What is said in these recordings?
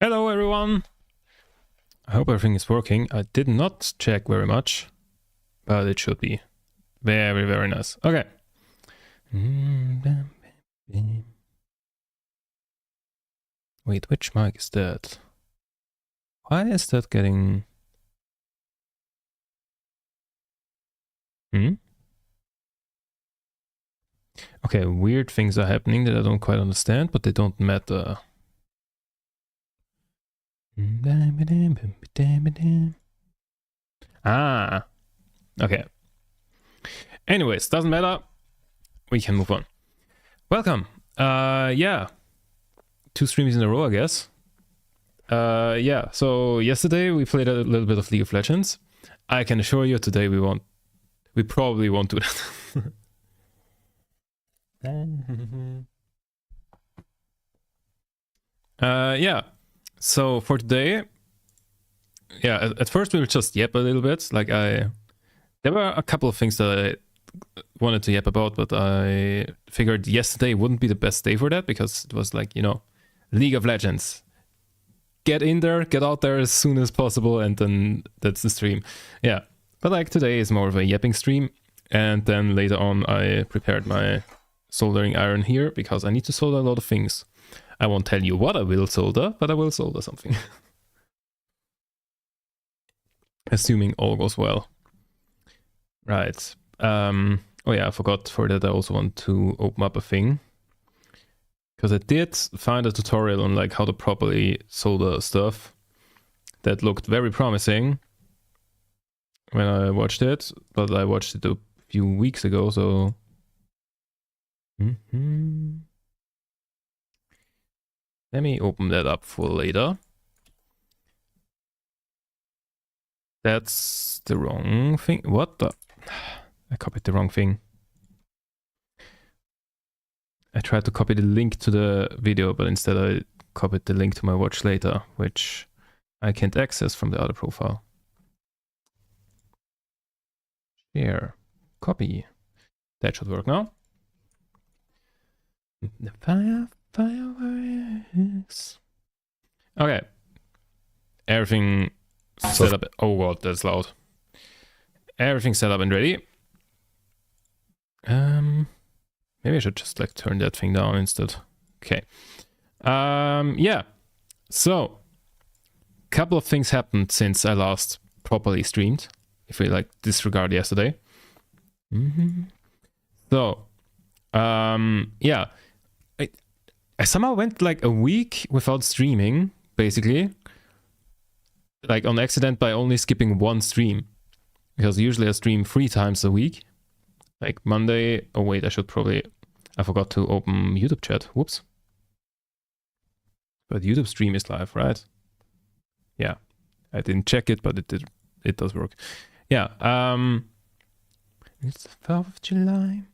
Hello everyone! I hope everything is working. I did not check very much, but it should be. Very, very nice. Okay. Wait, which mic is that? Why is that getting... Okay, weird things are happening that I don't quite understand, but they don't matter. Ah, okay. Anyways, doesn't matter. We can move on. Welcome. Yeah. 2 streams in a row, I guess. Yeah, so yesterday we played a little bit of League of Legends. I can assure you today we probably won't do that. Yeah, so for today, yeah, at first we will just yap a little bit. There were a couple of things that I wanted to yap about, but I figured yesterday wouldn't be the best day for that because it was like, you know, League of Legends. Get in there, get out there as soon as possible, and then that's the stream. Yeah, but like today is more of a yapping stream, and then later on I prepared my soldering iron here because I need to solder a lot of things. I won't tell you what I will solder, but I will solder something. Assuming all goes well. Right. Oh yeah, I forgot for that I also want to open up a thing. Because I did find a tutorial on like how to properly solder stuff that looked very promising when I watched it, but I watched it a few weeks ago, so... Let me open that up for later. That's the wrong thing. What the... I copied the wrong thing. I tried to copy the link to the video, but instead I copied the link to my watch later, which I can't access from the other profile. Share. Copy. That should work now. The fireworks. Okay. Everything set up. Oh god, that's loud. Everything set up and ready. Maybe I should just like turn that thing down instead. Okay. Yeah. So, couple of things happened since I last properly streamed. If we like disregard yesterday. So, yeah. I somehow went like a week without streaming, basically. Like on accident by only skipping one stream. Because usually I stream 3 times a week. Like Monday, oh wait, I forgot to open YouTube chat, whoops. But YouTube stream is live, right? Yeah, I didn't check it, but it does work. Yeah, it's the 4th of July.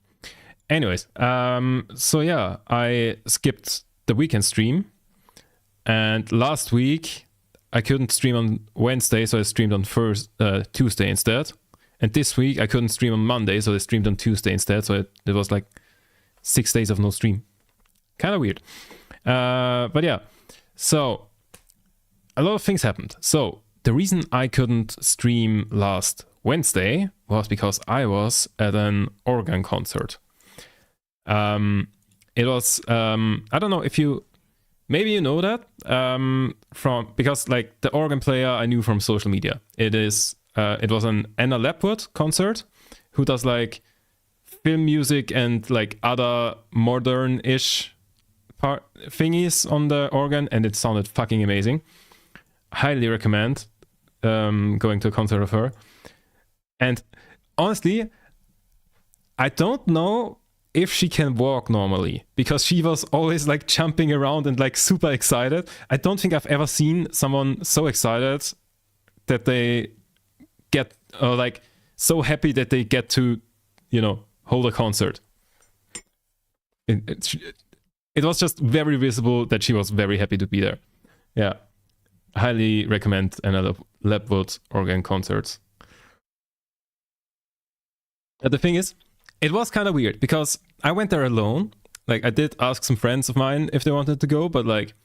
Anyways, so yeah, I skipped the weekend stream. And last week, I couldn't stream on Wednesday, so I streamed on Tuesday instead. And this week I couldn't stream on Monday, so I streamed on Tuesday instead. So it was like 6 days of no stream. Kind of weird. But yeah, so a lot of things happened. So the reason I couldn't stream last Wednesday was because I was at an organ concert. It was, I don't know if you, maybe you know that, because like the organ player I knew from social media. It was an Anna Lepwood concert who does like film music and like other modern-ish thingies on the organ, and it sounded fucking amazing. Highly recommend going to a concert of her. And honestly, I don't know if she can walk normally, because she was always like jumping around and like super excited. I don't think I've ever seen someone so excited that they get like so happy that they get to, you know, hold a concert. It was just very visible that she was very happy to be there. Yeah, highly recommend Anna Lepwood organ concerts. But the thing is, it was kind of weird because I went there alone. Like I did ask some friends of mine if they wanted to go, but like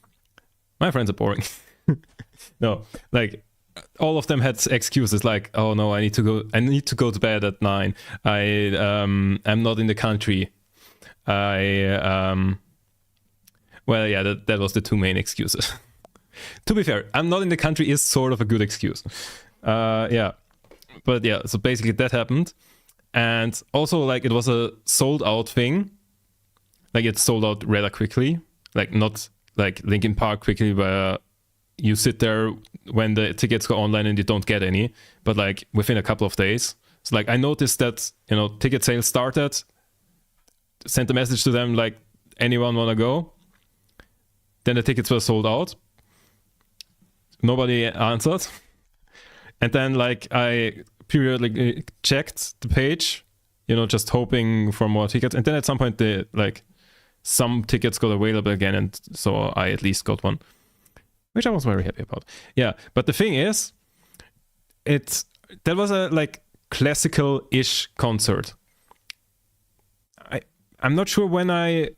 my friends are boring. No, like all of them had excuses like, oh no, I need to go to bed at 9. I'm not in the country. Well, yeah, that was the two main excuses. To be fair, I'm not in the country is sort of a good excuse. Yeah. But yeah, so basically that happened. And also, like, it was a sold out thing. Like, it sold out rather quickly. Like, not like Linkin Park quickly, where you sit there when the tickets go online and you don't get any. But, like, within a couple of days. So, like, I noticed that, ticket sales started. Sent a message to them, like, anyone want to go? Then the tickets were sold out. Nobody answered. And then, like, I periodically checked the page, just hoping for more tickets. And then at some point, some tickets got available again. And so I at least got one, which I was very happy about. Yeah. But the thing is, that was a, like, classical-ish concert. I'm not sure when I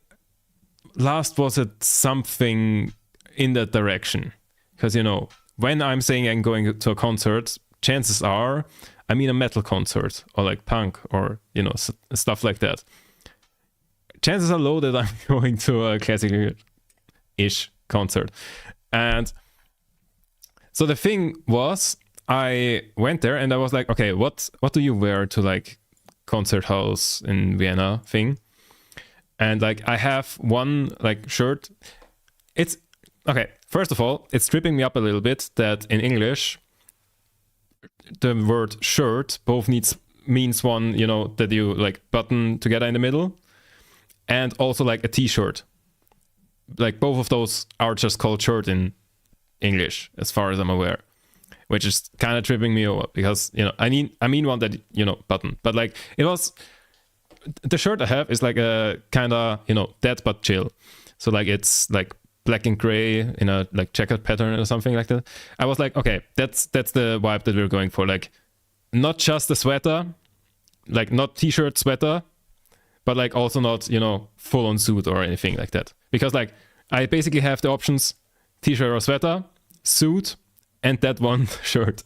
last was at something in that direction. Because, when I'm saying I'm going to a concert, chances are I mean a metal concert or like punk or, stuff like that. Chances are low that I'm going to a classical-ish concert. And so the thing was, I went there and I was like, okay, what do you wear to like concert house in Vienna thing? And like I have one like shirt. It's okay. First of all, it's tripping me up a little bit that in English the word shirt both means one, that you like button together in the middle, and also like a t-shirt. Like both of those are just called shirt in English, as far as I'm aware, which is kind of tripping me over because I mean one that button, but like it was. The shirt I have is like a kind of, dead but chill. So like it's like black and gray in a like checkered pattern or something like that. I was like, okay, that's the vibe that we're going for. Like not just a sweater, like not t-shirt sweater, but like also not, full on suit or anything like that. Because like I basically have the options t-shirt or sweater, suit, and that one shirt.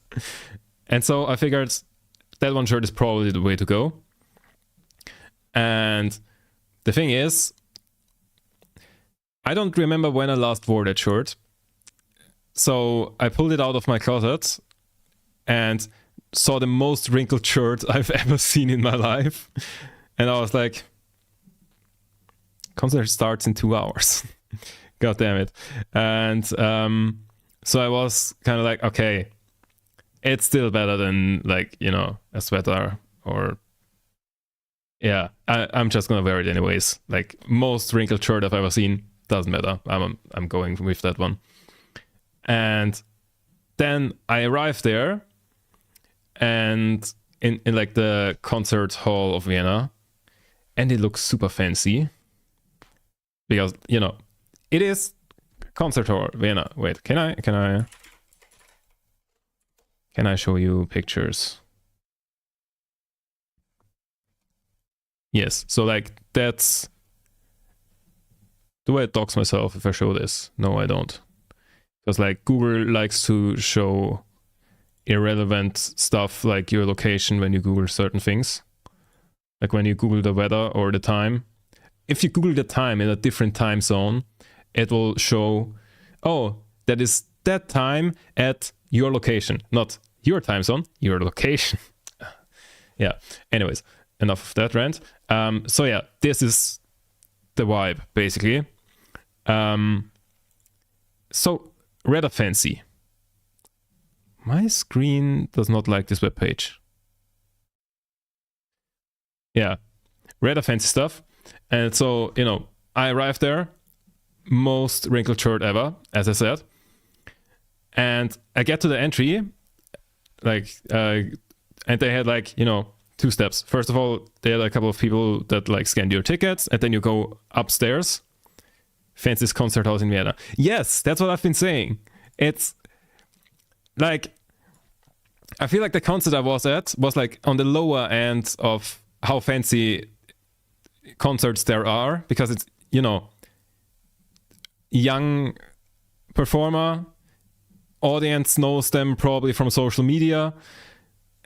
And so I figured that one shirt is probably the way to go. And the thing is, I don't remember when I last wore that shirt. So I pulled it out of my closet and saw the most wrinkled shirt I've ever seen in my life. And I was like, concert starts in 2 hours. God damn it. And so I was kind of like, okay, it's still better than like, a sweater or... Yeah, I'm just gonna wear it anyways. Like most wrinkled shirt I've ever seen, doesn't matter. I'm going with that one. And then I arrived there, and in like the concert hall of Vienna, and it looks super fancy because it is concert hall Vienna. Wait, can I show you pictures? Yes, so like that's... Do I dox myself if I show this? No, I don't. Because like Google likes to show irrelevant stuff like your location when you Google certain things. Like when you Google the weather or the time. If you Google the time in a different time zone, it will show, oh, that is that time at your location. Not your time zone, your location. Yeah, anyways. Enough of that rant. So yeah, this is the vibe, basically. So, rather fancy. My screen does not like this webpage. Yeah, rather fancy stuff. And so, I arrived there, most wrinkled shirt ever, as I said. And I get to the entry, like, and they had like, 2 steps. First of all, there are a couple of people that like scan your tickets, and then you go upstairs. Fanciest concert house in Vienna. Yes, that's what I've been saying. It's like, I feel like the concert I was at was like on the lower end of how fancy concerts there are, because it's, young performer, audience knows them probably from social media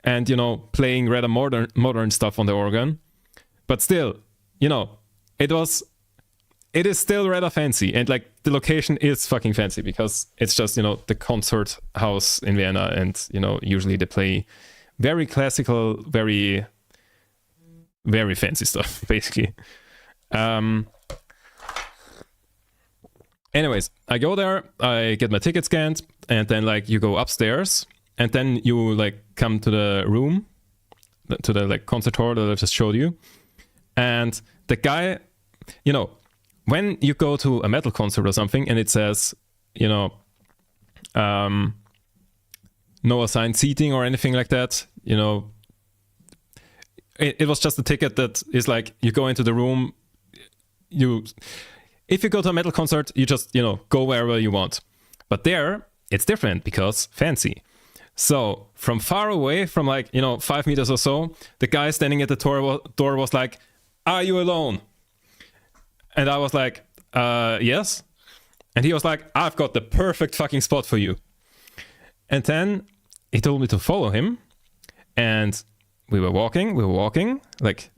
and, you know, playing rather modern stuff on the organ. But still, you know, it is still rather fancy, and like the location is fucking fancy because it's just, you know, the concert house in Vienna, and, you know, usually they play very classical, very, very fancy stuff, basically. Anyways, I go there, I get my ticket scanned, and then like you go upstairs, and then you like come to the room, to the like concert hall that I just showed you, and the guy, you know, when you go to a metal concert or something and it says, you know, no assigned seating or anything like that, you know, it was just a ticket that is like, you go into the room, if you go to a metal concert, you just, you know, go wherever you want. But there, it's different because fancy. So from far away, from like, you know, 5 meters or so, the guy standing at the door was like, "Are you alone?" And I was like, yes. And he was like, "I've got the perfect fucking spot for you." And then he told me to follow him. And we were walking, like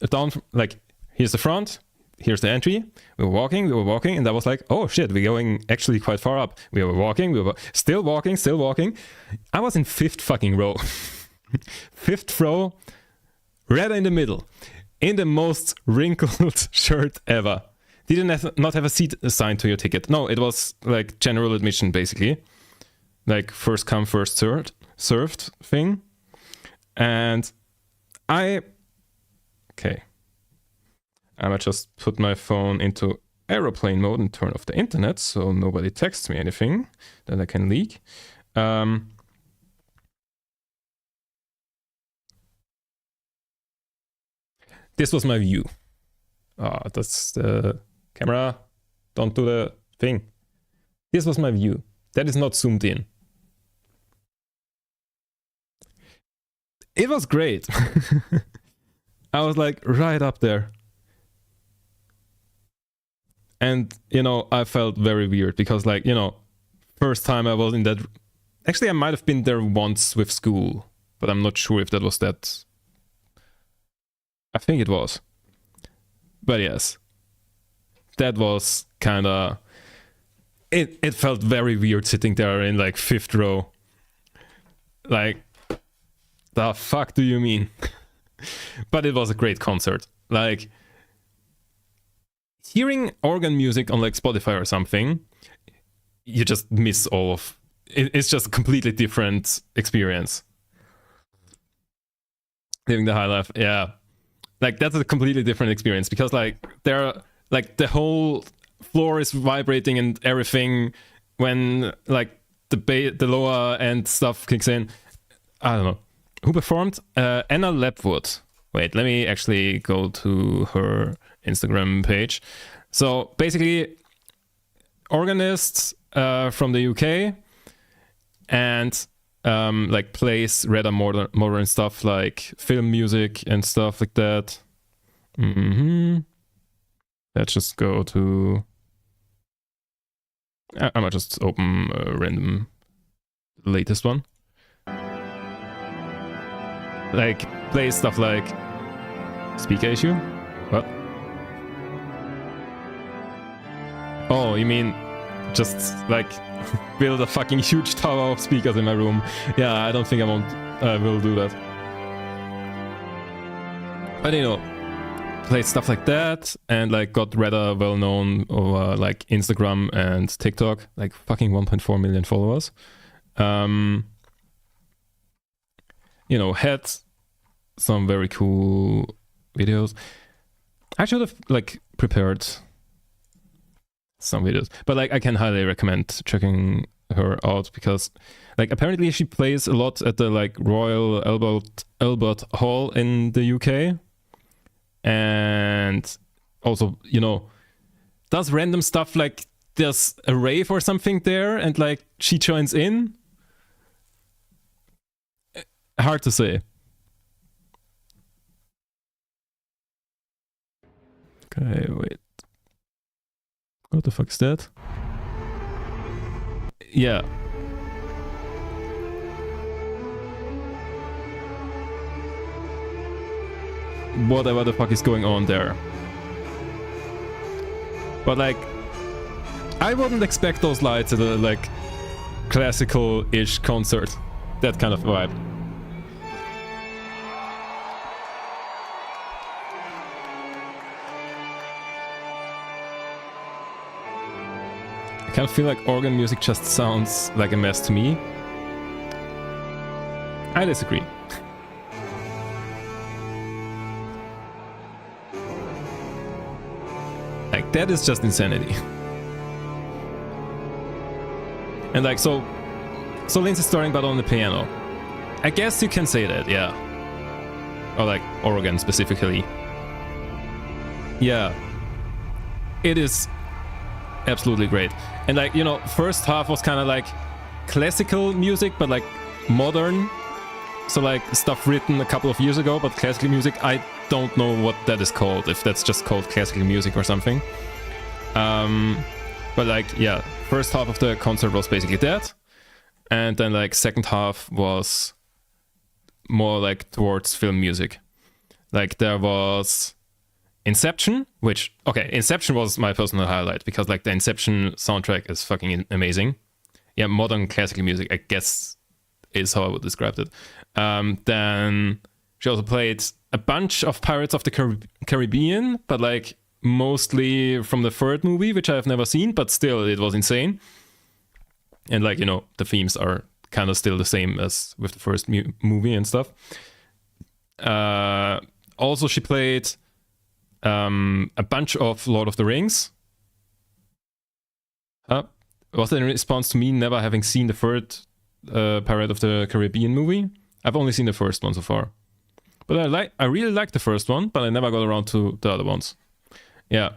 down, like here's the front, here's the entry. We were walking, and I was like, oh shit, we're going actually quite far up. We were walking, still walking. I was in 5th fucking row. 5th row, right in the middle, in the most wrinkled shirt ever. Did you not have a seat assigned to your ticket? No, it was like general admission, basically. Like first come, first served thing. And I might just put my phone into aeroplane mode and turn off the internet so nobody texts me anything that I can leak. This was my view. That's the camera. Don't do the thing. This was my view. That is not zoomed in. It was great. I was like right up there. And, you know, I felt very weird because, like, you know, first time I was in that... Actually, I might have been there once with school, but I'm not sure if that was that... I think it was. But yes. That was kind of... It felt very weird sitting there in, like, 5th row. Like, the fuck do you mean? But it was a great concert. Like... Hearing organ music on like Spotify or something, you just miss all of it. It's just a completely different experience. Living the high life, yeah. Like that's a completely different experience because like there, like the whole floor is vibrating and everything when like the lower end stuff kicks in. I don't know. Who performed? Anna Lepwood. Wait, let me actually go to her Instagram page. So basically, organist from the UK and like plays rather modern stuff like film music and stuff like that. Let's just go to... I might just open a random latest one. Like plays stuff like speaker issue. What? Oh, you mean just like build a fucking huge tower of speakers in my room? Yeah, I don't think I will do that. But you know, played stuff like that and like got rather well known over like Instagram and TikTok, like fucking 1.4 million followers. You know, had some very cool videos. I should have like prepared some videos, but like I can highly recommend checking her out because like apparently she plays a lot at the like Royal Albert Hall in the UK, and also, you know, does random stuff like there's a rave or something there and like she joins in. Hard to say. Okay, wait. What the fuck is that? Yeah. whatever the fuck is going on there. But like, I wouldn't expect those lights at a like classical-ish concert. That kind of vibe. I kind of feel like organ music just sounds like a mess to me. I disagree. Like, that is just insanity. And like, so Lindsay's starting but on the piano. I guess you can say that, yeah. Or like, organ specifically. Yeah. It is absolutely great. And like, you know, first half was kind of like classical music, but like modern. So like stuff written a couple of years ago, but classical music, I don't know what that is called, if that's just called classical music or something. But like, yeah, first half of the concert was basically that. And then like second half was more like towards film music. Like there was Inception, which, okay, Inception was my personal highlight because like the Inception soundtrack is fucking amazing. Yeah, modern classical music, I guess, is how I would describe it. Then she also played a bunch of Pirates of the Caribbean, but like mostly from the third movie, which I have never seen, but still it was insane. And like, you know, the themes are kind of still the same as with the first movie and stuff. Also, she played a bunch of Lord of the Rings. Was that in response to me never having seen the third Pirate of the Caribbean movie? I've only seen the first one so far. But I really liked the first one, but I never got around to the other ones. Yeah.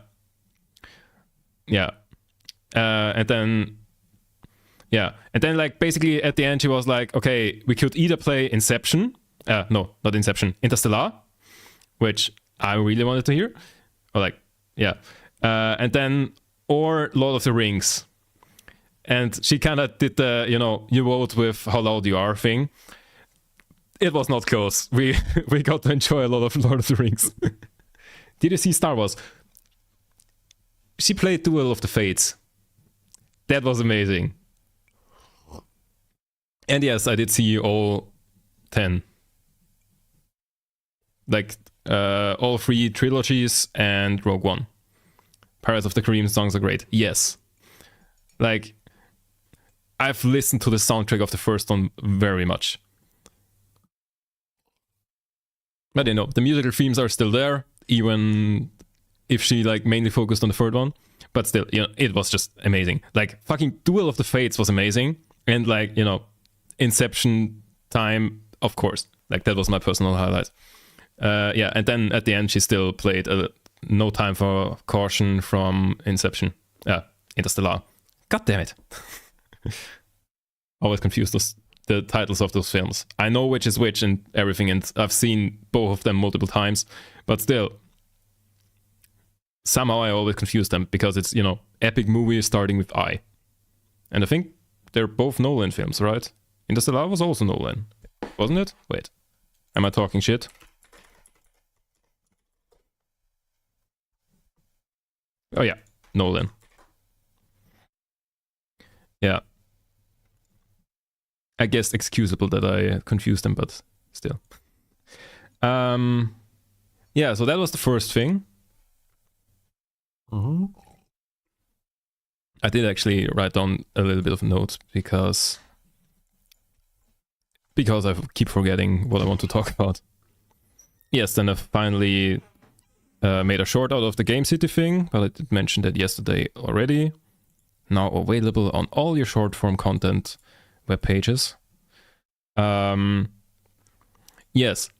Yeah. And then like basically at the end she was like, okay, we could either play Inception. No, not Inception. Interstellar, which I really wanted to hear. Or like, yeah. And then, or Lord of the Rings. And she kind of did the, you know, you vote with how loud you are thing. It was not close. We got to enjoy a lot of Lord of the Rings. Did you see Star Wars? She played Duel of the Fates. That was amazing. And yes, I did see all 10. Like, all 3 trilogies and Rogue One. Pirates of the Caribbean songs are great. Yes. Like, I've listened to the soundtrack of the first one very much. But you know, the musical themes are still there, even if she like mainly focused on the third one. But still, you know, it was just amazing. Like, fucking Duel of the Fates was amazing. And like, you know, Inception time, of course. Like, that was my personal highlight. Yeah, and then at the end she still played No Time for Caution from Inception. Yeah, Interstellar. God damn it. Always confused the titles of those films. I know which is which and everything, and I've seen both of them multiple times, but still, somehow I always confuse them because it's, you know, epic movie starting with I. And I think they're both Nolan films, right? Interstellar was also Nolan, wasn't it? Wait, am I talking shit? Oh yeah, Nolan. Yeah. I guess excusable that I confused them, but still. Yeah, so that was the first thing. I did actually write down a little bit of notes because I keep forgetting what I want to talk about. Yes, then I finally made a short out of the Game City thing, but I did mention that yesterday already. Now available on all your short form content web pages. Yes.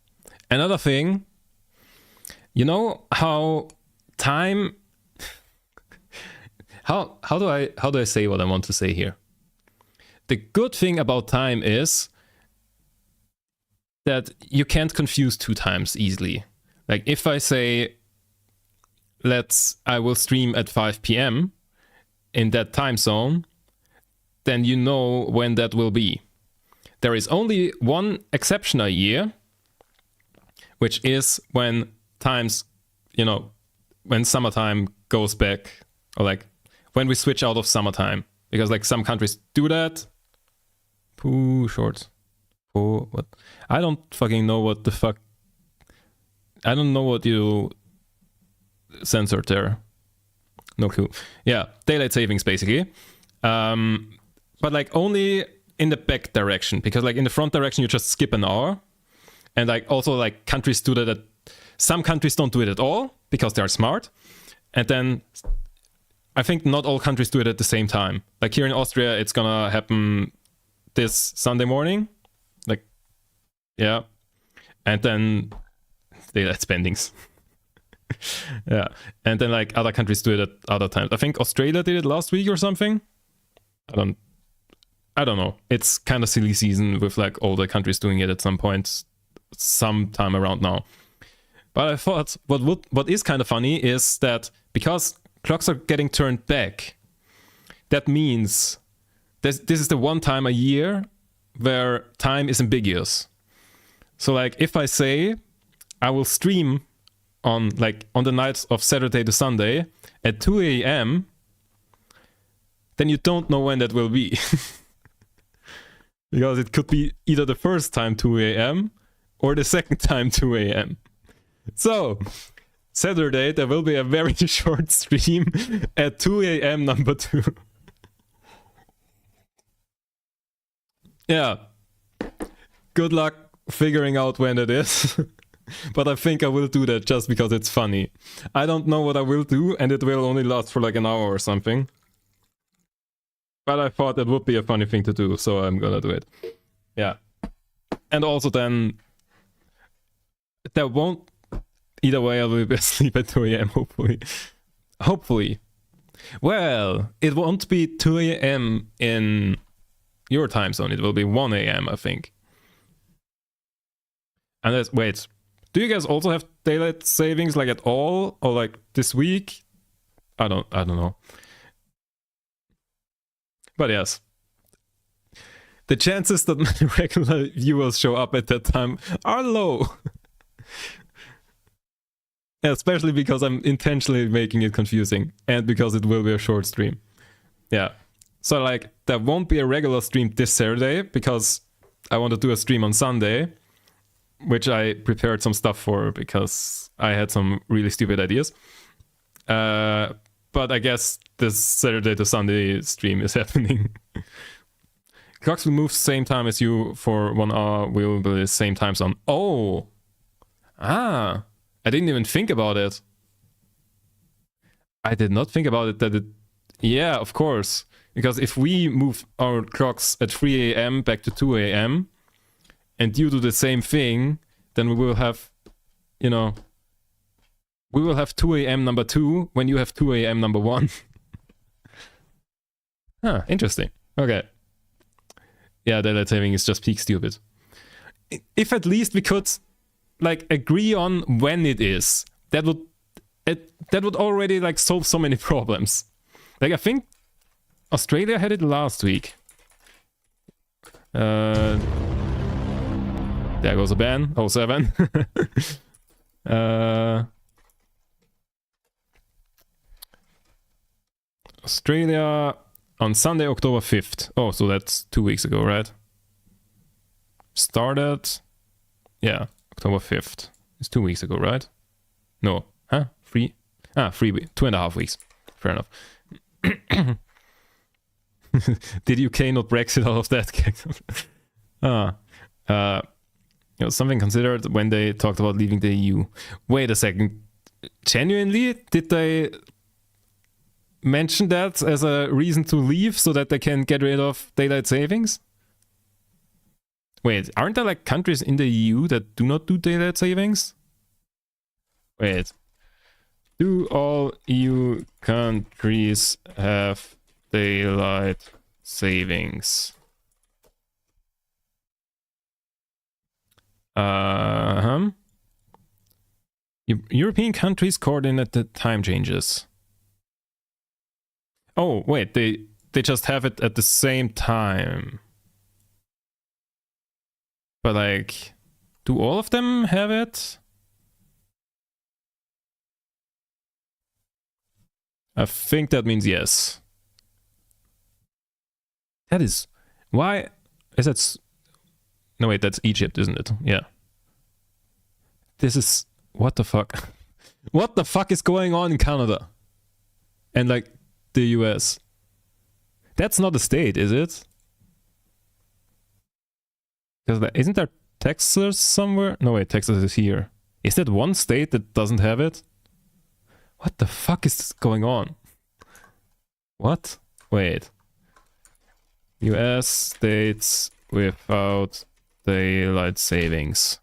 Another thing, you know how time how do I say what I want to say here? The good thing about time is that you can't confuse 2 times easily. Like if I say I will stream at 5 p.m. in that time zone, then you know when that will be. There is only one exception a year, which is when times, you know, when summertime goes back, or like when we switch out of summertime, because like some countries do that. Poo shorts. Oh, what? I don't fucking know what the fuck. I don't know what you censored there. No clue. Yeah, daylight savings basically. But like only in the back direction, because like in the front direction you just skip an hour. And like also like countries do that. Some countries don't do it at all because they're smart. And then I think not all countries do it at the same time. Like here in Austria, it's gonna happen this Sunday morning. Like, yeah. And then daylight spendings. Yeah. And then like other countries do it at other times. I think Australia did it last week or something. I don't know. It's kind of silly season with like all the countries doing it at some point, sometime around now. But I thought what is kind of funny is that because clocks are getting turned back, that means this is the one time a year where time is ambiguous. So like if I say I will stream on the nights of Saturday to Sunday at 2 a.m., then you don't know when that will be. Because it could be either the first time 2 a.m. or the second time 2 a.m. So, Saturday there will be a very short stream at 2 a.m. number 2. Yeah. Good luck figuring out when it is. But I think I will do that just because it's funny. I don't know what I will do, and it will only last for like an hour or something. But I thought it would be a funny thing to do, so I'm gonna do it. Yeah. And also then, there won't... Either way, I will be asleep at 2 a.m. hopefully. Hopefully. Well, it won't be 2 a.m. in your time zone. It will be 1 a.m. I think. And wait, do you guys also have daylight savings like at all, or like this week? I don't know. But yes, the chances that my regular viewers show up at that time are low. Especially because I'm intentionally making it confusing, and because it will be a short stream. Yeah. So like, there won't be a regular stream this Saturday, because I want to do a stream on Sunday, which I prepared some stuff for, because I had some really stupid ideas. But I guess this Saturday to Sunday stream is happening. Clocks will move same time as you for 1 hour, will be the same time zone. Oh! Ah! I didn't even think about it. I did not think about it that it... Yeah, of course. Because if we move our clocks at 3 a.m. back to 2 a.m. and you do the same thing, then we will have, you know... We will have 2 a.m. number 2 when you have 2 a.m. number 1. Huh, interesting. Okay. Yeah, daylight saving is just peak stupid. If at least we could, like, agree on when it is, that would already, like, solve so many problems. Like, I think Australia had it last week. There goes a ban. 07. Australia on Sunday, October 5th. Oh, so that's 2 weeks ago, right? Started... Yeah, October 5th. It's 2 weeks ago, right? No. Huh? 3? 3 weeks. 2.5 weeks. Fair enough. Did UK not Brexit out of that? You know, something considered when they talked about leaving the EU. Wait a second. Genuinely? Did they mention that as a reason to leave so that they can get rid of daylight savings? Wait, aren't there like countries in the EU that do not do daylight savings? Wait. Do all EU countries have daylight savings? European countries coordinate the time changes. Oh, wait, they just have it at the same time. But like, do all of them have it? I think that means yes. That is... Why is that... No, wait, that's Egypt, isn't it? Yeah. This is... What the fuck? What the fuck is going on in Canada? And like the US? That's not a state, is it? Because isn't there Texas somewhere? No, wait, Texas is here. Is that one state that doesn't have it? What the fuck is going on? What? Wait. US states without daylight savings.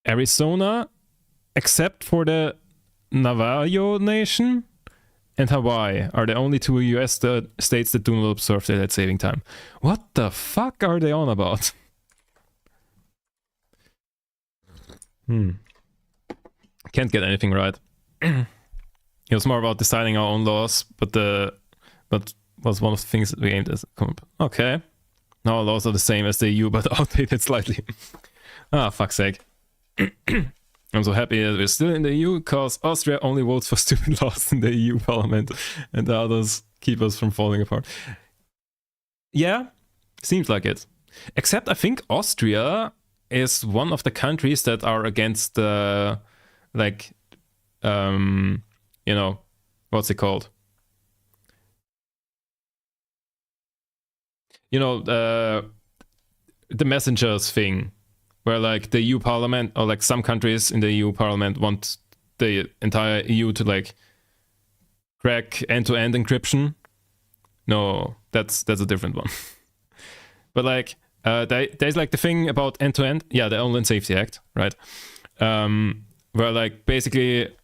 Arizona, except for the Navajo Nation, and Hawaii are the only two US states that do not observe daylight saving time. What the fuck are they on about? Can't get anything right. It was more about deciding our own laws, but was one of the things that we aimed at. Okay. Now our laws are the same as the EU, but outdated slightly. Ah, fuck's sake. I'm so happy that we're still in the EU, because Austria only votes for stupid laws in the EU parliament, and the others keep us from falling apart. Yeah, seems like it. Except I think Austria is one of the countries that are against the, like, you know, what's it called? You know, the messengers thing, where like the EU Parliament, or like some countries in the EU Parliament want the entire EU to like crack end-to-end encryption. No, that's a different one. But like, there's like the thing about end-to-end, yeah, the Online Safety Act, right? Where like basically,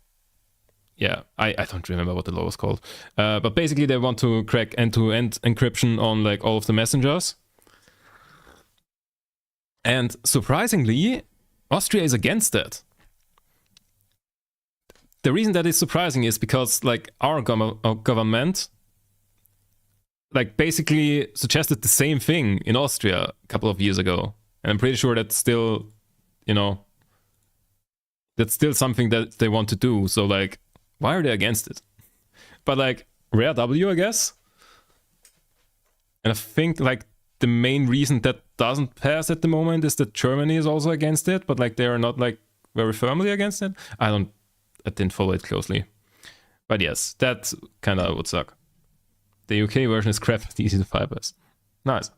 yeah, I don't remember what the law was called, but basically they want to crack end-to-end encryption on like all of the messengers. And surprisingly, Austria is against that. The reason that is surprising is because like our government like basically suggested the same thing in Austria a couple of years ago. And I'm pretty sure that's still, you know, that's still something that they want to do. So like, why are they against it? But like, rare W, I guess. And I think like the main reason that doesn't pass at the moment is that Germany is also against it, but like they are not like very firmly against it. I didn't follow it closely. But yes, that kind of would suck. The UK version is crap, it's easy to bypass. Nice.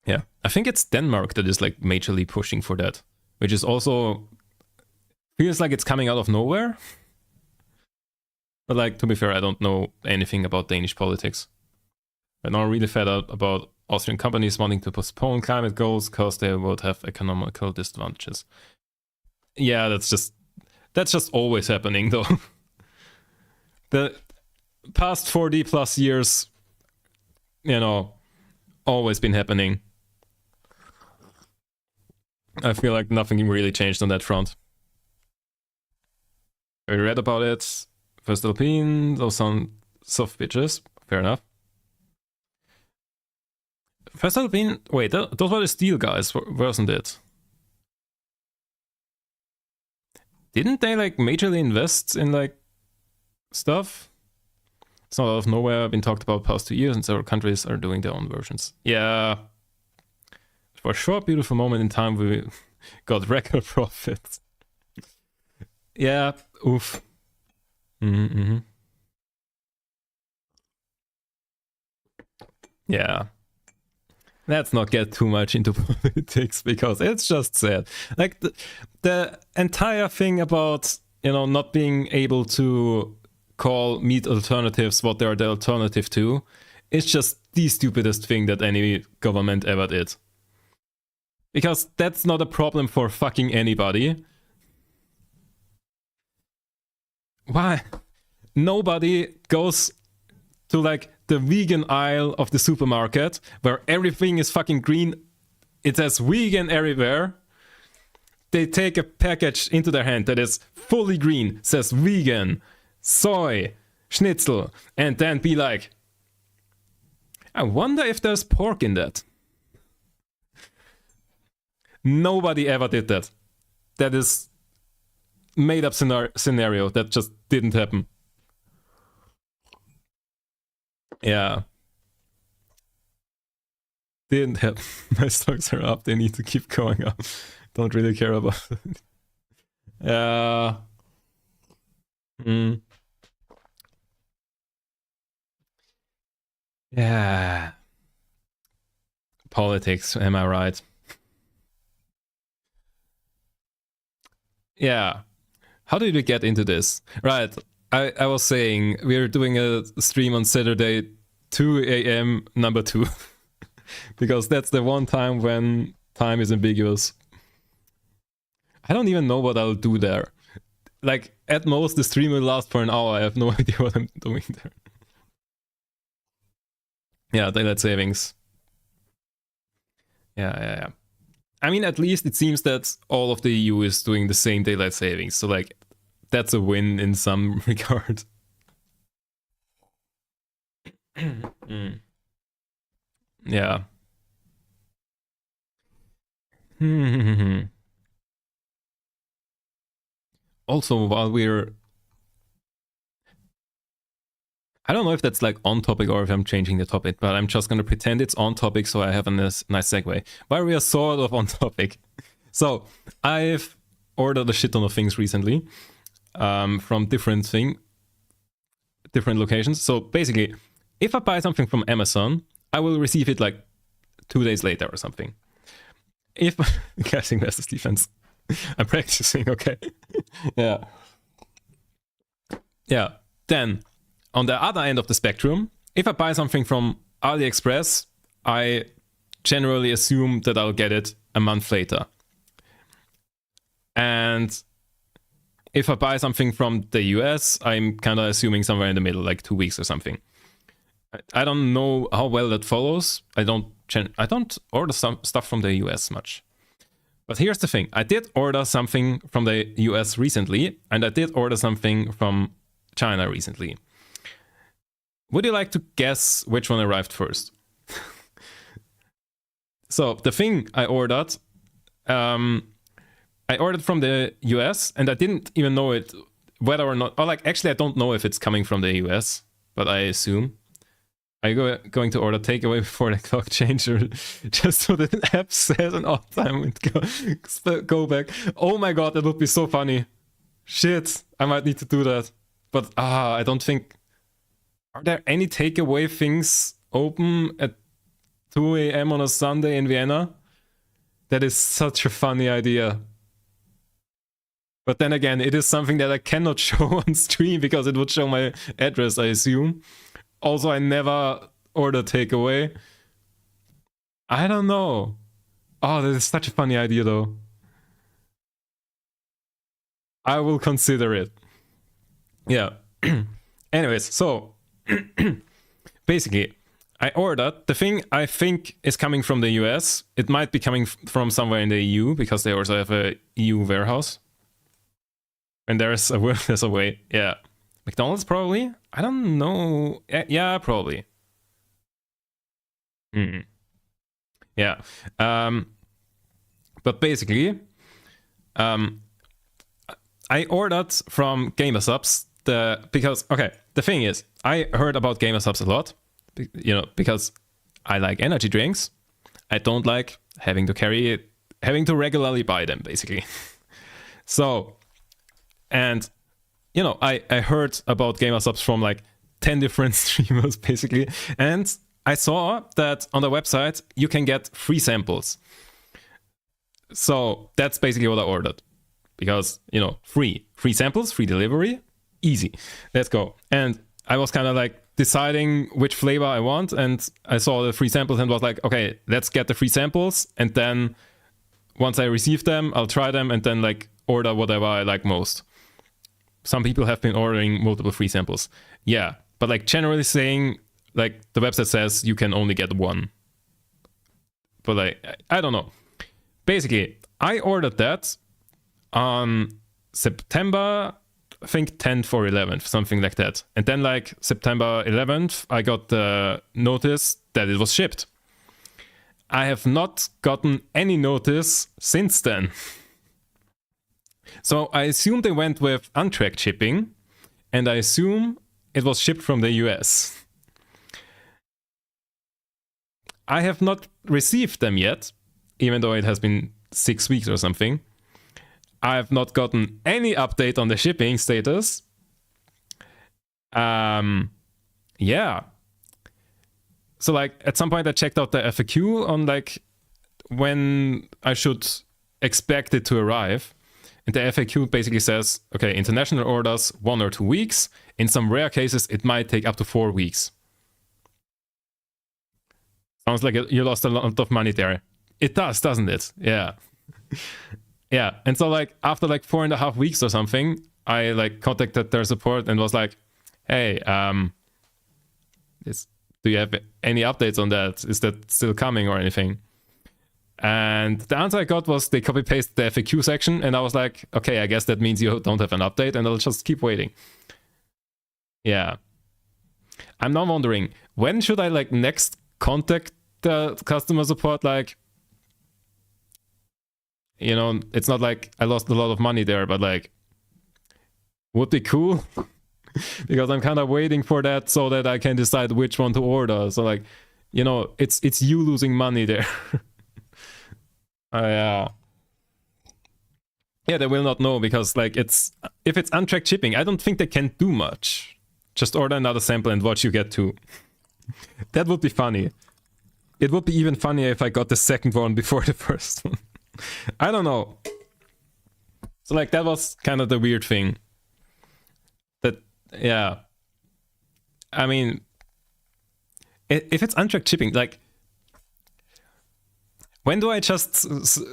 Yeah, I think it's Denmark that is like majorly pushing for that, which is also feels like it's coming out of nowhere. But like, to be fair, I don't know anything about Danish politics. I'm not really fed up about Austrian companies wanting to postpone climate goals because they would have economical disadvantages. Yeah, that's just always happening though. The past 40 plus years, you know, always been happening. I feel like nothing really changed on that front. We read about it. First Alpine, those sound soft bitches. Fair enough. First Alpine, wait, those were the steel guys, wasn't it? Didn't they like majorly invest in like stuff? It's not out of nowhere, been talked about past 2 years, and several countries are doing their own versions. Yeah. For a short, beautiful moment in time, we got record profits. Yeah, oof. Mm-hmm. Yeah. Let's not get too much into politics because it's just sad. Like the entire thing about, you know, not being able to call meat alternatives what they are the alternative to is just the stupidest thing that any government ever did. Because that's not a problem for fucking anybody. Why? Nobody goes to like the vegan aisle of the supermarket where everything is fucking green. It says vegan everywhere. They take a package into their hand that is fully green, says vegan, soy, schnitzel, and then be like, I wonder if there's pork in that. Nobody ever did that. That is made up scenario that just didn't happen. Yeah. Didn't happen. My stocks are up. They need to keep going up. Don't really care about it. Yeah. Yeah. Politics, am I right? Yeah. How did we get into this? Right. I was saying we're doing a stream on Saturday, 2 a.m. number 2. Because that's the one time when time is ambiguous. I don't even know what I'll do there. Like, at most, the stream will last for an hour. I have no idea what I'm doing there. Yeah, daylight savings. Yeah. I mean, at least it seems that all of the EU is doing the same daylight savings. So, like, that's a win in some regard. Yeah. Also, while we're... I don't know if that's like on topic or if I'm changing the topic, but I'm just gonna pretend it's on topic so I have a nice segue. While we are sort of on topic. So, I've ordered a shit ton of things recently from different locations. So basically, if I buy something from Amazon, I will receive it like 2 days later or something. If guessing versus defense, I'm practicing. Okay, yeah. Then on the other end of the spectrum, if I buy something from AliExpress, I generally assume that I'll get it a month later. And if I buy something from the US, I'm kind of assuming somewhere in the middle, like 2 weeks or something. I don't know how well that follows. I don't order some stuff from the US much. But here's the thing. I did order something from the US recently, and I did order something from China recently. Would you like to guess which one arrived first? So the thing I ordered from the US, and I didn't even know it, whether or not, or like, actually I don't know if it's coming from the US, but I assume. Are you going to order takeaway before the clock change, or just so that the app says an odd time and go back? Oh my god, that would be so funny. Shit, I might need to do that. But I don't think... Are there any takeaway things open at 2 a.m. on a Sunday in Vienna? That is such a funny idea. But then again, it is something that I cannot show on stream because it would show my address, I assume. Also, I never order takeaway. I don't know. Oh, that is such a funny idea, though. I will consider it. Yeah. Anyways, so basically, I ordered the thing I think is coming from the US. It might be coming from somewhere in the EU because they also have a EU warehouse. And there's a way. Yeah. McDonald's probably? I don't know. Yeah, probably. Yeah. But basically, I ordered from Gamersubs because, okay, the thing is, I heard about Gamersubs a lot, because I like energy drinks. I don't like having to regularly buy them, basically. So, and I heard about Gamersubs from like 10 different streamers, basically. And I saw that on the website, you can get free samples. So that's basically what I ordered. Because, free samples, free delivery, easy. Let's go. And I was kind of like deciding which flavor I want. And I saw the free samples and was like, okay, let's get the free samples. And then once I receive them, I'll try them and then like order whatever I like most. Some people have been ordering multiple free samples. Yeah, but like generally saying, like the website says you can only get one. But like, I don't know. Basically, I ordered that on September, I think 10th or 11th, something like that. And then like September 11th, I got the notice that it was shipped. I have not gotten any notice since then. So I assume they went with untracked shipping, and I assume it was shipped from the US. I have not received them yet, even though it has been 6 weeks or something. I have not gotten any update on the shipping status. Yeah. So like at some point I checked out the FAQ on like when I should expect it to arrive. And the FAQ basically says, okay, international orders 1 or 2 weeks. In some rare cases, it might take up to 4 weeks. Sounds like you lost a lot of money there. It does, doesn't it? Yeah. Yeah. And so like after like 4.5 weeks or something, I like contacted their support and was like, hey, do you have any updates on that? Is that still coming or anything? And the answer I got was they copy pasted the FAQ section, and I was like, okay, I guess that means you don't have an update, and I'll just keep waiting. Yeah. I'm now wondering, when should I like next contact the customer support? Like, you know, it's not like I lost a lot of money there, but like, would be cool. Because I'm kind of waiting for that so that I can decide which one to order. So like, you know, it's you losing money there. Yeah, they will not know because like if it's untracked shipping, I don't think they can do much. Just order another sample and watch you get 2. That would be funny. It would be even funnier if I got the second one before the first one. I don't know. So like that was kind of the weird thing. That, yeah. I mean, if it's untracked shipping, like, when do I just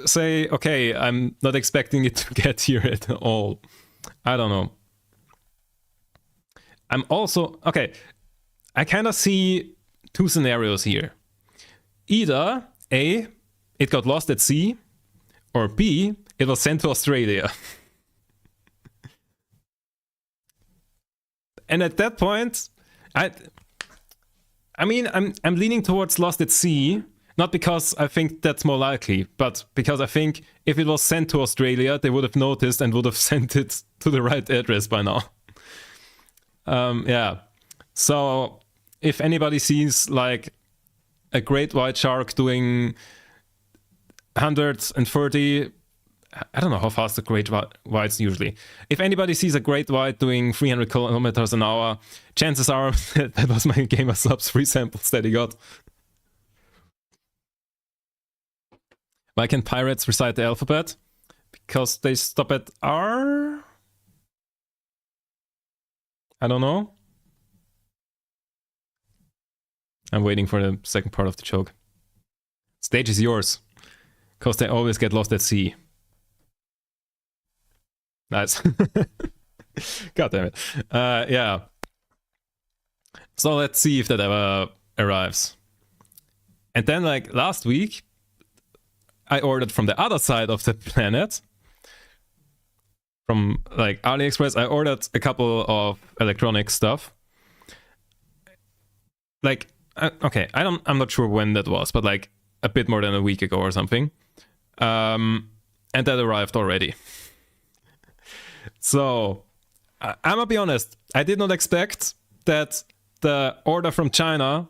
say, okay, I'm not expecting it to get here at all? I don't know. I'm also, okay, I kind of see 2 scenarios here. Either A, it got lost at sea, or B, it was sent to Australia. And at that point, I mean, I'm leaning towards lost at sea. Not because I think that's more likely, but because I think if it was sent to Australia, they would have noticed and would have sent it to the right address by now. Yeah. So if anybody sees like a great white shark doing 130, I don't know how fast the great whites usually. If anybody sees a great white doing 300 kilometers an hour, chances are that was my Gamer Subs free samples that he got. Why can pirates recite the alphabet? Because they stop at R? I don't know. I'm waiting for the second part of the joke. Stage is yours. Because they always get lost at sea. Nice. God damn it. Yeah. So let's see if that ever arrives. And then like last week, I ordered from the other side of the planet. From like AliExpress, I ordered a couple of electronic stuff. Like, okay, I'm not sure when that was, but like a bit more than a week ago or something. And that arrived already. So, I'm gonna be honest, I did not expect that the order from China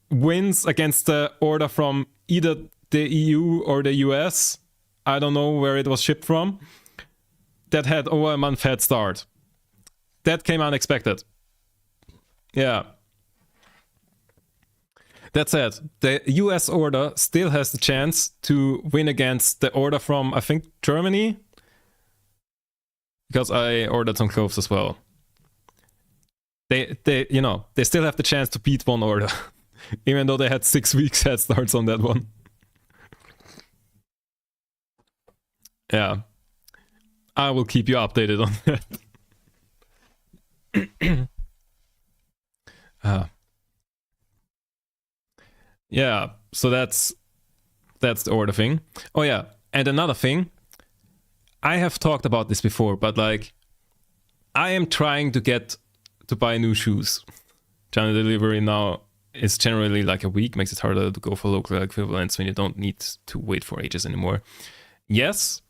wins against the order from either the EU or the US. I don't know where it was shipped from. That had over a month head start. That came unexpected. Yeah. That said, the US order still has the chance to win against the order from, I think, Germany. Because I ordered some clothes as well. They you know, they still have the chance to beat one order. Even though they had 6 weeks head starts on that one. Yeah. I will keep you updated on that. Yeah, so that's the order thing. Oh yeah, and another thing, I have talked about this before, but like, I am trying to get to buy new shoes. China delivery now is generally like a week, makes it harder to go for local equivalents when you don't need to wait for ages anymore. Yes,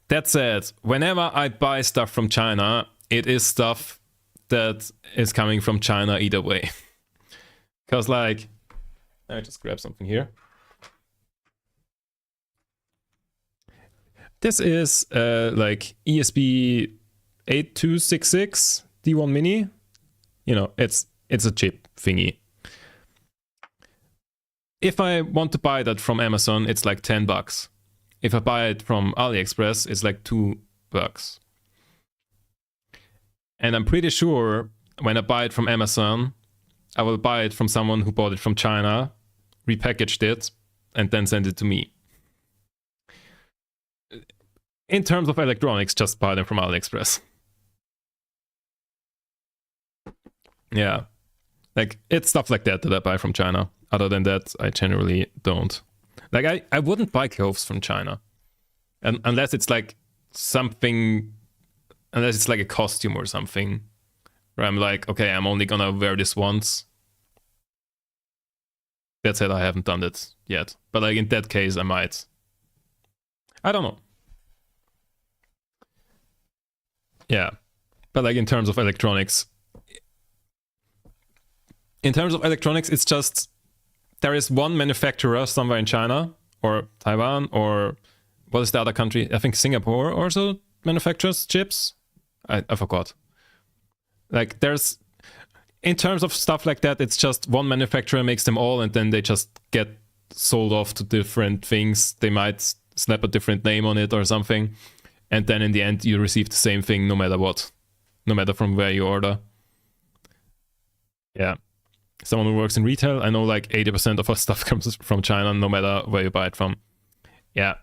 that said, whenever I buy stuff from China, it is stuff that is coming from China either way. Because like, I just grab something here. This is like ESP 8266 D1 Mini. You know, it's a chip thingy. If I want to buy that from Amazon, it's like $10. If I buy it from AliExpress, it's like $2. And I'm pretty sure when I buy it from Amazon, I will buy it from someone who bought it from China, repackaged it, and then send it to me. In terms of electronics, just buy them from AliExpress. Yeah. Like, it's stuff like that I buy from China. Other than that, I generally don't. Like, I wouldn't buy clothes from China. And unless it's like something... Unless it's like a costume or something. Where I'm like, okay, I'm only gonna wear this once. That said, I haven't done that yet. But like, in that case, I might. I don't know. Yeah. But like, in terms of electronics... it's just... There is one manufacturer somewhere in China or Taiwan or what is the other country? I think Singapore also manufactures chips. I forgot. Like there's, in terms of stuff like that, it's just one manufacturer makes them all and then they just get sold off to different things. They might slap a different name on it or something. And then in the end, you receive the same thing no matter what, no matter from where you order. Yeah. Someone who works in retail, I know like 80% of our stuff comes from China, no matter where you buy it from. Yeah.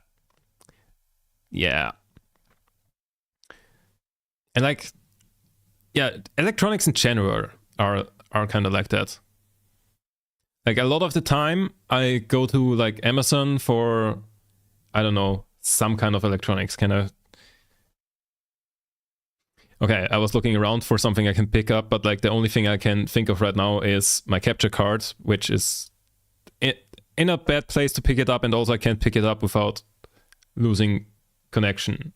Yeah. And like, yeah, electronics in general are kind of like that. Like a lot of the time, I go to like Amazon for, I don't know, some kind of electronics. Okay, I was looking around for something I can pick up, but like the only thing I can think of right now is my capture card, which is in a bad place to pick it up, and also I can't pick it up without losing connection.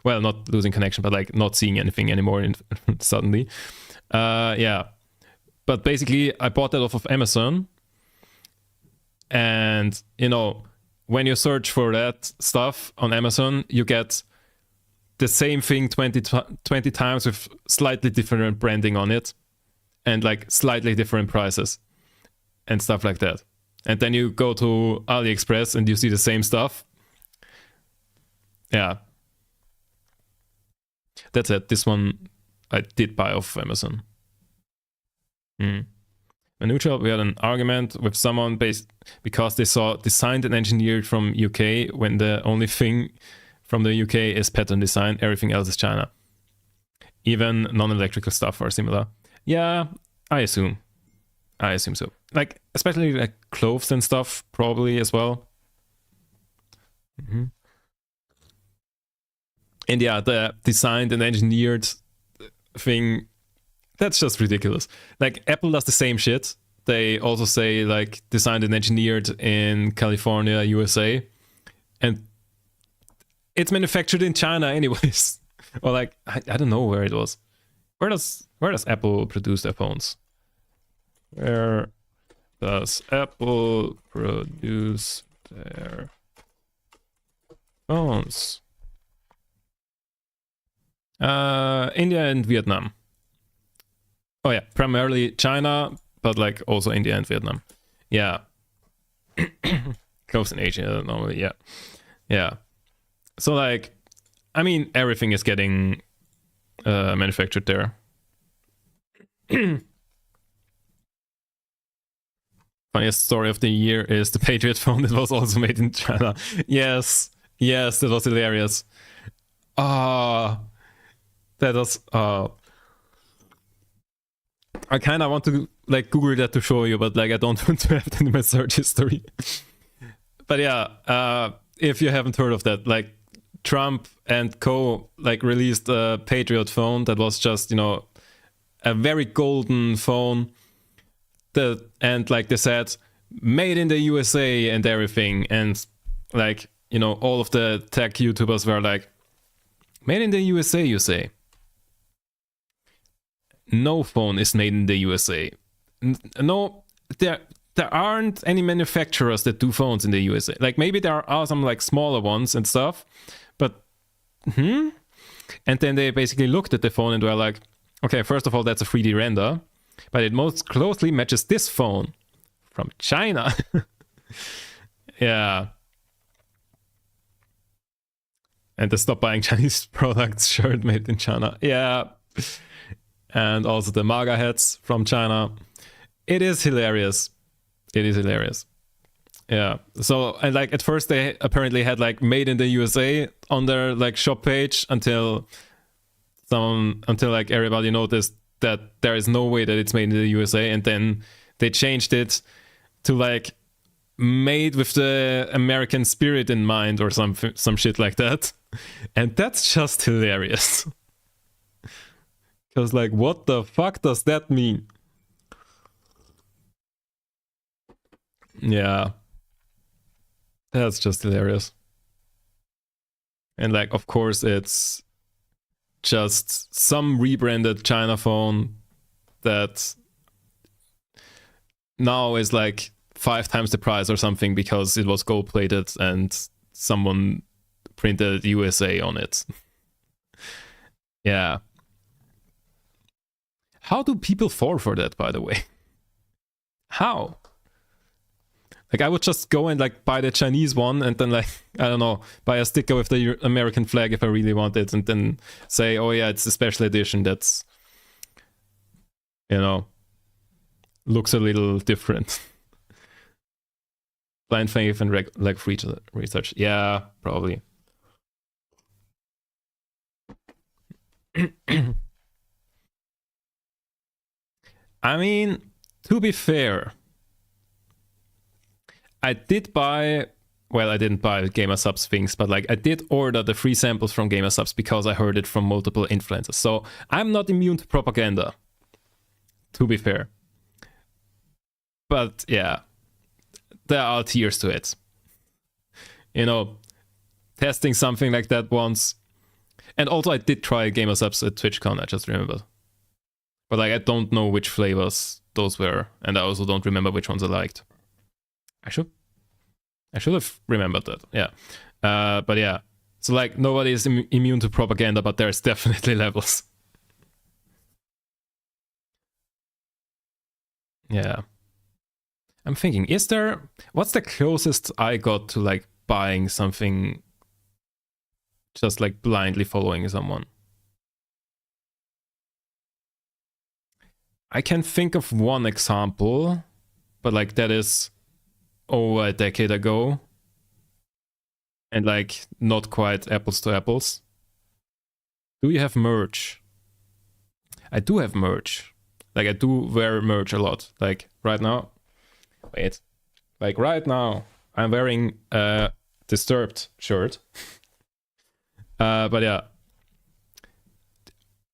Well, not losing connection, but like not seeing anything anymore suddenly. Yeah. But basically, I bought that off of Amazon. And, you know, when you search for that stuff on Amazon, you get the same thing 20 times with slightly different branding on it. And like slightly different prices. And stuff like that. And then you go to AliExpress and you see the same stuff. Yeah. That's it. This one I did buy off Amazon. A new job, we had an argument with someone because they saw designed and engineered from UK when the only thing from the UK is pattern design. Everything else is China. Even non-electrical stuff are similar. Yeah, I assume so. Like, especially like clothes and stuff, probably as well. And yeah, the designed and engineered thing, that's just ridiculous. Like, Apple does the same shit. They also say, like, designed and engineered in California, USA. And it's manufactured in China anyways. Or like, I don't know where it was. Where does Apple produce their phones? Where does Apple produce their phones? India and Vietnam. Oh yeah, primarily China, but like also India and Vietnam. Yeah. Close in Asia normally, yeah. Yeah. So like, I mean, everything is getting manufactured there. Funniest story of the year is the Patriot phone that was also made in China. Yes, that was hilarious. That was I kind of want to like Google that to show you, but like I don't want to have that in my search history. But yeah, if you haven't heard of that, like Trump and co like released a Patriot phone that was just, you know, a very golden phone that, and like they said, made in the USA and everything, and like you know, all of the tech YouTubers were like, made in the USA, you say? No phone is made in the USA. No, there aren't any manufacturers that do phones in the USA. Like, maybe there are some like smaller ones and stuff, but and then they basically looked at the phone and were like, okay, first of all, that's a 3D render, but it most closely matches this phone from China. Yeah. And the stop buying Chinese products shirt made in China. Yeah. And also the MAGA hats from China. It is hilarious. It is hilarious. Yeah. So, and like at first they apparently had like made in the USA on their like shop page until like everybody noticed that there is no way that it's made in the USA, and then they changed it to like made with the American spirit in mind or some shit like that. And that's just hilarious. Because like, what the fuck does that mean? Yeah. That's just hilarious. And like, of course, it's just some rebranded China phone that now is like 5 times the price or something because it was gold plated and someone printed USA on it. Yeah. How do people fall for that, by the way? How? Like, I would just go and like buy the Chinese one and then like, I don't know, buy a sticker with the American flag if I really want it, and then say, oh yeah, it's a special edition that's, you know, looks a little different. Blind faith and like free research. Yeah, probably. I mean, to be fair, I did buy, well, I didn't buy GamerSubs things, but like I did order the free samples from GamerSubs because I heard it from multiple influencers. So I'm not immune to propaganda, to be fair. But yeah, there are tiers to it. You know, testing something like that once. And also I did try GamerSubs at TwitchCon, I just remembered. But like, I don't know which flavors those were, and I also don't remember which ones I liked. I should have remembered that. Yeah. But yeah. So like, nobody is immune to propaganda, but there's definitely levels. Yeah. I'm thinking, what's the closest I got to like buying something just like blindly following someone? I can think of one example, but like that is over a decade ago, and like not quite apples to apples. Do you have merch? I do have merch. Like, I do wear merch a lot. Like right now, wait, like right now I'm wearing a Disturbed shirt. But yeah,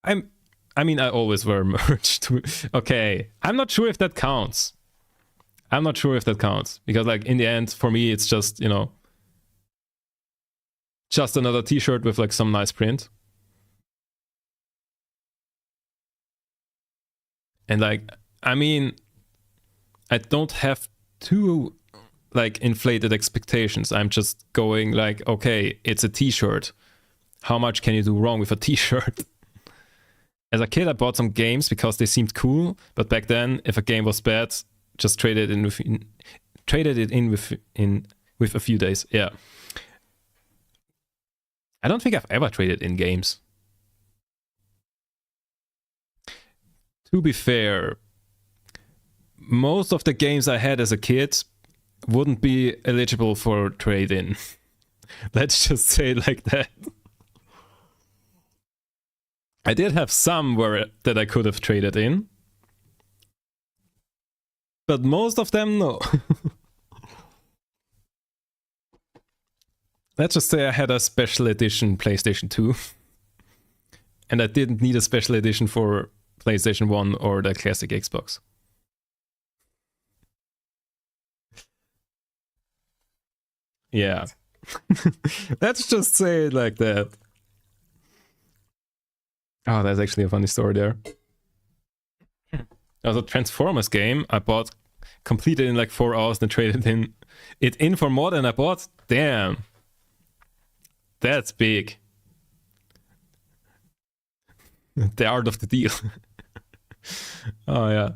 I mean, I always wear merch. Okay, I'm not sure if that counts. Because like in the end, for me, it's just, you know, just another t-shirt with like some nice print. And like, I mean, I don't have too like inflated expectations. I'm just going like, okay, it's a t-shirt. How much can you do wrong with a t-shirt? As a kid, I bought some games because they seemed cool, but back then, if a game was bad, just traded it in with a few days. Yeah. I don't think I've ever traded in games. To be fair, most of the games I had as a kid wouldn't be eligible for trade-in. Let's just say it like that. I did have some that I could have traded in, but most of them, no. Let's just say I had a special edition PlayStation 2, and I didn't need a special edition for PlayStation 1 or the classic Xbox. Yeah. Let's just say it like that. Oh, that's actually a funny story there. There was a Transformers game I bought, completed in like 4 hours, then traded it in for more than I bought. Damn. That's big. The art of the deal. Oh yeah.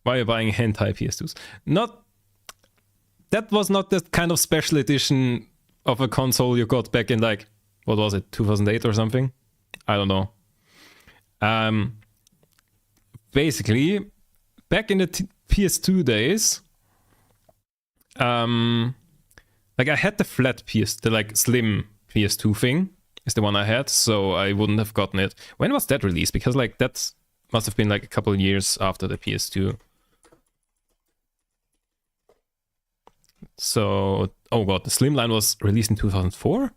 Why are you buying hentai PS2s? That was not the kind of special edition of a console you got back in like, what was it, 2008 or something? I don't know. Basically, back in the PS2 days, like I had the flat the like slim PS2 thing is the one I had, so I wouldn't have gotten it. When was that released? Because like that must have been like a couple of years after the PS2. So, oh god, the slimline was released in 2004?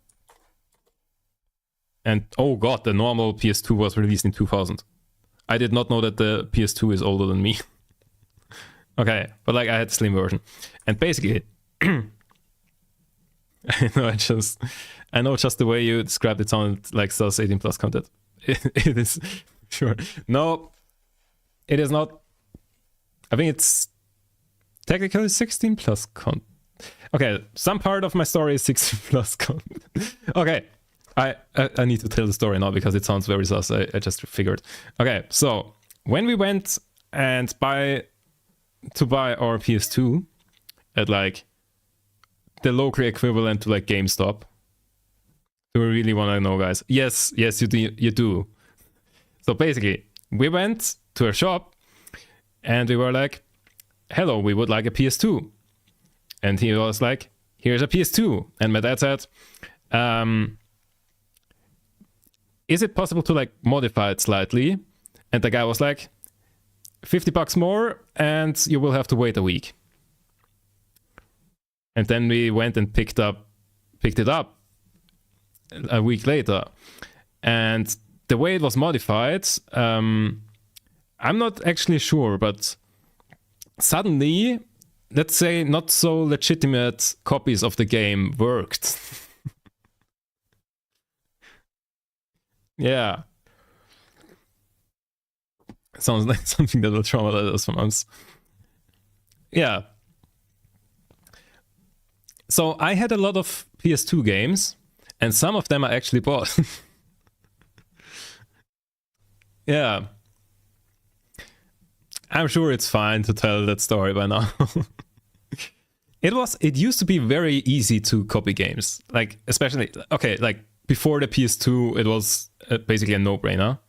And oh god, the normal PS2 was released in 2000. I did not know that the PS2 is older than me. Okay, but like I had the slim version. And basically, I know just the way you described it sounded like SOS 18 plus content. It is, sure. No, it is not. I think it's technically 16 plus content. Okay, some part of my story is 16 plus content. Okay, I need to tell the story now because it sounds very sus. I just figured. Okay, so when we went and buy our PS2 at like the local equivalent to like GameStop. Do we really want to know, guys? Yes, you do. So basically, we went to a shop and we were like, hello, we would like a PS2. And he was like, here's a PS2. And my dad said, is it possible to like modify it slightly? And the guy was like, $50 more and you will have to wait a week. And then we went and picked it up a week later. And the way it was modified, I'm not actually sure, but suddenly, let's say not so legitimate copies of the game worked. Yeah. Sounds like something that will traumatize us from us. Yeah. So I had a lot of PS2 games, and some of them I actually bought. Yeah. I'm sure it's fine to tell that story by now. It used to be very easy to copy games. Like, especially, okay, like before the PS2, it was basically a no-brainer.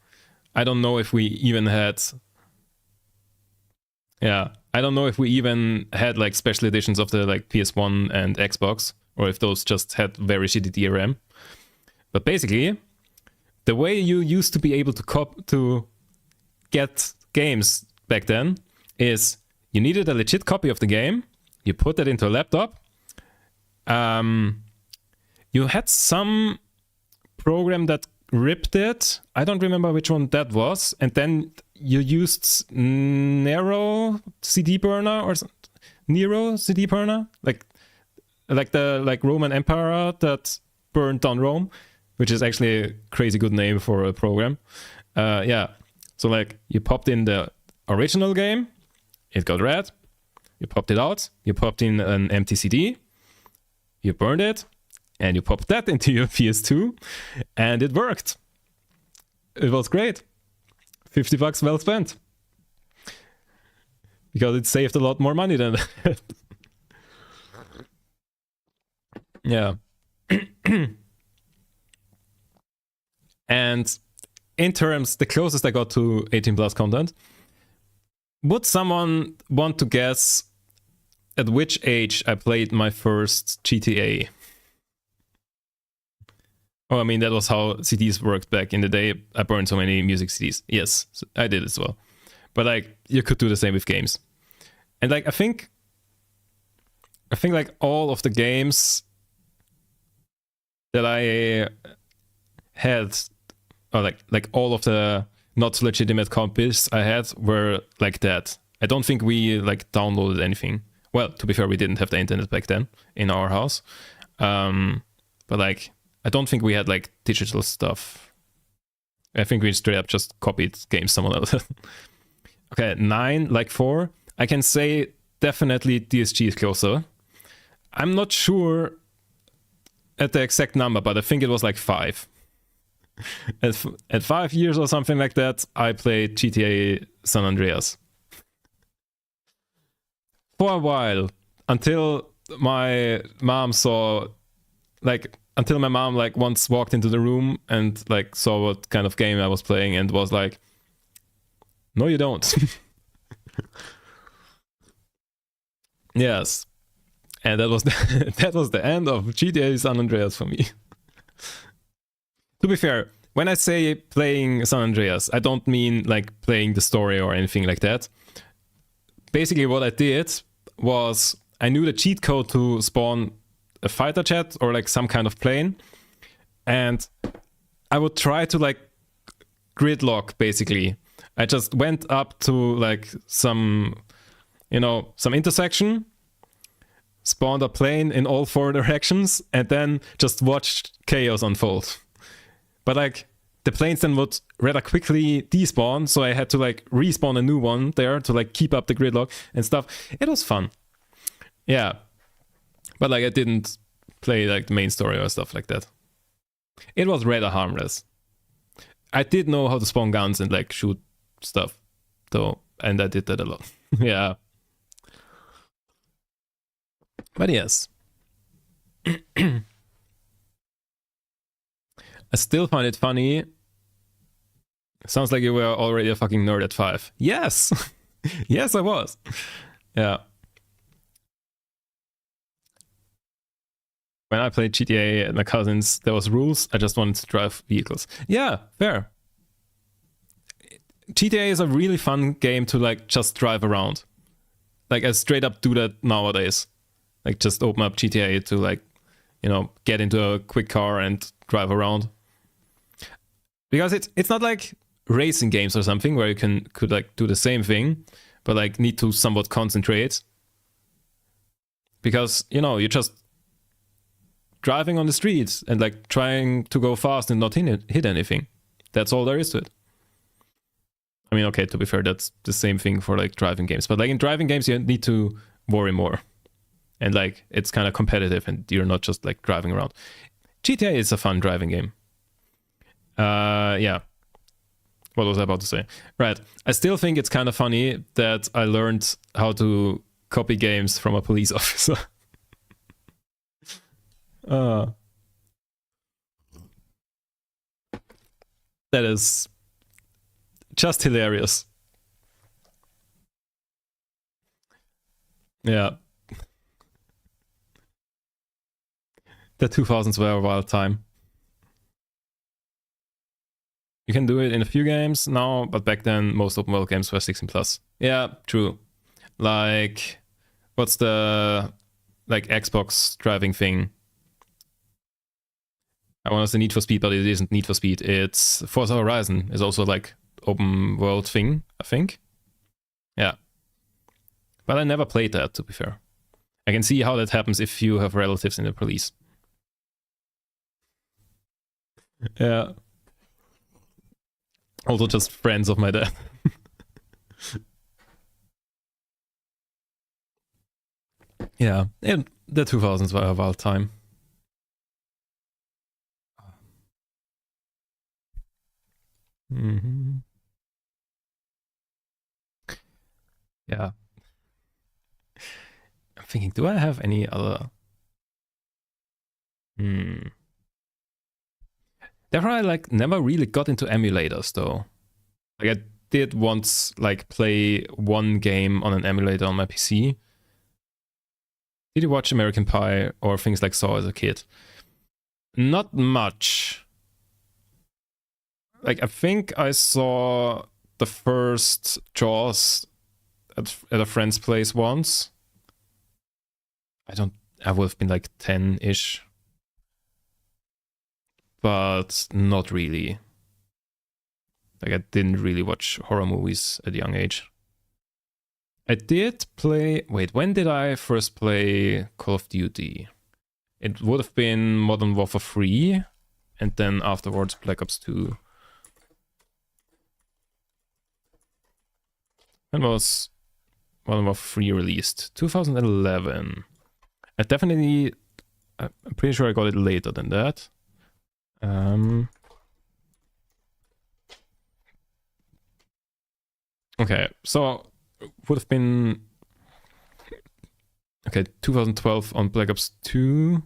I don't know if we even had... Yeah, I don't know if we even had like special editions of the like PS1 and Xbox, or if those just had very shitty DRM. But basically, the way you used to be able to get games back then is you needed a legit copy of the game, you put it into a laptop, you had some program that ripped it, I don't remember which one that was, and then you used Nero CD burner or Nero CD burner, like the Roman Empire that burned down Rome, which is actually a crazy good name for a program. Yeah, so like you popped in the original game, it got read, you popped it out, you popped in an empty CD, you burned it, and you popped that into your PS2, and it worked. It was great. $50 well spent. Because it saved a lot more money than that. Yeah. And in terms, the closest I got to 18 plus content, would someone want to guess at which age I played my first GTA? Oh, I mean, that was how CDs worked back in the day. I burned so many music CDs. Yes, I did as well. But like, you could do the same with games. And like, I think like all of the games that I had, or like all of the not legitimate copies I had were like that. I don't think we like downloaded anything. Well, to be fair, we didn't have the internet back then in our house. But like, I don't think we had like digital stuff. I think we straight up just copied games someone else. Okay, 9, like 4. I can say definitely DSG is closer. I'm not sure at the exact number, but I think it was like 5. At 5 years or something like that, I played GTA San Andreas. For a while, until my mom saw, like, until my mom like once walked into the room and like saw what kind of game I was playing and was like, no, you don't. Yes. And that was that was the end of GTA San Andreas for me. To be fair, when I say playing San Andreas, I don't mean like playing the story or anything like that. Basically what I did was I knew the cheat code to spawn a fighter jet or like some kind of plane, and I would try to like gridlock basically. I just went up to like some intersection, spawned a plane in all 4 directions, and then just watched chaos unfold. But like the planes then would rather quickly despawn, so I had to like respawn a new one there to like keep up the gridlock and stuff. It was fun. Yeah. But like I didn't play like the main story or stuff like that. It was rather harmless. I did know how to spawn guns and like shoot stuff though, and I did that a lot. Yeah. But yes. I still find it funny. Sounds like you were already a fucking nerd at 5. Yes! Yes, I was. Yeah. When I played GTA and my cousins, there was rules. I just wanted to drive vehicles. Yeah, fair. GTA is a really fun game to like just drive around. Like I straight up do that nowadays. Like just open up GTA to like, get into a quick car and drive around. Because it's not like racing games or something where you could like do the same thing, but like need to somewhat concentrate. Because, you're just driving on the streets and like trying to go fast and not hit anything. That's all there is to it. I mean, okay, to be fair, that's the same thing for like driving games. But like in driving games, you need to worry more. And like it's kind of competitive and you're not just like driving around. GTA is a fun driving game. Yeah. What was I about to say? Right. I still think it's kind of funny that I learned how to copy games from a police officer. That is just hilarious. Yeah. The 2000s were a wild time. You can do it in a few games now, but back then most open world games were 16+. Yeah, true. Like, what's the like Xbox driving thing? I want to say Need for Speed, but it isn't Need for Speed. It's Forza Horizon is also like open world thing, I think. Yeah. But I never played that, to be fair. I can see how that happens if you have relatives in the police. Yeah. Also just friends of my dad. Yeah, and the 2000s were a wild time. Mm-hmm. Yeah. I'm thinking, do I have any other? Therefore, I like never really got into emulators though. Like I did once like play one game on an emulator on my PC. Did you watch American Pie or things like Saw as a kid? Not much. Like I think I saw the first Jaws at a friend's place once. I would have been like 10-ish. But not really. Like I didn't really watch horror movies at a young age. I did play... Wait, when did I first play Call of Duty? It would have been Modern Warfare 3, and then afterwards Black Ops 2. When was Modern Warfare 3 released? 2011. I'm pretty sure I got it later than that. Okay, so would have been 2012 on Black Ops 2.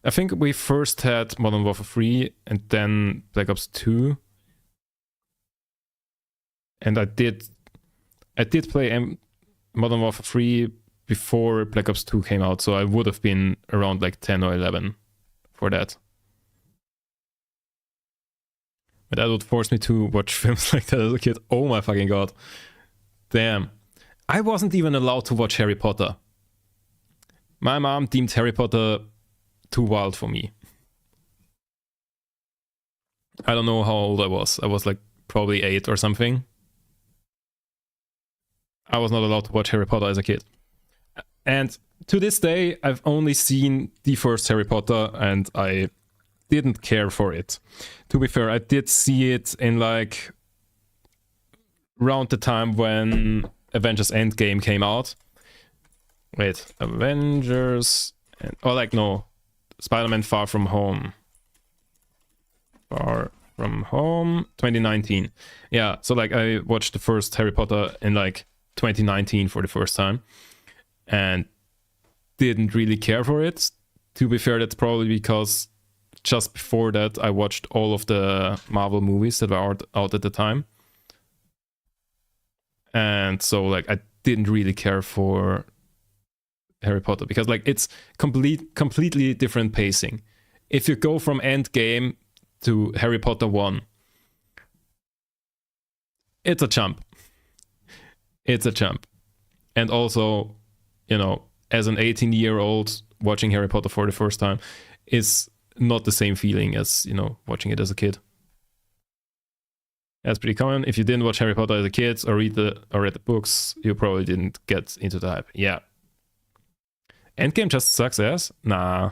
I think we first had Modern Warfare 3 and then Black Ops 2. And I did play Modern Warfare 3 before Black Ops 2 came out, so I would have been around like 10 or 11 for that. But that would force me to watch films like that as a kid. Oh my fucking god. Damn. I wasn't even allowed to watch Harry Potter. My mom deemed Harry Potter too wild for me. I don't know how old I was. I was like probably 8 or something. I was not allowed to watch Harry Potter as a kid. And to this day, I've only seen the first Harry Potter and I didn't care for it. To be fair, I did see it in like around the time when Avengers Endgame came out. Wait, Spider-Man Far From Home. Far From Home, 2019. Yeah, so like I watched the first Harry Potter in like 2019 for the first time and didn't really care for it. To be fair, that's probably because just before that I watched all of the Marvel movies that were out at the time. And so like I didn't really care for Harry Potter because like it's completely different pacing. If you go from Endgame to Harry Potter 1, it's a jump. It's a jump. And also, you know, as an 18-year-old watching Harry Potter for the first time is not the same feeling as, you know, watching it as a kid. That's pretty common. If you didn't watch Harry Potter as a kid or read the books, you probably didn't get into the hype. Yeah. Endgame just sucks ass? Nah,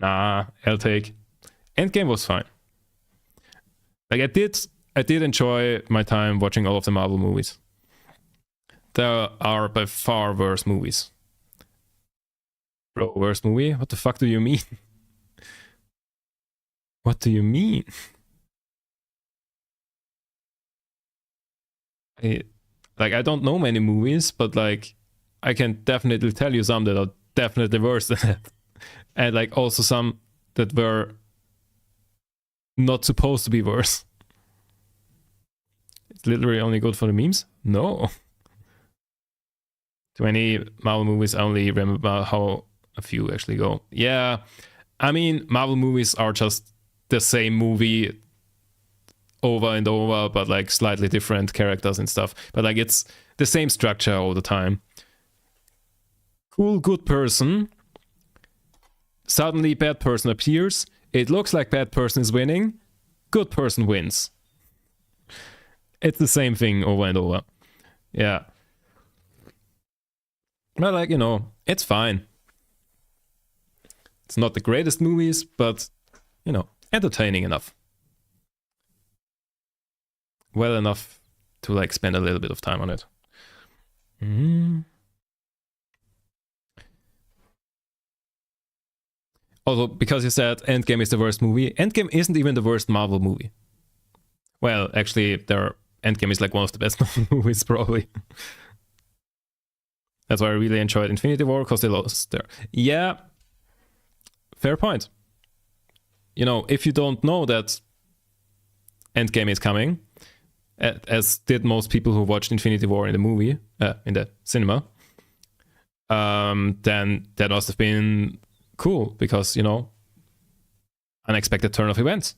I'll take. Endgame was fine. Like I did enjoy my time watching all of the Marvel movies. There are by far worse movies. Bro, worst movie? What the fuck do you mean? What do you mean? I don't know many movies, but like I can definitely tell you some that are definitely worse than that. And like also some that were not supposed to be worse. It's literally only good for the memes? No. 20 Marvel movies, I only remember how a few actually go. Yeah, I mean, Marvel movies are just the same movie over and over, but like slightly different characters and stuff. But like it's the same structure all the time. Cool, good person. Suddenly bad person appears. It looks like bad person is winning. Good person wins. It's the same thing over and over. Yeah. But like, you know, it's fine. It's not the greatest movies, but, you know, entertaining enough. Well enough to like spend a little bit of time on it. Also, because you said Endgame is the worst movie, Endgame isn't even the worst Marvel movie. Well, actually, Endgame is like one of the best Marvel movies, probably. That's why I really enjoyed Infinity War, because they lost there. Yeah, fair point. You know, if you don't know that Endgame is coming, as did most people who watched Infinity War in the movie, in the cinema, then that must have been cool, because, you know, unexpected turn of events.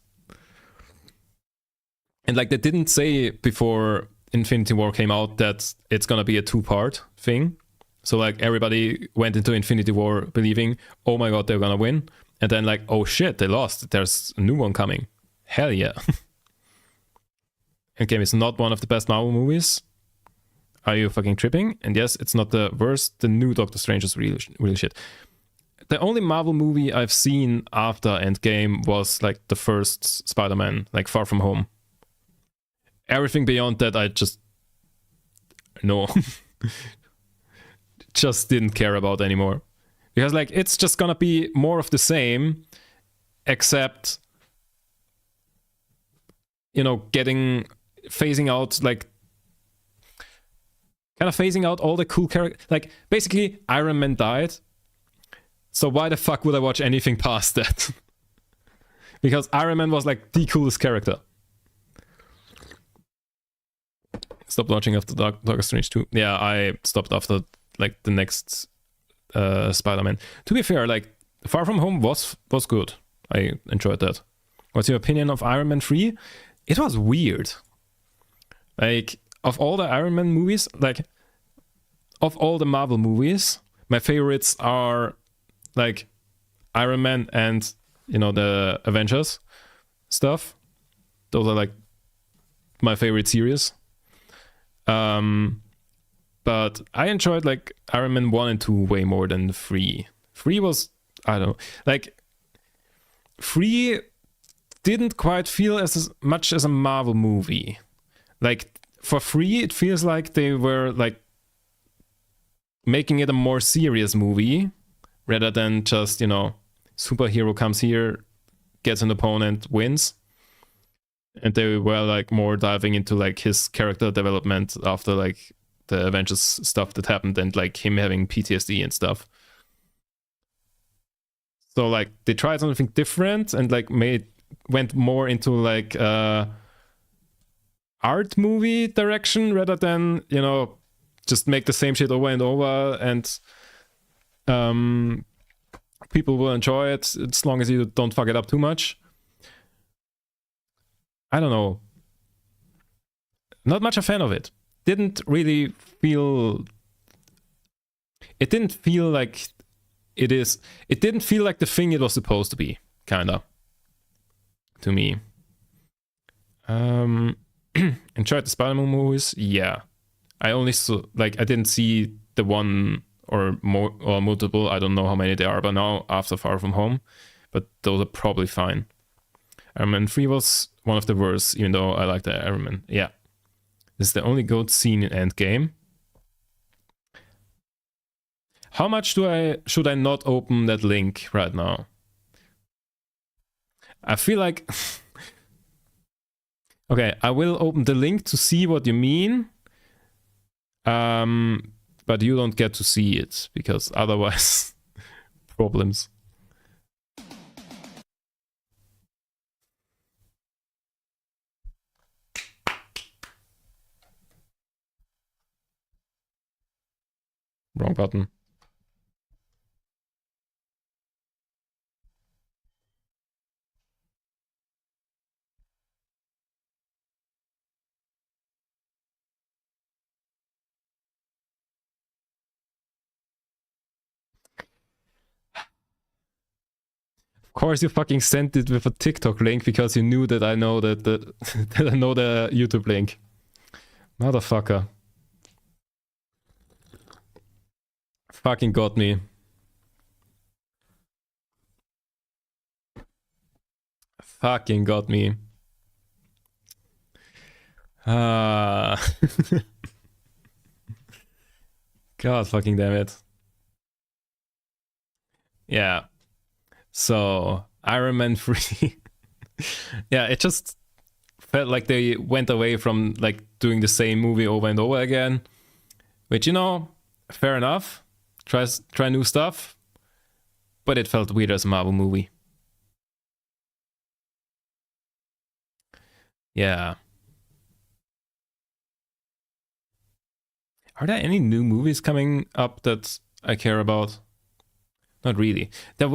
And like they didn't say before Infinity War came out that it's gonna be a 2-part thing. So like everybody went into Infinity War believing, oh my god, they're gonna win. And then like, oh shit, they lost. There's a new one coming. Hell yeah. Endgame is not one of the best Marvel movies. Are you fucking tripping? And yes, it's not the worst. The new Doctor Strange is really shit. the only Marvel movie I've seen after Endgame was like the first Spider-Man, like Far From Home. Everything beyond that, I just no, just didn't care about anymore, because like it's just gonna be more of the same, except phasing out like. Kind of phasing out all the cool characters. Like, basically, Iron Man died. So why the fuck would I watch anything past that? Because Iron Man was like the coolest character. Stopped watching after Doctor Strange 2. Yeah, I stopped after like the next Spider-Man. To be fair, like Far From Home was good. I enjoyed that. What's your opinion of Iron Man 3? It was weird. Like, of all the Iron Man movies, like, of all the Marvel movies, my favorites are, like, Iron Man and, the Avengers stuff. Those are, like, my favorite series. But I enjoyed, like, Iron Man 1 and 2 way more than 3. 3 was, I don't know, like, 3 didn't quite feel as much as a Marvel movie. Like, for 3, it feels like they were like making it a more serious movie rather than just, superhero comes here, gets an opponent, wins. And they were like more diving into like his character development after like the Avengers stuff that happened and like him having PTSD and stuff. So like they tried something different and like went more into like art movie direction rather than just make the same shit over and over and people will enjoy it as long as you don't fuck it up too much. I don't know, not much a fan of it. It didn't feel like it didn't feel like the thing it was supposed to be, kinda, to me. Enjoyed the Spider-Man movies. Yeah, I only saw I didn't see the one or more or multiple. I don't know how many there are, but now after Far From Home, but those are probably fine. Iron Man 3 was one of the worst, even though I like the Iron Man. Yeah, this is the only good scene in Endgame. How much should I not open that link right now? I feel like. Okay, I will open the link to see what you mean. But you don't get to see it, because otherwise, problems. Wrong button. Of course you fucking sent it with a TikTok link because you knew that I know that I know the YouTube link. Motherfucker. Fucking got me. Fucking got me. God fucking damn it. Yeah. So, Iron Man 3. Yeah, it just felt like they went away from like doing the same movie over and over again. Which, fair enough. Try new stuff. But it felt weird as a Marvel movie. Yeah. Are there any new movies coming up that I care about? Not really. There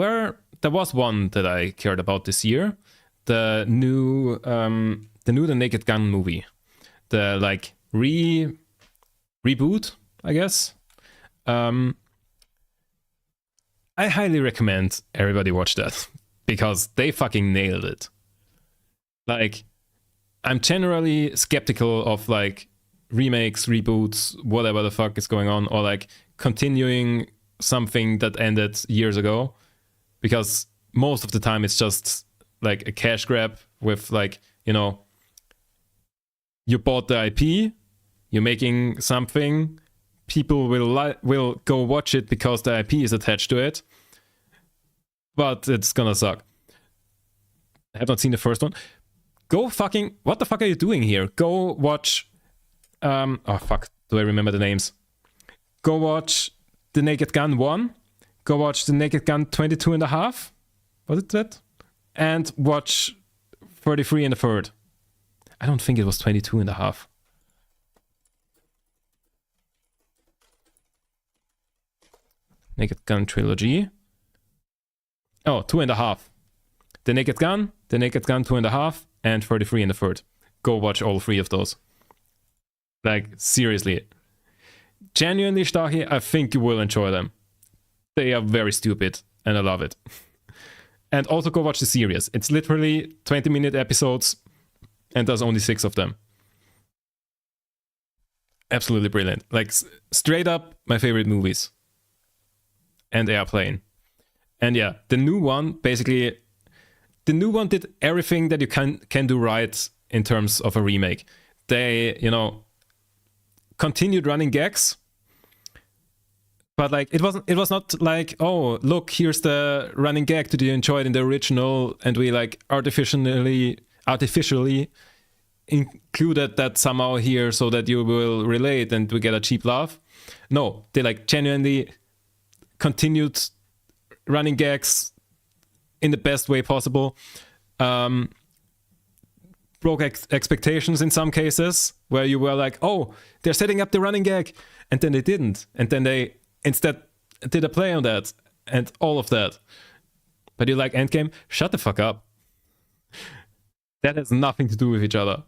was one that I cared about this year. The new The Naked Gun movie. The like reboot, I guess. I highly recommend everybody watch that because they fucking nailed it. Like, I'm generally skeptical of like remakes, reboots, whatever the fuck is going on, or like continuing something that ended years ago. because most of the time it's just like a cash grab with like, you know, you bought the IP, you're making something, people will go watch it because the IP is attached to it, but it's gonna suck. I have not seen the first one. Go fucking, what the fuck are you doing here? Go watch, oh fuck, do I remember the names? Go watch The Naked Gun 1, go watch The Naked Gun 22 and a half, was it that? And watch 33 and a third. I don't think it was 22 and a half. Naked Gun trilogy. Oh, 2 and a half. The Naked Gun 2 and a half, and 33 and a third. Go watch all three of those. Like, seriously. Genuinely, Stachi, I think you will enjoy them. They are very stupid, and I love it. And also go watch the series. It's literally 20-minute episodes, and there's only 6 of them. Absolutely brilliant. Like, straight up, my favorite movies. And Airplane. And yeah, the new one, basically, the new one did everything that you can do right in terms of a remake. They, you know, continued running gags, but like it was not like, oh, look, here's the running gag, did you enjoy it in the original, and we like artificially included that somehow here so that you will relate and we get a cheap laugh. No, they like genuinely continued running gags in the best way possible. Broke expectations in some cases where you were like, oh, they're setting up the running gag, and then they didn't, and then they instead did a play on that and all of that. But you like Endgame, shut the fuck up. That has nothing to do with each other.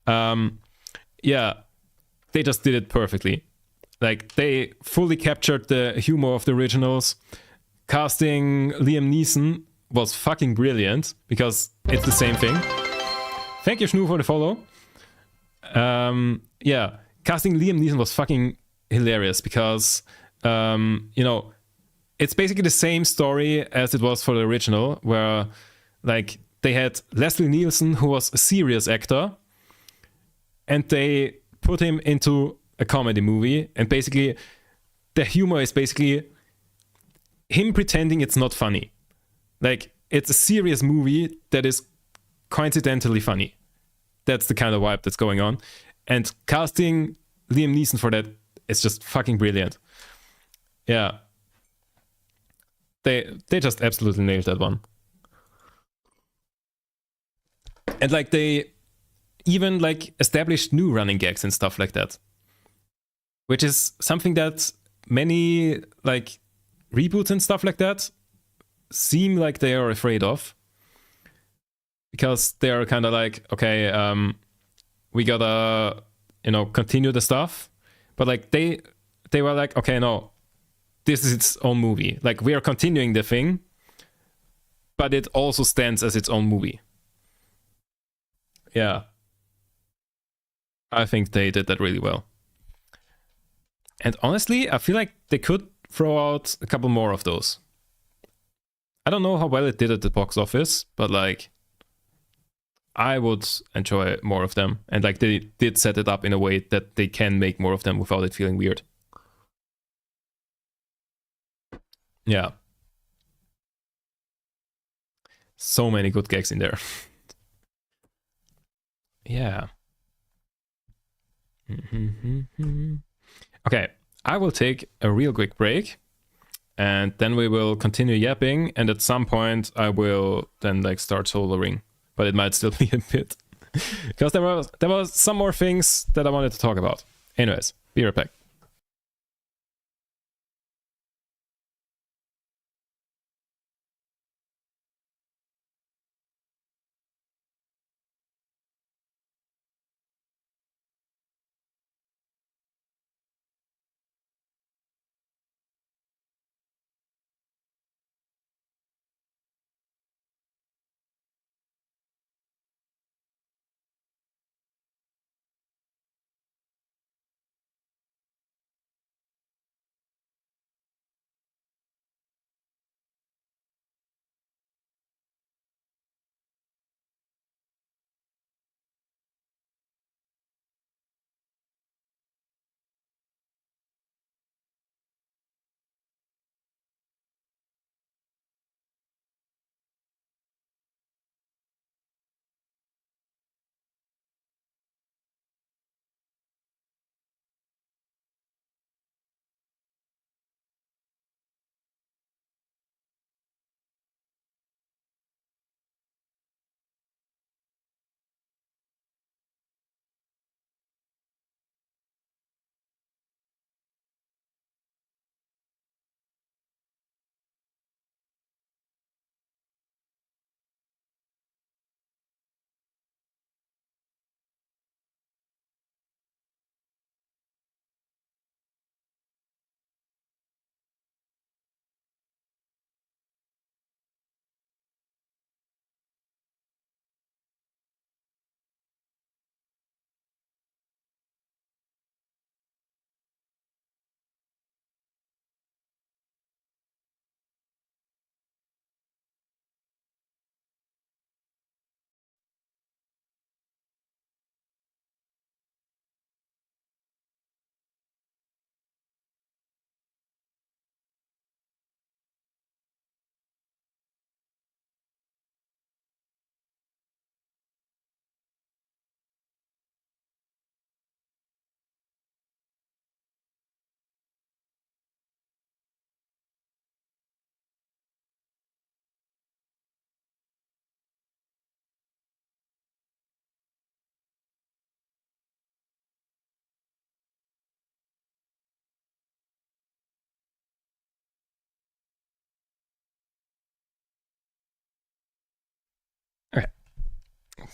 Yeah, they just did it perfectly. Like, they fully captured the humor of the originals. Casting Liam Neeson was fucking brilliant because it's the same thing. Thank you, Shnu, for the follow. Yeah, casting Liam Neeson was fucking hilarious because, you know, it's basically the same story as it was for the original, where, like, they had Leslie Nielsen, who was a serious actor, and they put him into a comedy movie, and basically, the humor is basically him pretending it's not funny. Like, it's a serious movie that is coincidentally funny. That's the kind of vibe that's going on. And casting Liam Neeson for that is just fucking brilliant. Yeah. They just absolutely nailed that one. And like they even like established new running gags and stuff like that. Which is something that many like reboots and stuff like that seem like they are afraid of. Because they are kind of like, okay, we gotta, you know, continue the stuff. But like they were like, okay, no, this is its own movie. Like, we are continuing the thing, but it also stands as its own movie. Yeah. I think they did that really well. And honestly, I feel like they could throw out a couple more of those. I don't know how well it did at the box office, but like, I would enjoy more of them. And like, they did set it up in a way that they can make more of them without it feeling weird. Yeah. So many good gags in there. Yeah. Okay, I will take a real quick break, and then we will continue yapping, and at some point I will then like start soldering. But it might still be a bit. Because there were some more things that I wanted to talk about. Anyways, be right back.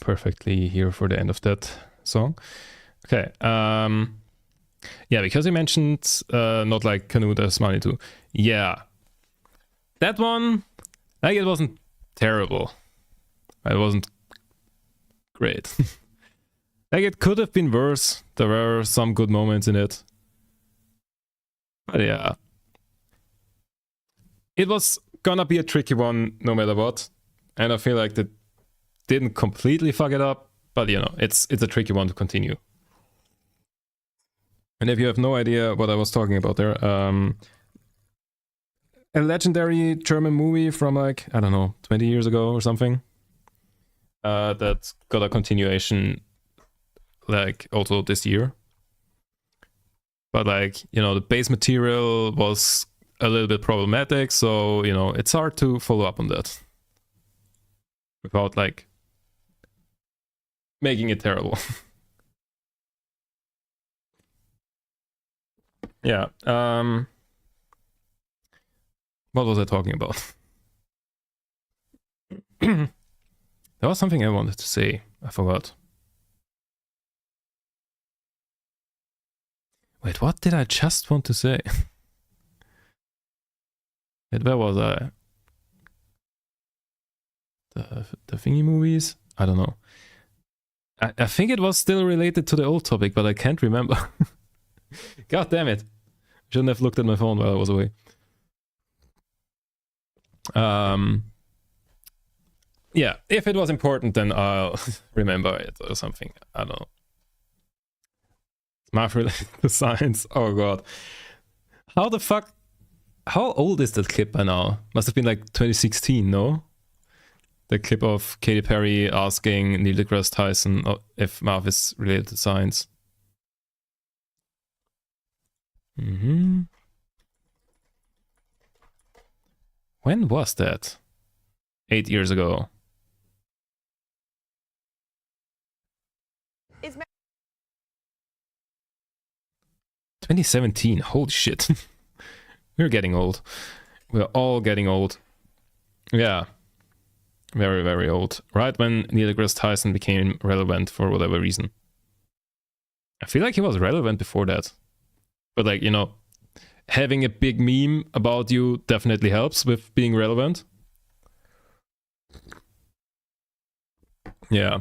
perfectly here for the end of that song. Okay. Yeah, because you mentioned not like Canoe, there's money too. Yeah. That one, like, it wasn't terrible. It wasn't great. Like, it could have been worse. There were some good moments in it. But yeah. It was gonna be a tricky one no matter what. And I feel like they didn't completely fuck it up. But you know, it's a tricky one to continue. And if you have no idea what I was talking about there, a legendary German movie from like, I don't know, 20 years ago or something, that got a continuation like also this year. But like, you know, the base material was a little bit problematic, so, you know, it's hard to follow up on that without like making it terrible. Yeah. What was I talking about? There was something I wanted to say. I forgot. Wait, what did I just want to say? Wait, where was I? The thingy movies? I don't know. I think it was still related to the old topic, but I can't remember. God damn it. Shouldn't have looked at my phone while I was away. Yeah, if it was important, then I'll remember it or something. I don't know. Math related to science. Oh god. How the fuck? How old is that clip by now? Must have been like 2016, no? The clip of Katy Perry asking Neil deGrasse Tyson if math is related to science. When was that? 8 years ago. Is 2017. Holy shit. We're getting old. We're all getting old. Yeah. Very, very old. Right when Neil deGrasse Tyson became relevant for whatever reason. I feel like he was relevant before that. But like, you know, having a big meme about you definitely helps with being relevant. Yeah.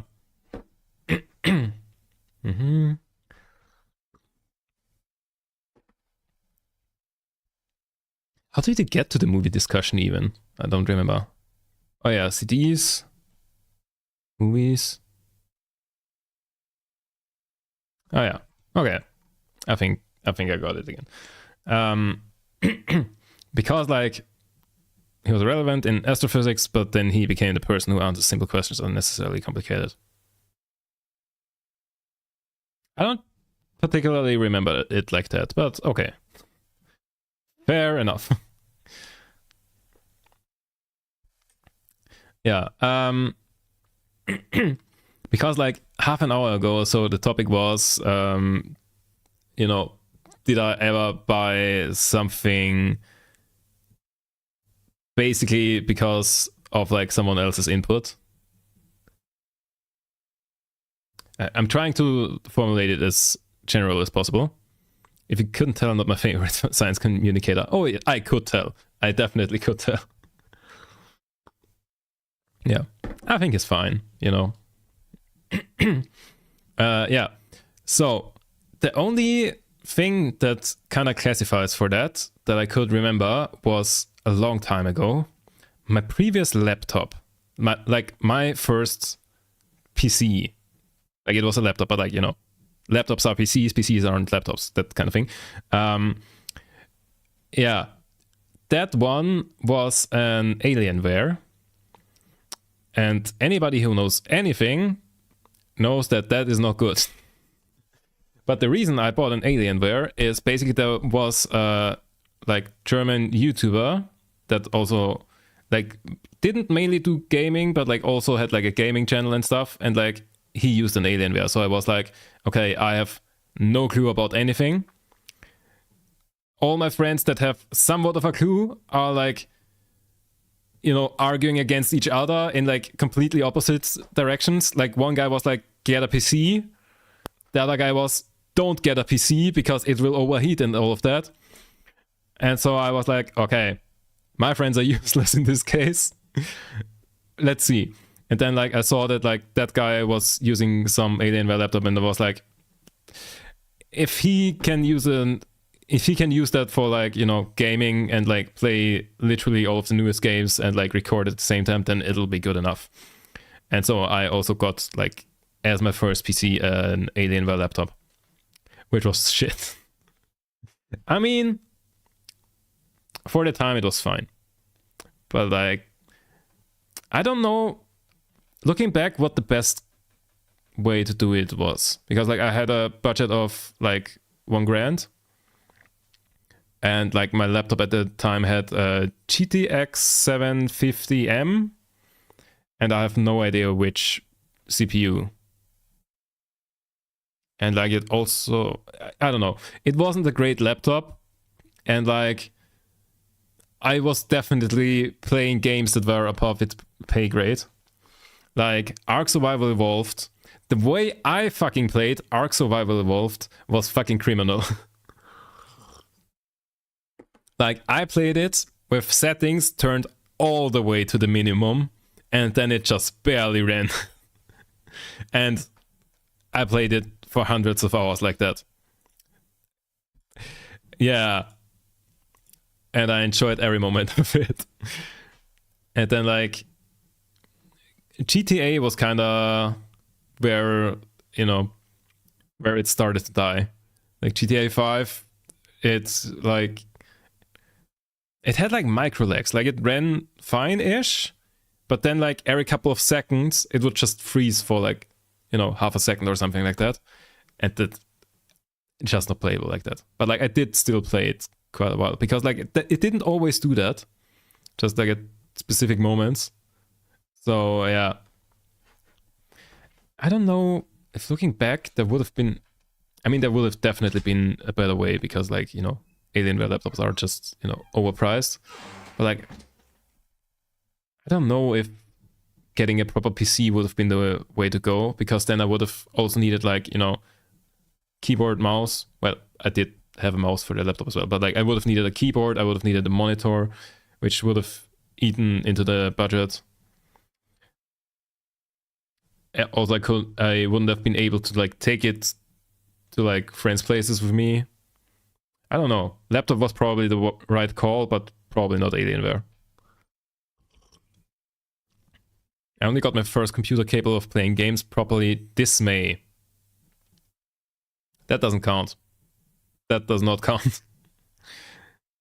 How did it get to the movie discussion even? I don't remember. Oh yeah, CDs, movies. Oh yeah, okay. I think I got it again. Because like he was relevant in astrophysics, but then he became the person who answers simple questions unnecessarily complicated. I don't particularly remember it like that, but okay. Fair enough. Yeah. Because like half an hour ago or so, the topic was, you know, did I ever buy something basically because of like someone else's input? I'm trying to formulate it as general as possible. If you couldn't tell, I'm not my favorite science communicator. Oh, yeah, I could tell. I definitely could tell. Yeah, I think it's fine, you know. Yeah, so the only thing that kind of classifies for that I could remember was a long time ago. My previous laptop, my first PC, like it was a laptop, but like, you know, laptops are PCs, PCs aren't laptops, that kind of thing. Yeah, that one was an Alienware. And anybody who knows anything knows that that is not good. But the reason I bought an Alienware is basically there was like German YouTuber that also like didn't mainly do gaming, but like also had like a gaming channel and stuff. And like he used an Alienware. So I was like, okay, I have no clue about anything. All my friends that have somewhat of a clue are like, arguing against each other in like completely opposite directions. Like one guy was like, get a PC. The other guy was, don't get a PC because it will overheat and all of that. And so I was like, okay, my friends are useless in this case. Let's see. And then like I saw that like that guy was using some Alienware laptop, and I was like, if he can use that for like, gaming and like play literally all of the newest games and like record at the same time, then it'll be good enough. And so I also got like as my first PC an Alienware laptop, which was shit. I mean, for the time it was fine. But like, I don't know, looking back, what the best way to do it was, because like I had a budget of like $1,000, and like my laptop at the time had a GTX 750M, and I have no idea which CPU. And like it also, I don't know, it wasn't a great laptop, and like I was definitely playing games that were above its pay grade. Like Ark Survival Evolved, the way I fucking played Ark Survival Evolved was fucking criminal. Like I played it with settings turned all the way to the minimum, and then it just barely ran. And I played it for hundreds of hours like that. Yeah. And I enjoyed every moment of it. And then like GTA was kind of where it started to die. Like GTA 5, it's like it had like micro lags. Like it ran fine-ish, but then like every couple of seconds it would just freeze for like half a second or something like that, and that just not playable like that. But like I did still play it quite a while, because like it didn't always do that, just like at specific moments. So yeah, I don't know if looking back there would have definitely been a better way, because like Alienware laptops are just overpriced. But like I don't know if getting a proper PC would have been the way to go, because then I would have also needed like keyboard, mouse. Well, I did have a mouse for the laptop as well, but like I would have needed a keyboard, I would have needed a monitor, which would have eaten into the budget. Also, I wouldn't have been able to like take it to like friends' places with me. I don't know. Laptop was probably the right call, but probably not Alienware. I only got my first computer capable of playing games properly this May. That doesn't count. That does not count.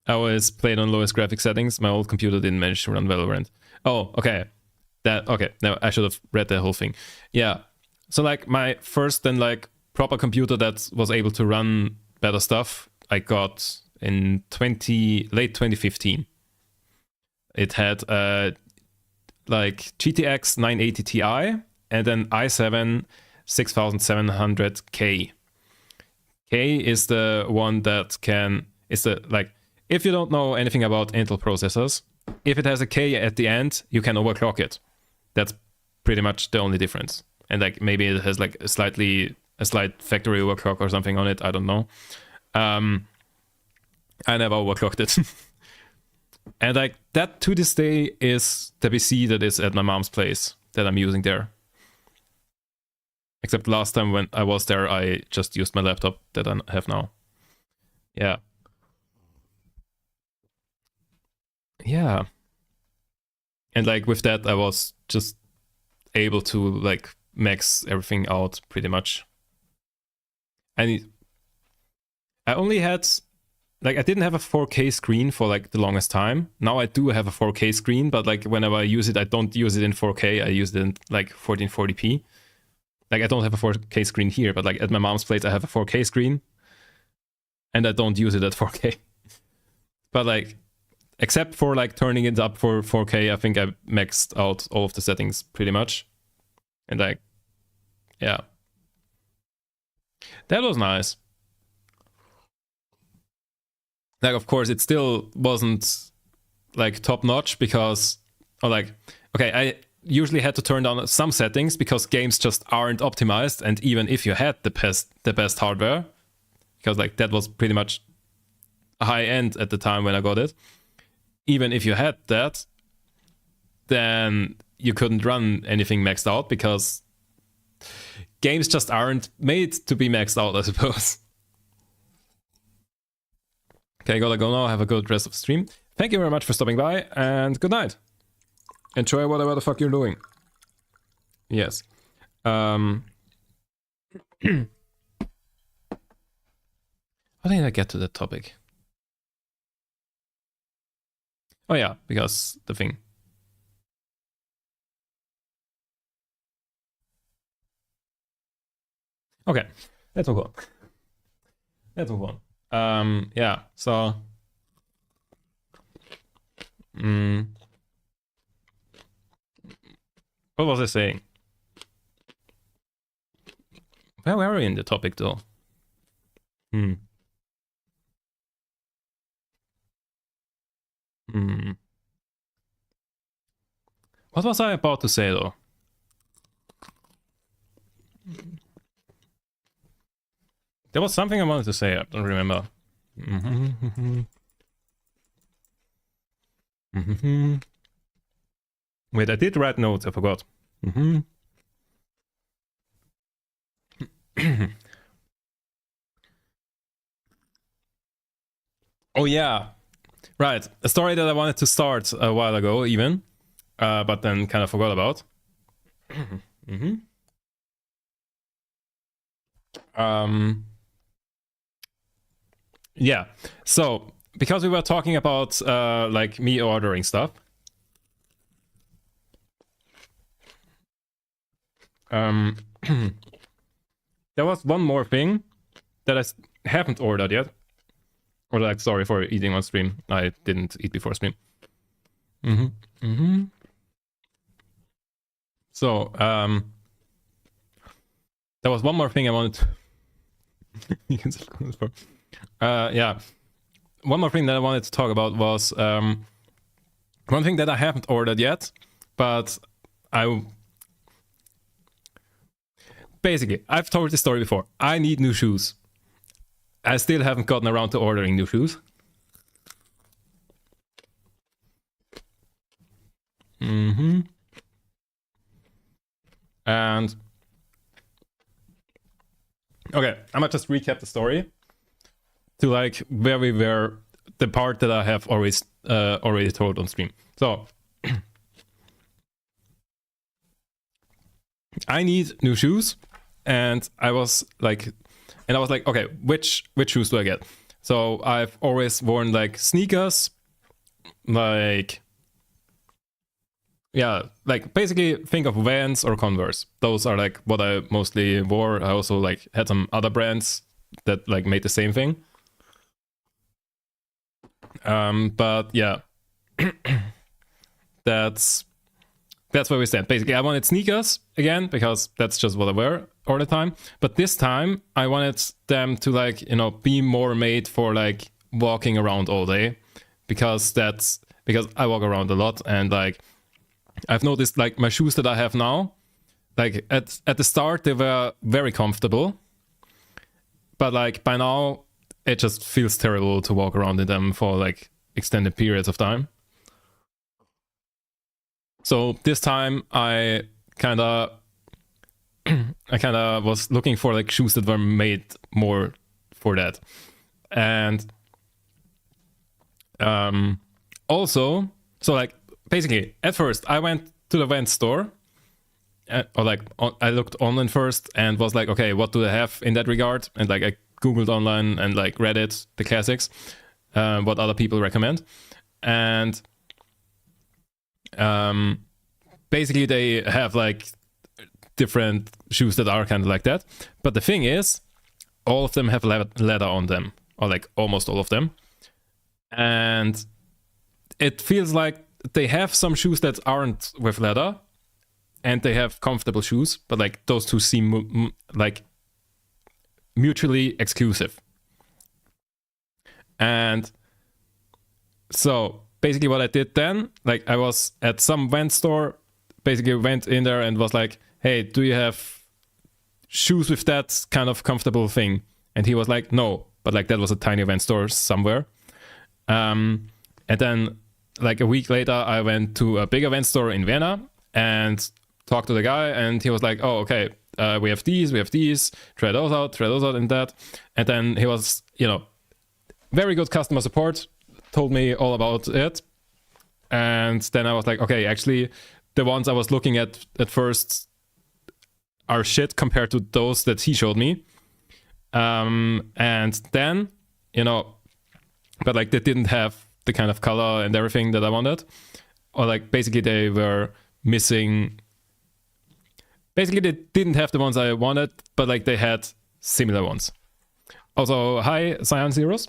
I always played on lowest graphic settings. My old computer didn't manage to run Valorant. Oh, okay. Now I should have read the whole thing. Yeah. So like my first then like proper computer that was able to run better stuff, I got in late 2015. It had like GTX 980 Ti and then i7 6700K. K is the one that if you don't know anything about Intel processors, if it has a K at the end, you can overclock it. That's pretty much the only difference. And like maybe it has like a slight factory overclock or something on it. I don't know. I never overclocked it. And like that to this day is the PC that is at my mom's place that I'm using there. Except last time when I was there, I just used my laptop that I have now. Yeah. Yeah. And like with that, I was just able to like max everything out pretty much. And I only had, like I didn't have a 4K screen for like the longest time. Now I do have a 4K screen, but like whenever I use it, I don't use it in 4K. I use it in like 1440p. Like I don't have a 4K screen here, but like at my mom's place, I have a 4K screen. And I don't use it at 4K. But like, except for like turning it up for 4K, I think I maxed out all of the settings pretty much. And like, yeah. That was nice. Like, of course, it still wasn't like top notch, because or like, okay, I usually had to turn down some settings because games just aren't optimized, and even if you had the best hardware, because like that was pretty much high end at the time when I got it, even if you had that, then you couldn't run anything maxed out because games just aren't made to be maxed out, I suppose. Okay, gotta go now. Have a good rest of the stream. Thank you very much for stopping by, and good night. Enjoy whatever the fuck you're doing. Yes. How did I get to that topic? Oh yeah, because the thing. Okay, let's move on. Let's move on. Yeah, so... what was I saying? Where were we in the topic, though? What was I about to say, though? There was something I wanted to say, I don't remember. Wait, I did write notes, I forgot. Oh yeah, right. A story that I wanted to start a while ago, even, but then kind of forgot about. Yeah. So because we were talking about like me ordering stuff. There was one more thing that I haven't ordered yet. Or like, sorry for eating on stream. I didn't eat before stream. So, there was one more thing I wanted to... yeah. One more thing that I wanted to talk about was one thing that I haven't ordered yet, but basically, I've told this story before. I need new shoes. I still haven't gotten around to ordering new shoes. And okay, I might just recap the story to like where we were, the part that I have already told on stream. So I need new shoes, and I was like, okay, which shoes do I get? So I've always worn like sneakers, like, yeah, like basically think of Vans or Converse. Those are like what I mostly wore. I also like had some other brands that like made the same thing. But yeah, that's where we stand. Basically, I wanted sneakers again because that's just what I wear all the time. But this time, I wanted them to like, you know, be more made for like walking around all day, because I walk around a lot, and like I've noticed like my shoes that I have now, like at the start they were very comfortable, but like by now it just feels terrible to walk around in them for like extended periods of time. So this time I kind of was looking for like shoes that were made more for that. And also, so like basically at first I went to the Vans store, or like I looked online first and was like, okay, what do they have in that regard? And like I googled online and like Reddit, the classics, what other people recommend. And basically they have like different shoes that are kind of like that. But the thing is, all of them have leather on them, or like almost all of them. And it feels like they have some shoes that aren't with leather, and they have comfortable shoes, but like those two seem like mutually exclusive. And so basically what I did then, like I was at some Vans store, basically went in there and was like, hey, do you have shoes with that kind of comfortable thing? And he was like, no, but like that was a tiny Vans store somewhere. And then like a week later, I went to a big Vans store in Vienna and talked to the guy, and he was like, oh, okay, we have these, try those out and that. And then he was, very good customer support, told me all about it. And then I was like, okay, actually, the ones I was looking at first are shit compared to those that he showed me. And then, but like they didn't have the kind of color and everything that I wanted. Or like basically they were missing. Basically they didn't have the ones I wanted, but like they had similar ones. Also, hi, Cyan Zeros.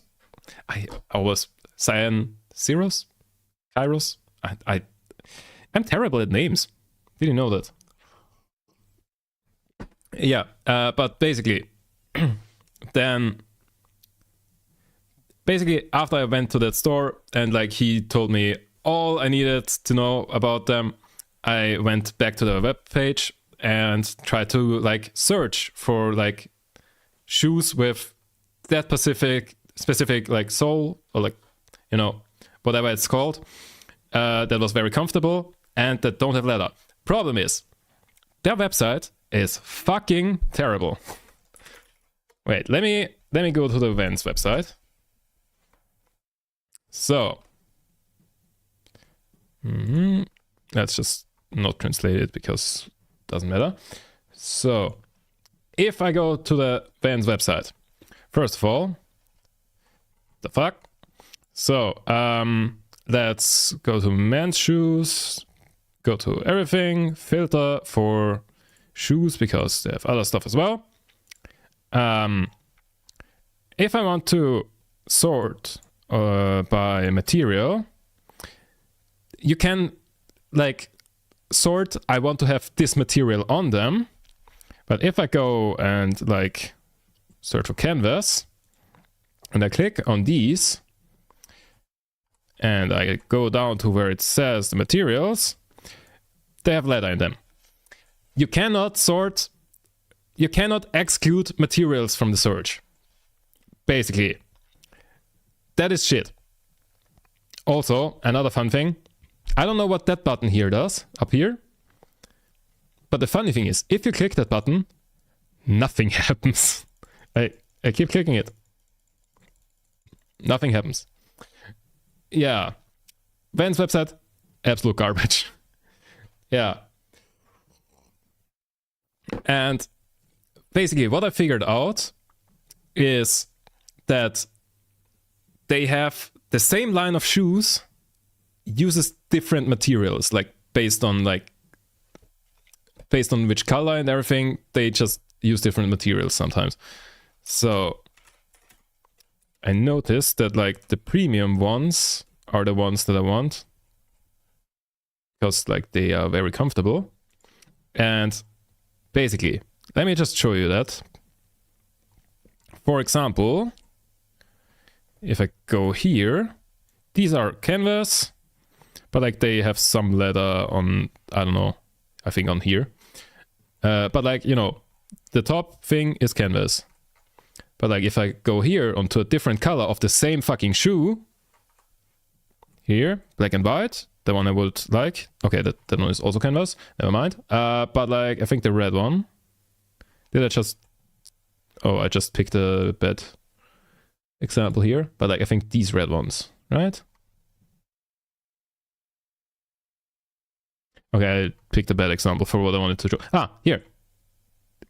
I always Cyan Zeros? Kairos? I'm terrible at names. Did you know that? Yeah, but basically, then basically after I went to that store and like he told me all I needed to know about them, I went back to the web page and tried to like search for like shoes with that specific like sole or like whatever it's called, that was very comfortable and that don't have leather. Problem is, their website is fucking terrible. Wait, let me go to the Vans website. So, let's just not translate it because it doesn't matter. So, if I go to the Vans website, first of all, the fuck? So, let's go to men's shoes, go to everything, filter for shoes because they have other stuff as well. If I want to sort by material, you can like sort, I want to have this material on them. But if I go and like search for canvas and I click on these and I go down to where it says the materials, they have leather in them. You cannot sort, you cannot exclude materials from the search. Basically, that is shit. Also, another fun thing, I don't know what that button here does, up here. But the funny thing is, if you click that button, nothing happens. I keep clicking it. Nothing happens. Yeah. Vans website, absolute garbage. Yeah. And basically what I figured out is that they have the same line of shoes, uses different materials, like based on which color and everything, they just use different materials sometimes. So I noticed that like the premium ones are the ones that I want because like they are very comfortable. And basically, let me just show you that. For example, if I go here, these are canvas, but like they have some leather on, I don't know, I think on here. But like, the top thing is canvas. But like if I go here onto a different color of the same fucking shoe, here, black and white, the one I would like. Okay, that one is also canvas, never mind. But like, I think the red one, I just picked a bad example here. But like, I think these red ones, right? Okay, I picked a bad example for what I wanted to show. Ah, here.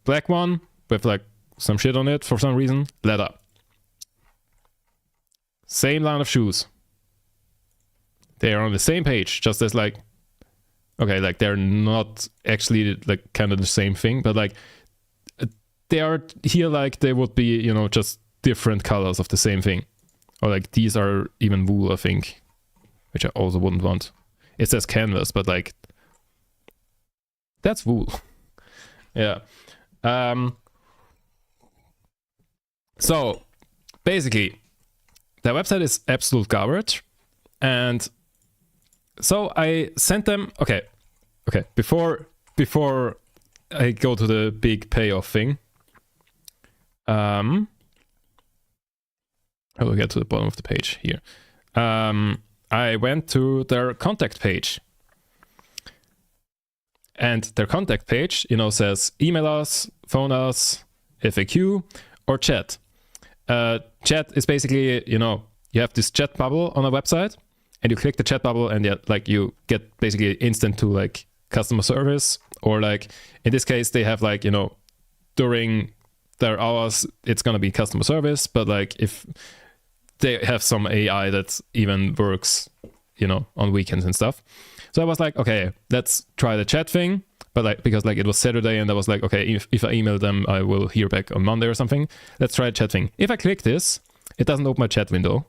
Black one with like some shit on it for some reason. Leather. Same line of shoes. They are on the same page, just as like, okay, like they're not actually like kind of the same thing, but like they are here like they would be, just different colors of the same thing. Or like these are even wool, I think, which I also wouldn't want. It says canvas, but like that's wool. Yeah. So basically, their website is absolute garbage, and So I sent them. Okay. Before I go to the big payoff thing, I will get to the bottom of the page here. I went to their contact page. And their contact page, says email us, phone us, FAQ, or chat. Chat is basically, you have this chat bubble on a website, and you click the chat bubble, and you get basically instant to customer service, or in this case they have during their hours it's gonna be customer service, but if they have some AI that even works, on weekends and stuff. So I was like, okay, let's try the chat thing. But because it was Saturday, and I was like, okay, if I email them, I will hear back on Monday or something. Let's try the chat thing. If I click this, it doesn't open my chat window.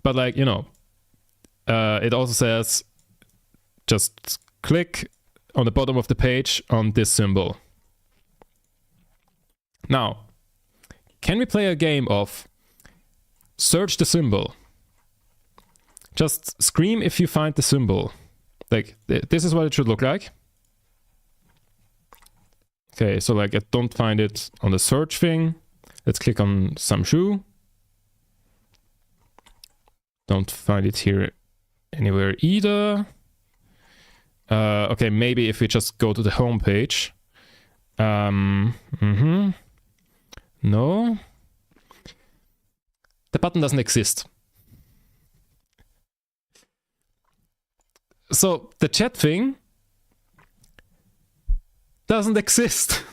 But it also says, just click on the bottom of the page on this symbol. Now, can we play a game of search the symbol? Just scream if you find the symbol. This is what it should look like. Okay, so I don't find it on the search thing. Let's click on some shoe. Don't find it here anywhere either. Okay, maybe if we just go to the home page. No. The button doesn't exist. So the chat thing doesn't exist.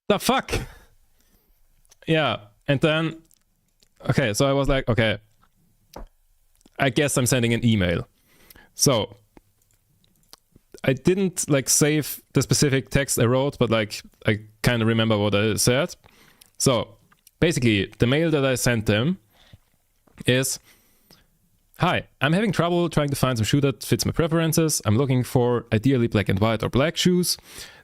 The fuck? Yeah, and then, okay, so I was like, okay, I guess I'm sending an email. So I didn't save the specific text I wrote, but I kind of remember what I said. So basically, the mail that I sent them is, hi, I'm having trouble trying to find some shoe that fits my preferences. I'm looking for ideally black and white or black shoes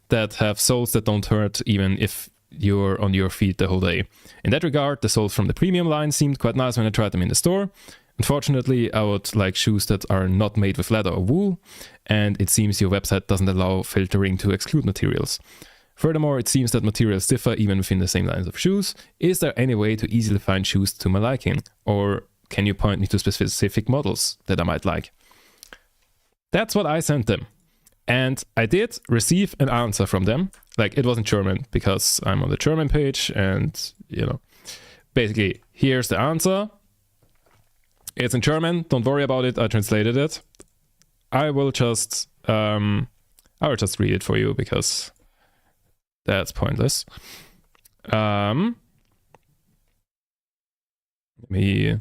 that have soles that don't hurt even if you're on your feet the whole day. In that regard, the soles from the premium line seemed quite nice when I tried them in the store. Unfortunately, I would like shoes that are not made with leather or wool, and it seems your website doesn't allow filtering to exclude materials. Furthermore, it seems that materials differ even within the same lines of shoes. Is there any way to easily find shoes to my liking? Or can you point me to specific models that I might like? That's what I sent them. And I did receive an answer from them. It was in German, because I'm on the German page, and, basically, here's the answer. It's in German. Don't worry about it. I translated it. I will just read it for you, because that's pointless. Let me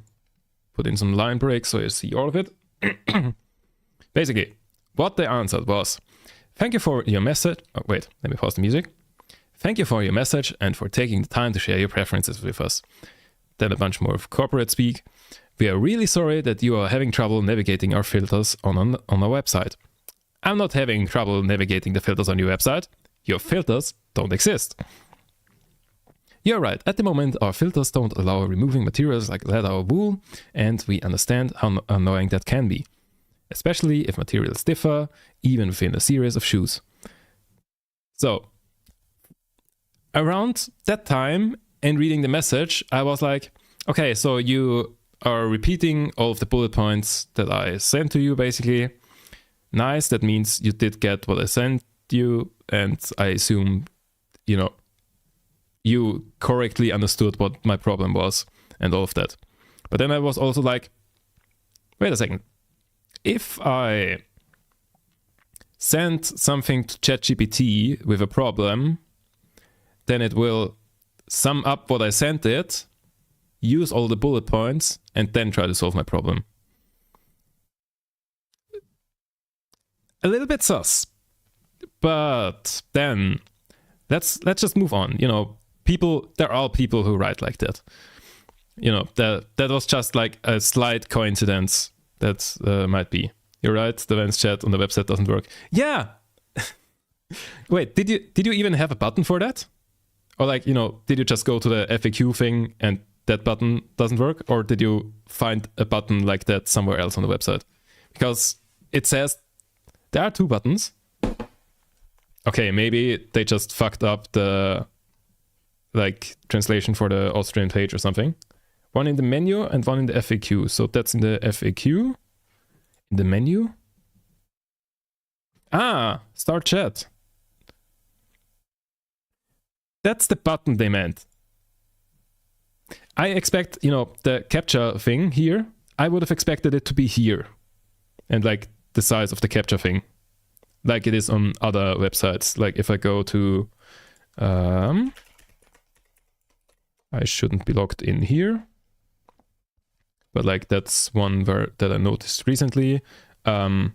put in some line breaks so you see all of it. Basically, what they answered was, thank you for your message. Oh, wait, let me pause the music. Thank you for your message and for taking the time to share your preferences with us. Then a bunch more of corporate speak. We are really sorry that you are having trouble navigating our filters on our website. I'm not having trouble navigating the filters on your website. Your filters don't exist. You're right, at the moment our filters don't allow removing materials like leather or wool, and we understand how annoying that can be. Especially if materials differ, even within a series of shoes. So, around that time, and reading the message, I was like, okay, so you are repeating all of the bullet points that I sent to you, basically. Nice, that means you did get what I sent you, and I assume, you correctly understood what my problem was, and all of that. But then I was also like, wait a second. If I send something to ChatGPT with a problem, then it will sum up what I sent it, use all the bullet points, and then try to solve my problem. A little bit sus. But then, let's just move on. There are people who write like that. That was just like a slight coincidence. That might be. You're right, the Vans chat on the website doesn't work. Yeah! Wait, did you even have a button for that? Or did you just go to the FAQ thing and that button doesn't work, or did you find a button like that somewhere else on the website? Because it says there are 2 buttons. Okay, maybe they just fucked up the like translation for the Austrian page or something. One in the menu and one in the FAQ. So that's in the FAQ. In the menu. Ah, start chat. That's the button they meant. I expect, you know, the captcha thing here, I would have expected it to be here. And like the size of the captcha thing. Like it is on other websites. Like if I go to... I shouldn't be logged in here. But like that's one that I noticed recently. Let's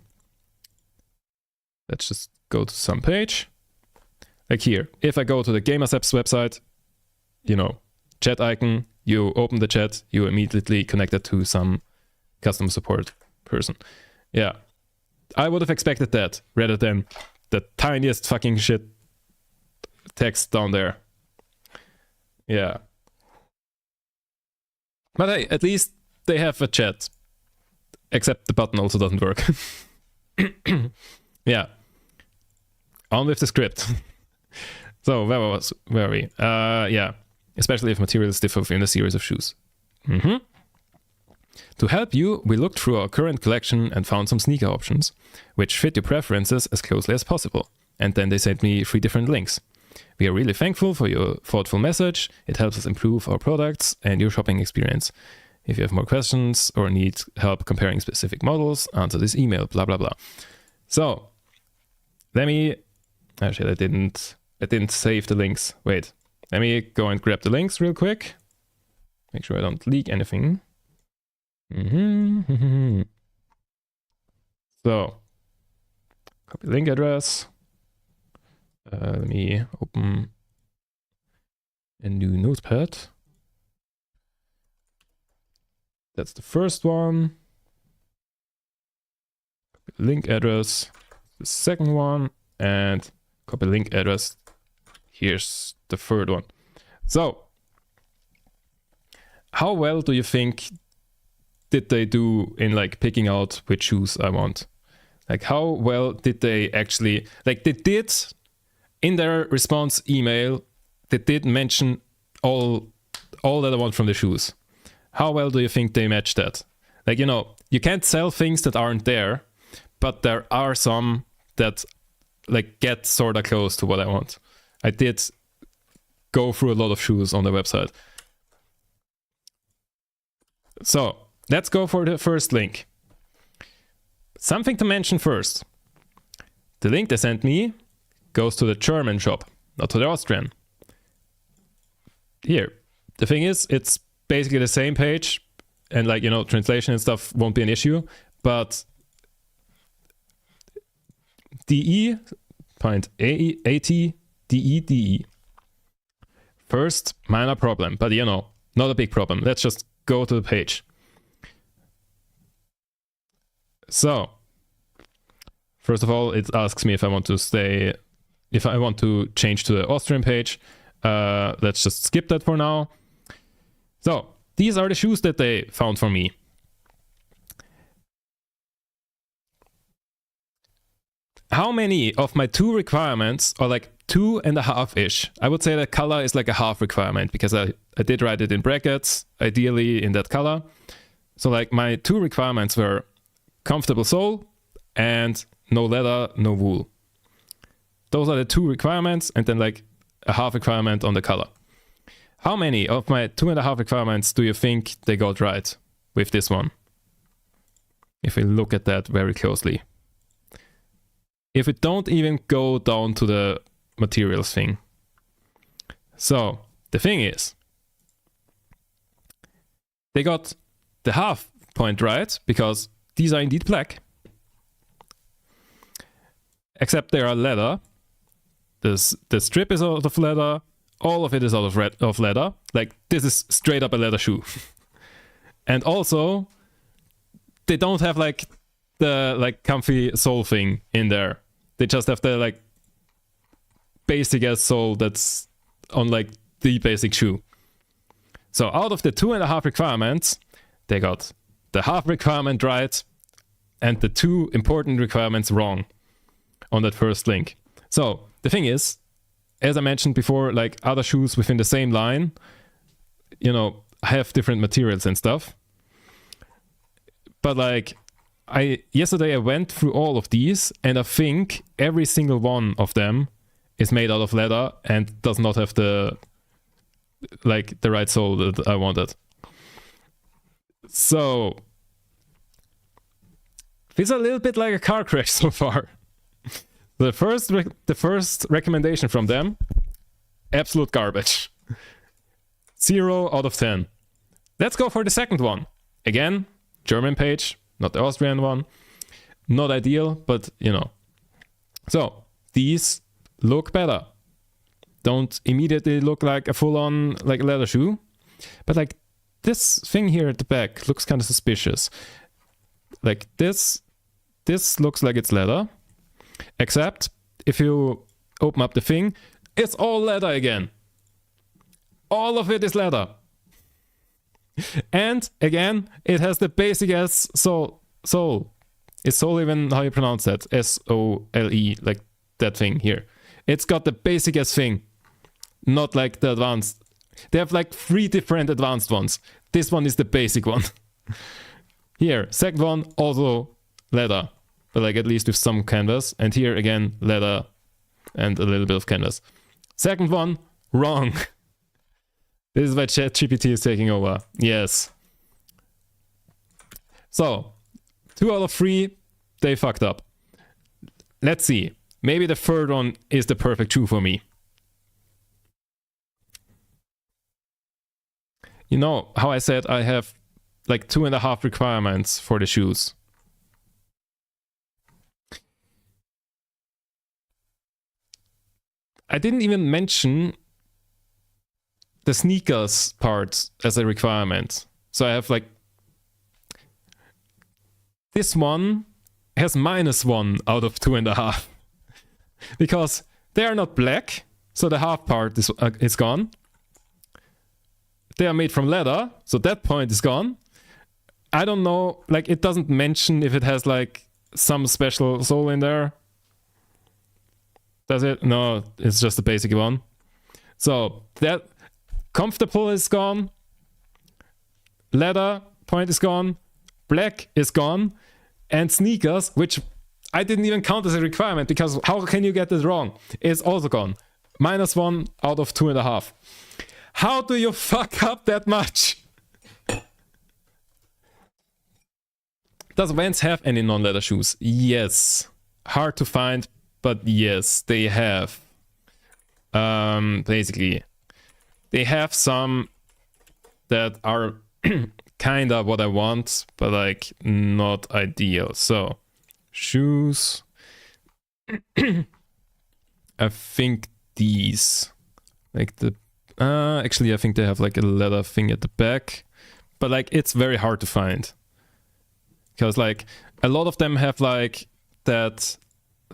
just go to some page. Like here, if I go to the GamersApps website, you know, chat icon, you open the chat, you immediately connect it to some customer support person. Yeah, I would have expected that rather than the tiniest fucking shit text down there. Yeah. But hey, at least they have a chat. Except the button also doesn't work. Yeah. On with the script. So where were we? Yeah. Especially if materials differ within a series of shoes. To help you, we looked through our current collection and found some sneaker options, which fit your preferences as closely as possible. And then they sent me 3 different links. We are really thankful for your thoughtful message. It helps us improve our products and your shopping experience. If you have more questions or need help comparing specific models, answer this email, blah, blah, blah. So, let me... Actually, I didn't save the links. Wait, let me go and grab the links real quick. Make sure I don't leak anything. So, copy link address. Let me open a new notepad. That's the first one. Copy link address. The second one. And copy link address. Here's the third one. So, how well do you think did they do in like picking out which shoes I want? Like how well did they actually, like they did in their response email, they did mention all that I want from the shoes. How well do you think they matched that? Like, you know, you can't sell things that aren't there, but there are some that like get sort of close to what I want. I did go through a lot of shoes on the website. So let's go for the first link. Something to mention first. The link they sent me goes to the German shop, not to the Austrian. Here, the thing is, it's basically the same page, and like, you know, translation and stuff won't be an issue, but DE.AT.DE. First, minor problem, but you know, not a big problem. Let's just go to the page. So, first of all, it asks me if I want to change to the Austrian page. Let's just skip that for now. So, these are the shoes that they found for me. How many of my 2 requirements are like 2.5-ish? I would say that color is like a half requirement because I did write it in brackets, ideally in that color. So like my 2 requirements were comfortable sole and no leather, no wool. Those are the 2 requirements, and then like a half requirement on the color. How many of my 2.5 requirements do you think they got right with this one? If we look at that very closely. If we don't even go down to the materials thing. So, the thing is, they got the half point right, because these are indeed black. Except they are leather. The strip is out of leather. All of it is out of leather. Like, this is straight up a leather shoe. And also, they don't have like the like comfy sole thing in there. They just have the like basic ass sole that's on like the basic shoe. So out of the 2.5 requirements, they got the half requirement right and the 2 important requirements wrong on that first link. So the thing is, as I mentioned before, like other shoes within the same line, you know, have different materials and stuff. But like yesterday I went through all of these, and I think every single one of them is made out of leather and does not have the right sole that I wanted. So this is a little bit like a car crash so far. The first recommendation from them, absolute garbage. 0 out of 10. Let's go for the second one. Again, German page, not the Austrian one. Not ideal, but you know. So these look better. Don't immediately look like a full-on like leather shoe, but like this thing here at the back looks kind of suspicious. Like this looks like it's leather, except if you open up the thing, it's all leather again. All of it is leather. And again, it has the basic ass sole. Is sole even how you pronounce that? S-O-L-E, like that thing here. It's got the basic ass thing, not like the advanced. They have like 3 different advanced ones. This one is the basic one. Here, second one, also leather, but like at least with some canvas. And here again, leather and a little bit of canvas. Second one, wrong. This is why ChatGPT is taking over. Yes. So, 2 out of 3, they fucked up. Let's see. Maybe the third one is the perfect shoe for me. You know how I said I have like 2.5 requirements for the shoes. I didn't even mention the sneakers part as a requirement. So I have like this one has -1 out of 2.5 because they are not black, so the half part is gone. They are made from leather, so that point is gone. I don't know, like it doesn't mention if it has like some special sole in there. Does it? No, it's just the basic one. So that comfortable is gone. Leather point is gone. Black is gone. And sneakers, which I didn't even count as a requirement because how can you get this wrong? It's also gone. -1 out of 2.5. How do you fuck up that much? Does Vans have any non-leather shoes? Yes. Hard to find, but yes, they have. Basically, they have some that are kind of what I want, but like not ideal. So, shoes. I think these, like the actually I think they have like a leather thing at the back, but like it's very hard to find because like a lot of them have like that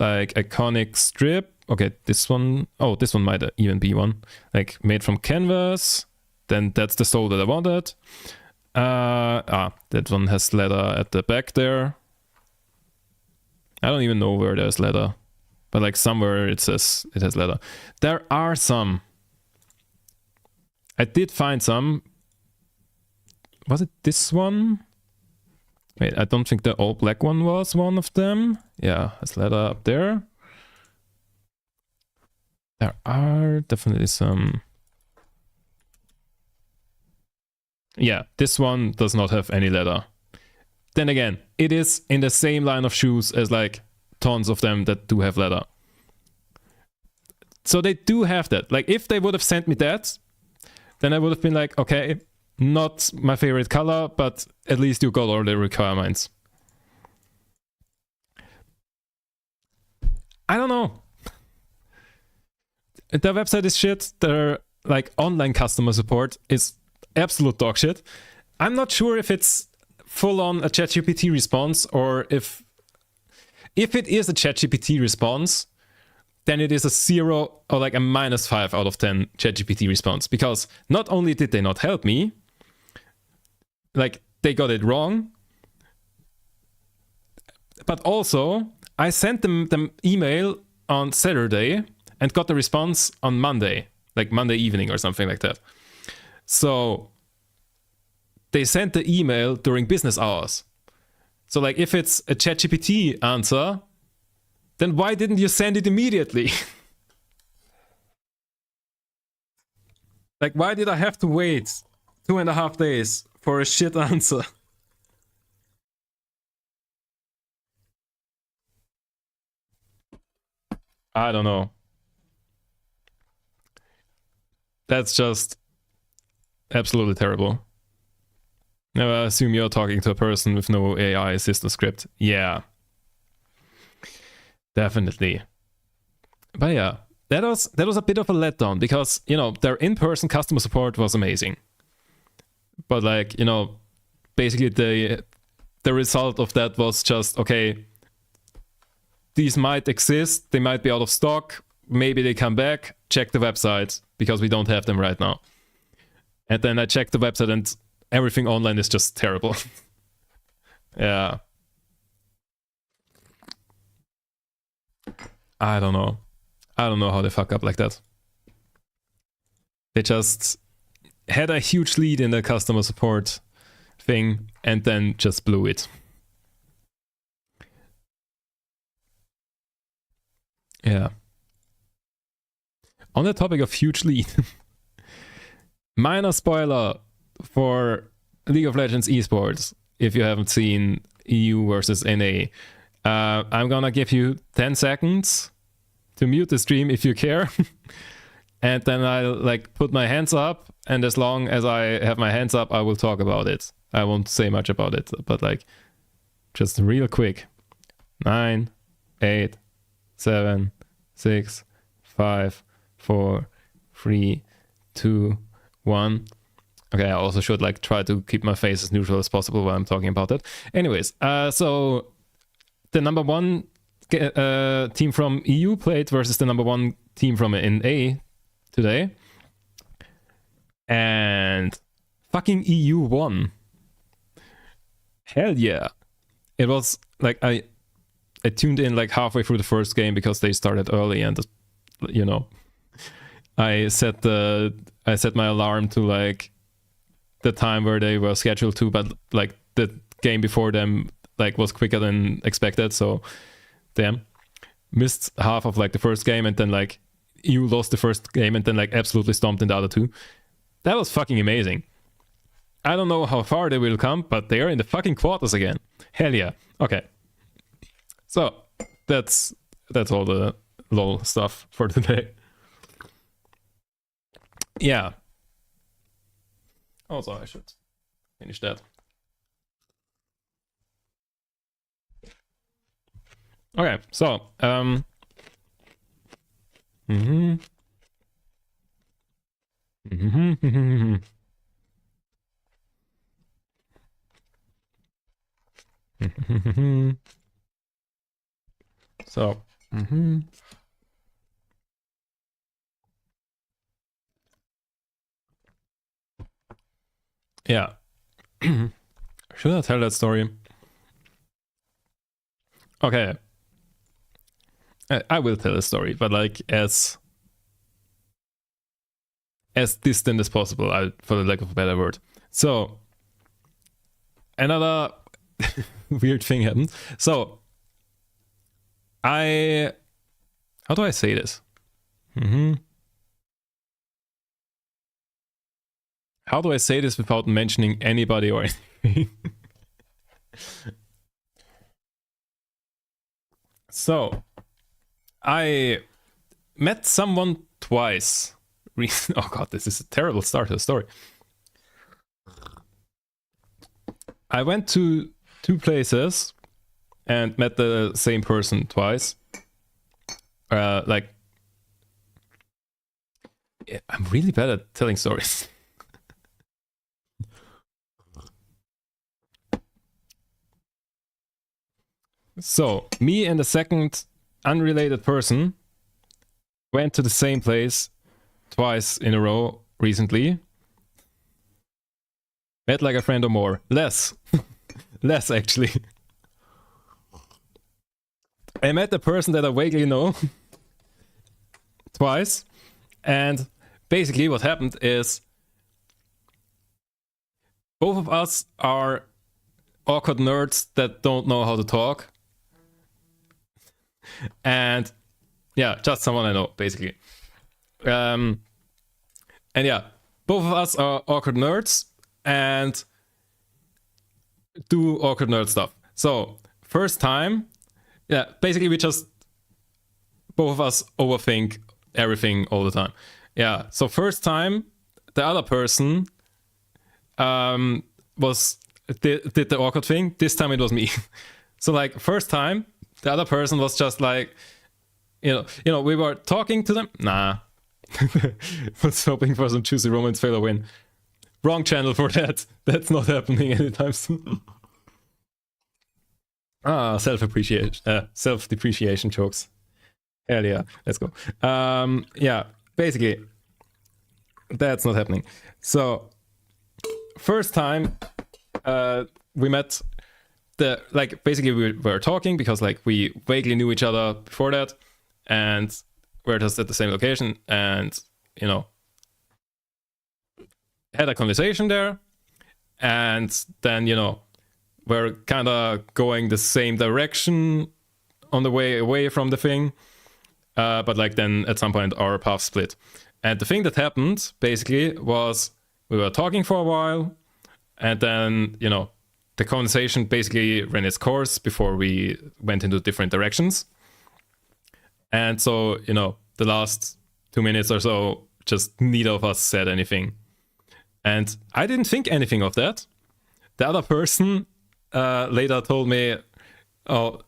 like iconic strip. Okay, this one, oh, this one might even be one like made from canvas. Then that's the sole that I wanted. That one has leather at the back there. I don't even know where there's leather, but like somewhere it says it has leather. There are some. I did find some. Was it this one? Wait, I don't think the all black one was one of them. Yeah, has leather up there. There are definitely some. Yeah, this one does not have any leather. Then again, it is in the same line of shoes as like tons of them that do have leather. So they do have that. Like if they would have sent me that, then I would have been like, okay, not my favorite color, but at least you got all the requirements. I don't know. Their website is shit. Their like online customer support is absolute dog shit. I'm not sure if it's full on a ChatGPT response or if it is a ChatGPT response, then it is a 0 or like a -5 out of 10 ChatGPT response. Because not only did they not help me, like they got it wrong, but also I sent them email on Saturday and got the response on Monday, like Monday evening or something like that. So they sent the email during business hours. So like if it's a ChatGPT answer, then why didn't you send it immediately? Like, why did I have to wait 2.5 days for a shit answer? I don't know. That's just absolutely terrible. Now I assume you're talking to a person with no AI assistant script. Yeah. Definitely. But yeah, that was a bit of a letdown because, you know, their in-person customer support was amazing. But like, you know, basically the result of that was just, okay, these might exist, they might be out of stock, maybe they come back, check the website because we don't have them right now. And then I checked the website and everything online is just terrible. Yeah. I don't know. I don't know how they fuck up like that. They just had a huge lead in the customer support thing and then just blew it. Yeah. On the topic of huge lead, minor spoiler for League of Legends esports, if you haven't seen EU versus NA. I'm gonna give you 10 seconds to mute the stream if you care. And then I'll like put my hands up, and as long as I have my hands up, I will talk about it. I won't say much about it, but like just real quick. 9, 8, 7, 6, 5, 4, 3, 2, 1. Okay, I also should like try to keep my face as neutral as possible while I'm talking about it. Anyways, so the number 1 team from EU played versus the number 1 team from NA today. And fucking EU won. Hell yeah. It was like I tuned in like halfway through the first game because they started early, and you know, I set my alarm to like the time where they were scheduled to, but like the game before them like was quicker than expected, so damn, missed half of like the first game, and then like EU lost the first game and then like absolutely stomped in the other two. That was fucking amazing. I don't know how far they will come, but they are in the fucking quarters again. Hell yeah. Okay. So that's all the LOL stuff for today. Yeah. Also, I should finish that. Okay, so so yeah. Should I tell that story? Okay. I will tell a story, but like as distant as possible, for the lack of a better word. So another weird thing happened. So how do I say this? How do I say this without mentioning anybody or anything? So I met someone twice. Oh god, this is a terrible start to the story. I went to 2 places and met the same person twice. Like, I'm really bad at telling stories. So, me and the second unrelated person went to the same place twice in a row recently. Met like a friend or more. Less. Less, actually. I met a person that I vaguely know twice. And basically what happened is both of us are awkward nerds that don't know how to talk. And yeah, just someone I know, basically. And yeah, both of us are awkward nerds and do awkward nerd stuff. So, first time, yeah, basically we just, both of us overthink everything all the time. Yeah, so first time, the other person did the awkward thing. This time it was me. So like, first time, the other person was just like, you know, we were talking to them. Nah. Was hoping for some juicy romance fail or win. Wrong channel for that. That's not happening anytime soon. Self-depreciation jokes. Hell yeah, let's go. Yeah, basically, that's not happening. So, first time we met, basically we were talking because like we vaguely knew each other before that, and we're just at the same location, and you know, had a conversation there, and then, you know, we're kind of going the same direction on the way away from the thing, but like then at some point our paths split. And the thing that happened basically was we were talking for a while, and then, you know, the conversation basically ran its course before we went into different directions. And so, you know, the last 2 minutes or so, just neither of us said anything. And I didn't think anything of that. The other person later told me, oh,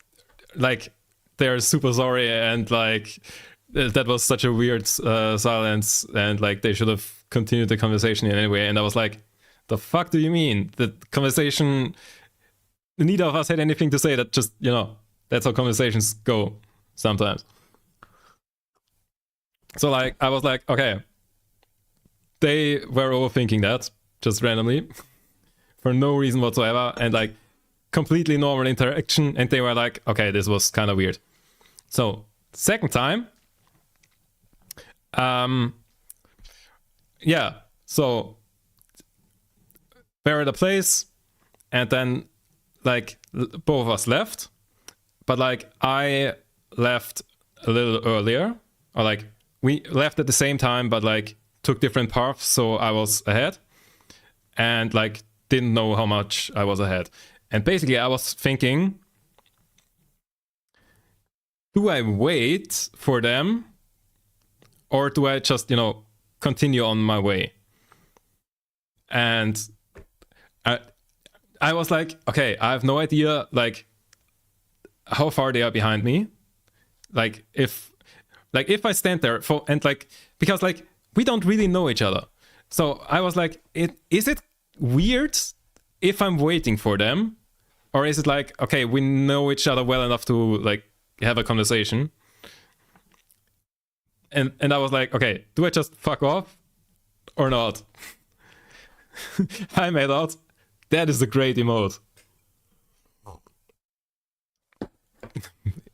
like, they're super sorry, and like, that was such a weird silence, and like, they should have continued the conversation in any way. And I was like, the fuck do you mean? The conversation, neither of us had anything to say. That just, you know, that's how conversations go sometimes. So like, I was like, okay, they were overthinking that just randomly for no reason whatsoever, and like completely normal interaction, and they were like, okay, this was kind of weird. So second time, yeah, so we're at a place, and then like both of us left, but like I left a little earlier, or like we left at the same time, but like took different paths, so I was ahead, and like didn't know how much I was ahead. And basically I was thinking, do I wait for them, or do I just, you know, continue on my way? And I was like, okay, I have no idea like how far they are behind me. Like if I stand there for, and like, because like we don't really know each other. So I was like, is it weird if I'm waiting for them? Or is it like, okay, we know each other well enough to like have a conversation? And I was like, okay, do I just fuck off or not? Hi, made out. That is a great emote.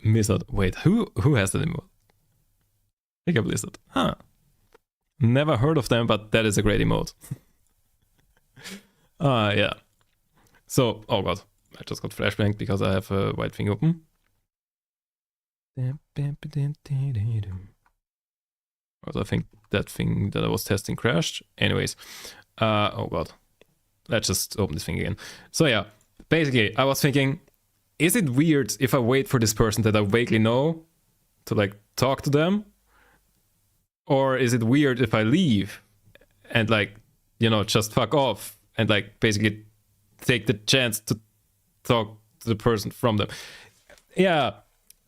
Blizzard. Wait, who has that emote? Mega Blizzard. Huh. Never heard of them, but that is a great emote. Yeah. So, oh god, I just got flashbanged because I have a white thing open. Also, I think that thing that I was testing crashed. Anyways, oh god, let's just open this thing again. So yeah, basically, I was thinking, is it weird if I wait for this person that I vaguely know to like talk to them? Or is it weird if I leave and like, you know, just fuck off and like basically take the chance to talk to the person from them? Yeah,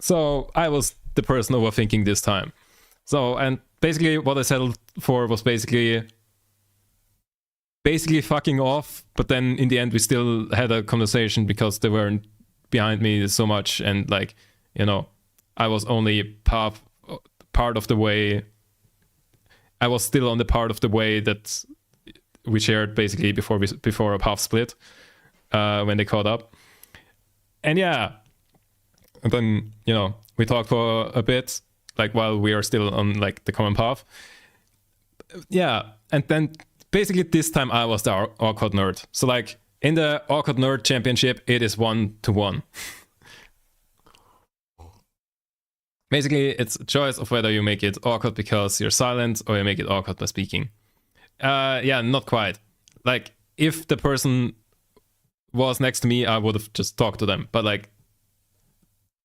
so I was the person overthinking this time. So, and basically what I settled for was basically fucking off, but then in the end we still had a conversation because they weren't behind me so much, and like, you know, I was only part of the way. I was still on the part of the way that we shared basically before a half split when they caught up. And yeah, and then, you know, we talked for a bit, like while we are still on like the common path. Yeah, and then basically this time I was the awkward nerd. So like in the awkward nerd championship, it is 1-1. Basically, it's a choice of whether you make it awkward because you're silent or you make it awkward by speaking. Yeah, not quite. Like, if the person was next to me, I would have just talked to them. But, like,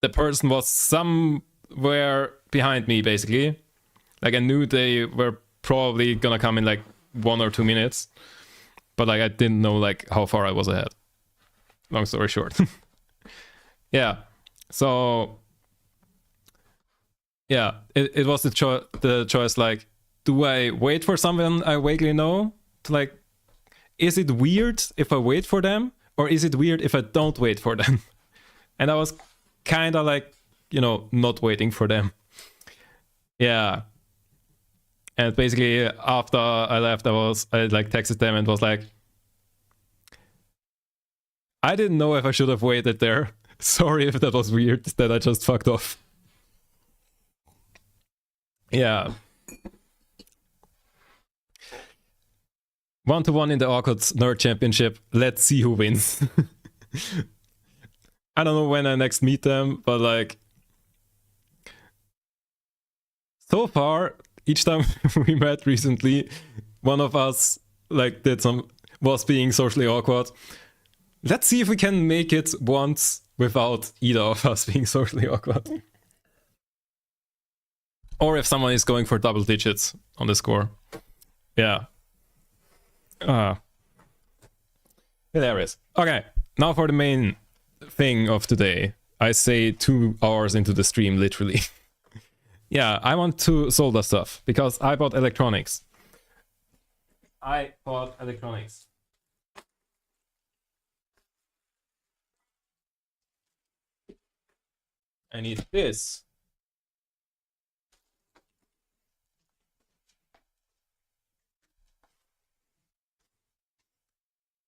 the person was somewhere behind me, basically. Like, I knew they were probably gonna come in, like, 1 or 2 minutes. But, like, I didn't know, like, how far I was ahead. Long story short. Yeah. So... yeah, it was the choice, like, do I wait for someone I vaguely know? To like, is it weird if I wait for them? Or is it weird if I don't wait for them? And I was kind of like, you know, not waiting for them. Yeah. And basically, after I left, I like texted them and was like, I didn't know if I should have waited there. Sorry if that was weird, that I just fucked off. Yeah. 1-1 in the awkward nerd championship. Let's see who wins. I don't know when I next meet them, but like, so far, each time we met recently, one of us like was being socially awkward. Let's see if we can make it once without either of us being socially awkward. Or if someone is going for double digits on the score. Yeah. Hilarious. Okay, now for the main thing of today. I say 2 hours into the stream, literally. Yeah, I want to solder stuff because I bought electronics. I need this.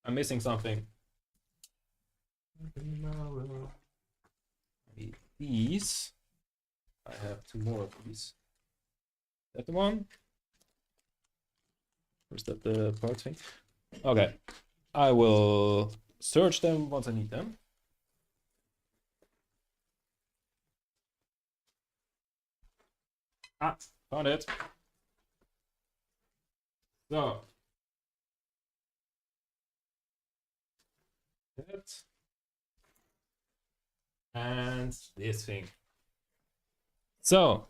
I'm missing something. I need these. I have 2 more of these. Is that the one? Or is that the part thing? Okay. I will search them once I need them. Ah, found it. So. That. And this thing. So,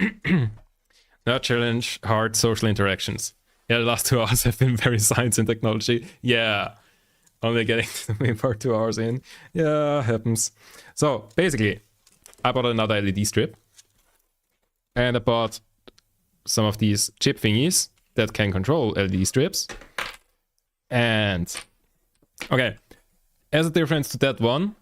nerd challenge, hard social interactions. Yeah, the last 2 hours have been very science and technology. Yeah, only getting to the main part 2 hours in. Yeah, happens. So, basically, I bought another LED strip. And I bought some of these chip thingies that can control LED strips. And, okay, as a difference to that one,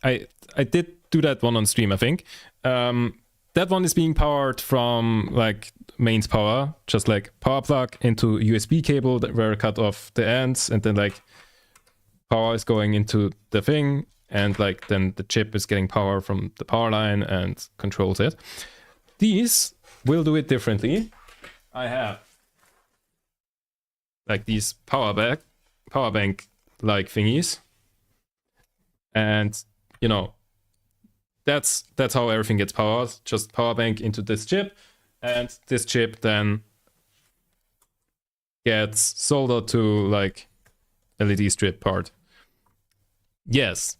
I did do that one on stream, I think. That one is being powered from like mains power, just like power plug into USB cable that were cut off the ends, and then like power is going into the thing, and like then the chip is getting power from the power line and controls it. These will do it differently. I have like these power bank like thingies, and you know, that's how everything gets powered. Just power bank into this chip, and this chip then gets soldered to like LED strip part. Yes.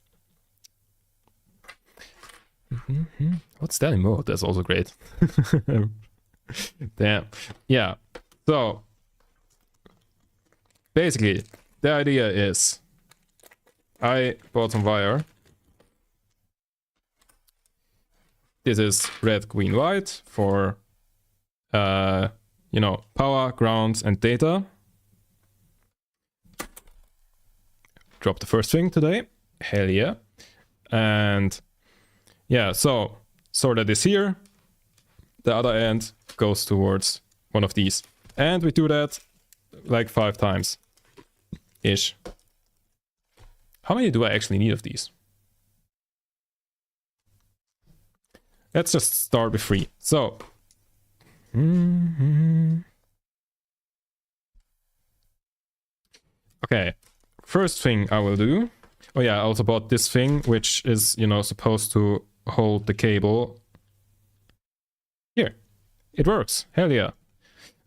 What's that emote? That's also great. Damn. Yeah. So basically, the idea is I bought some wire. This is red, green, white for, you know, power, ground, and data. Drop the first thing today. Hell yeah. And yeah, so that is here. the other end goes towards one of these. And we do that like 5 times ish. How many do I actually need of these? Let's just start with 3. So. Okay. First thing I will do. Oh yeah, I also bought this thing, which is, you know, supposed to hold the cable. Here. It works. Hell yeah.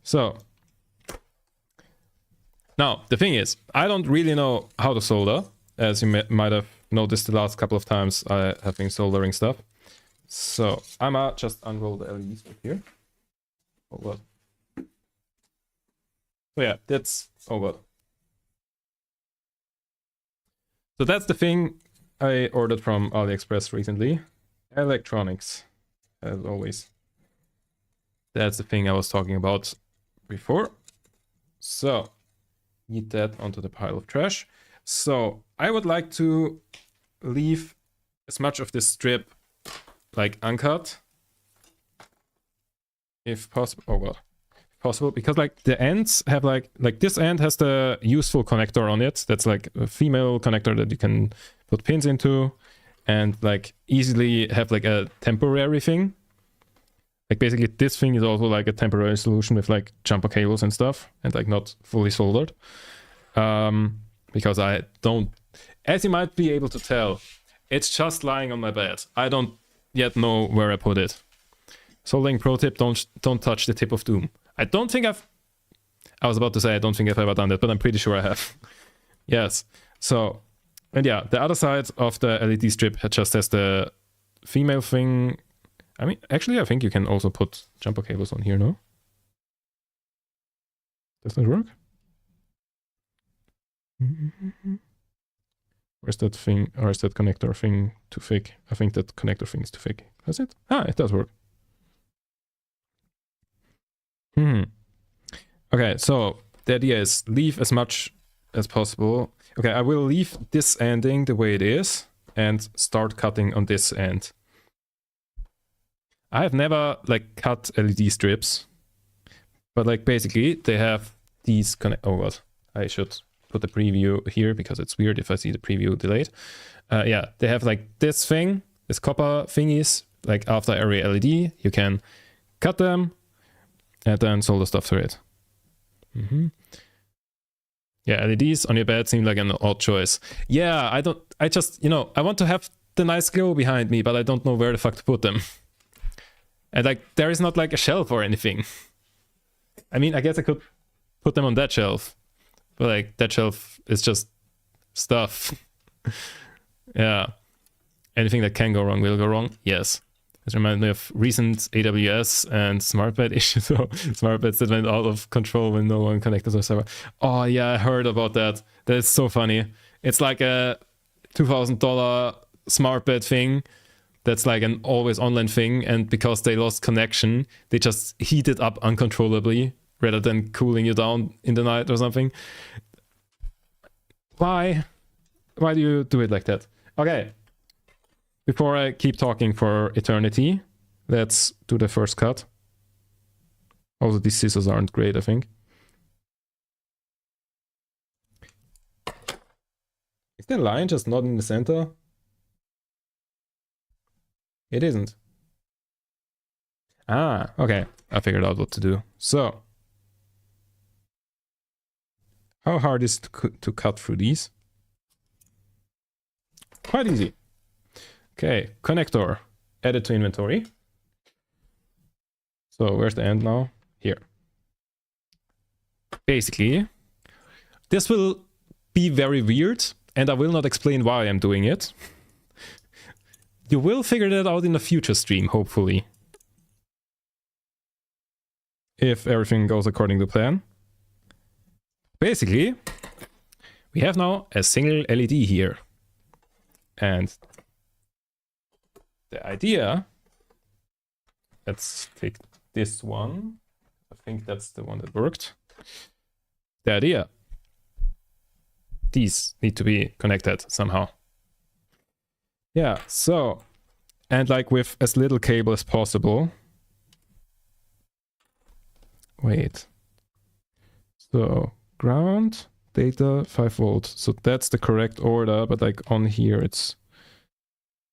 So. Now, the thing is, I don't really know how to solder. As you might have noticed the last couple of times I have been soldering stuff. So, I'ma just unroll the LEDs right here. Oh god. So yeah, that's... oh god. So that's the thing I ordered from AliExpress recently. Electronics, as always. That's the thing I was talking about before. So, eat that onto the pile of trash. So, I would like to leave as much of this strip like uncut. If possible. Oh god. Possible, because like the ends have like this end has the useful connector on it. That's like a female connector that you can put pins into and like easily have like a temporary thing. Like basically this thing is also like a temporary solution with like jumper cables and stuff and like not fully soldered. Because I don't, as you might be able to tell, it's just lying on my bed. I don't yet know where I put it. Soldering pro tip, don't touch the tip of doom. I don't think I was about to say I don't think I've ever done that, but I'm pretty sure I have. Yes. So, and yeah, the other side of the LED strip just has the female thing. I mean, actually, I think you can also put jumper cables on here, no? Does that work? Where's that thing, or is that connector thing too thick? I think that connector thing is too thick. Does it? Ah, it does work. Okay, so the idea is leave as much as possible. Okay, I will leave this ending the way it is and start cutting on this end. I have never like cut LED strips, but like basically they have these oh god, I should put the preview here because it's weird if I see the preview delayed. Yeah, they have like this thing, this copper thingies, like after every LED, you can cut them and then solder stuff through it. Yeah, LEDs on your bed seem like an odd choice. Yeah, I just, you know, I want to have the nice glow behind me, but I don't know where the fuck to put them. And like, there is not like a shelf or anything. I mean, I guess I could put them on that shelf, but like, that shelf is just stuff. Yeah. Anything that can go wrong will go wrong. Yes. This reminds me of recent AWS and SmartBed issues. So SmartBeds that went out of control when no one connected to the server. Oh yeah, I heard about that. That is so funny. It's like a $2,000 SmartBed thing that's like an always online thing, and because they lost connection, they just heat it up uncontrollably rather than cooling you down in the night or something. Why? Why do you do it like that? Okay. Before I keep talking for eternity, let's do the first cut. Also, these scissors aren't great, I think. Is the line just not in the center? It isn't. Ah, okay. I figured out what to do. So, how hard is it to cut through these? Quite easy. Okay, connector, added to inventory. So where's the end now? Here. Basically, this will be very weird, and I will not explain why I'm doing it. You will figure that out in a future stream, hopefully. If everything goes according to plan. Basically, we have now a single LED here. And the idea, let's take this one. I think that's the one that worked. The idea, these need to be connected somehow. Yeah, so, and like with as little cable as possible, wait. So ground, data, 5 volt. So that's the correct order, but like on here it's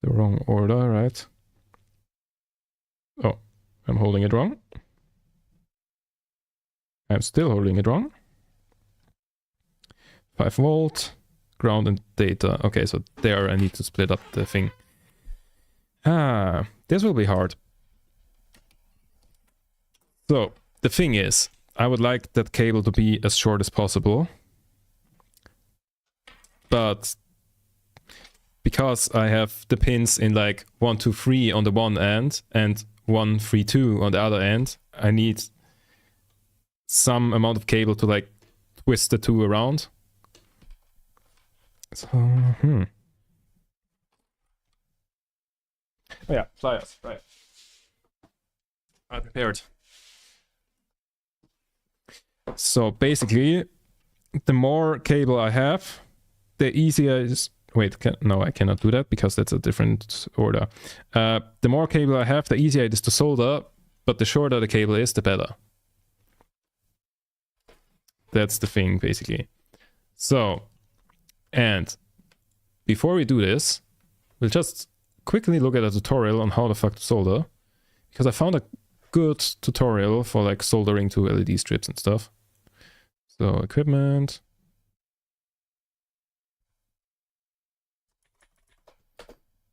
the wrong order, right? Oh, I'm holding it wrong. I'm still holding it wrong. 5 volt, ground and data. Okay, so there I need to split up the thing. This will be hard. So the thing is, I would like that cable to be as short as possible. But because I have the pins in like 1, 2, 3 on the one end and 1, 3, 2 on the other end, I need some amount of cable to like twist the two around. So, Oh yeah, pliers, right. I'm prepared. So basically, the more cable I have, the easier is... Wait, no, I cannot do that because that's a different order. The more cable I have, the easier it is to solder, but the shorter the cable is, the better. That's the thing, basically. So, and before we do this, we'll just quickly look at a tutorial on how the fuck to solder, because I found a good tutorial for like soldering to LED strips and stuff. So, equipment.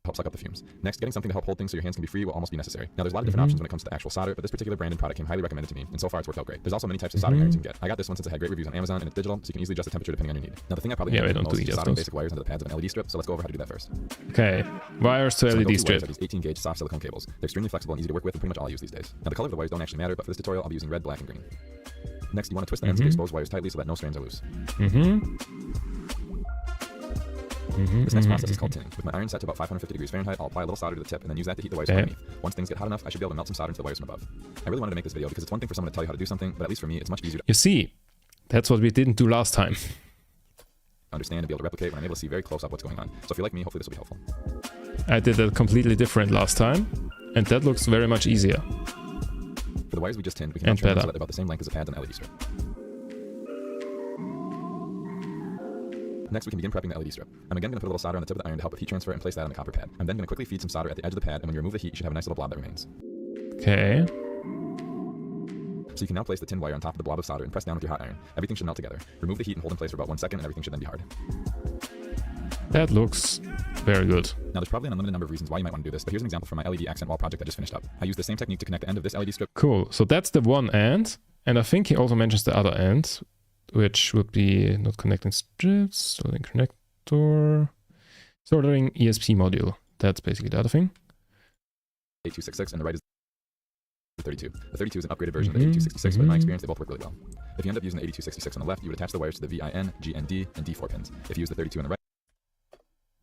Help suck up the fumes. Next, getting something to help hold things so your hands can be free will almost be necessary. Now, there's a lot of different options when it comes to the actual solder, but this particular branded product came highly recommended to me, and so far it's worked out great. There's also many types of soldering irons you can get. I got this one since it had great reviews on Amazon, and it's digital, so you can easily adjust the temperature depending on your need. Now, the thing I probably hate most is soldering basic wires into the pads of an LED strip, so let's go over how to do that first. Okay, wires to LED strip. These 18 gauge soft silicone cables. They're extremely flexible and easy to work with, and pretty much all I use these days. Now, the color of the wires don't actually matter, but for this tutorial, I'll be using red, black, and green. Next, you want to twist the ends of the exposed wires tightly so that no strands are loose. This next process is called tinning. With my iron set to about 550 degrees Fahrenheit, I'll apply a little solder to the tip and then use that to heat the wires from underneath. Once things get hot enough, I should be able to melt some solder into the wires from above. I really wanted to make this video because it's one thing for someone to tell you how to do something, but at least for me, it's much easier to... You see, that's what we didn't do last time. ...understand and be able to replicate when I'm able to see very close up what's going on. So if you're like me, hopefully this will be helpful. I did that completely different last time, and that looks very much easier. For the wires we just tinned, we can trim them so that they're about the same length as the pads on the LED strip. Next, we can begin prepping the LED strip. I'm again going to put a little solder on the tip of the iron to help with heat transfer and place that on the copper pad. I'm then going to quickly feed some solder at the edge of the pad, and when you remove the heat, you should have a nice little blob that remains. Okay. So you can now place the tin wire on top of the blob of solder and press down with your hot iron. Everything should melt together. Remove the heat and hold in place for about 1 second, and everything should then be hard. That looks very good. Now, there's probably an unlimited number of reasons why you might want to do this, but here's an example from my LED accent wall project I just finished up. I used the same technique to connect the end of this LED strip. Cool. So that's the one end, and I think he also mentions the other end, which would be not connecting strips, soldering connector, soldering ESP module. That's basically the other thing. 8266, and the right is the 32. The 32 is an upgraded version of the 8266, but in my experience, they both work really well. If you end up using the 8266 on the left, you would attach the wires to the VIN, GND, and D4 pins. If you use the 32 on the right,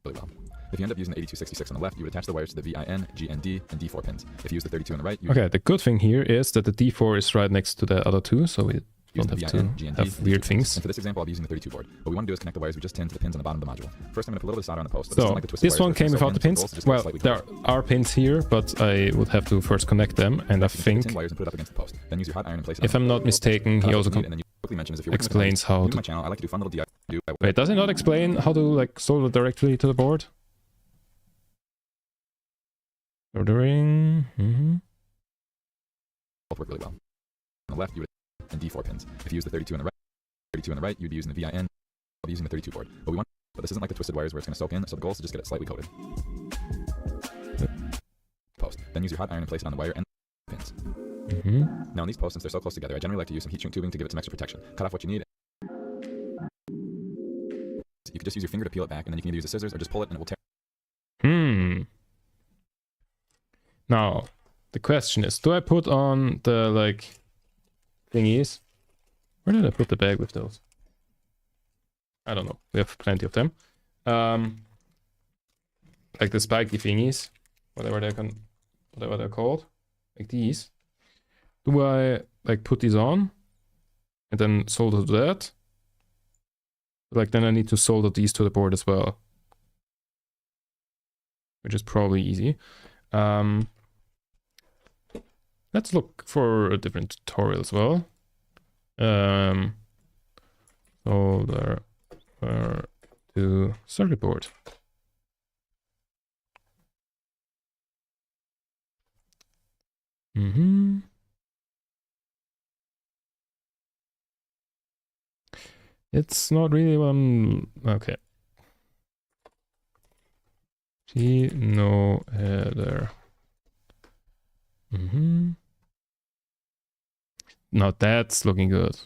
really well. If you end up using the 8266 on the left, you would attach the wires to the VIN, GND, and D4 pins. If you use the 32 on the right, okay, the good thing here is that the D4 is right next to the other two, so we don't have to have weird things. And for this example, I'll be using the 32 board. What we want to do is connect the wires we just tinned to the pins on the bottom of the module. First, I'm going to put a little bit of solder on the post. So this one came without the pins. Well, there are pins here, but I would have to first connect them, and I think, if I'm not mistaken, he also explains how to... Wait, does he not explain how to like solder directly to the board? Soldering. Both work really well. On the left, you would and D4 pins. If you use the 32 on the right, you'd be using the VIN. I'll be using the 32 board. But this isn't like the twisted wires where it's going to soak in, so the goal is to just get it slightly coated. Post. Then use your hot iron and place it on the wire and pins. Now on these posts, since they're so close together, I generally like to use some heat shrink tubing to give it some extra protection. Cut off what you need. You could just use your finger to peel it back, and then you can either use the scissors or just pull it and it will tear. Now, the question is, do I put on the, like, thingies? Where did I put the bag with those? I don't know. We have plenty of them. Like the spiky thingies. Whatever they're called. Like these. Do I, like, put these on? And then solder to that? Like, then I need to solder these to the board as well. Which is probably easy. Let's look for a different tutorial as well. Solder to circuit board. It's not really one. Okay. No header. Now that's looking good.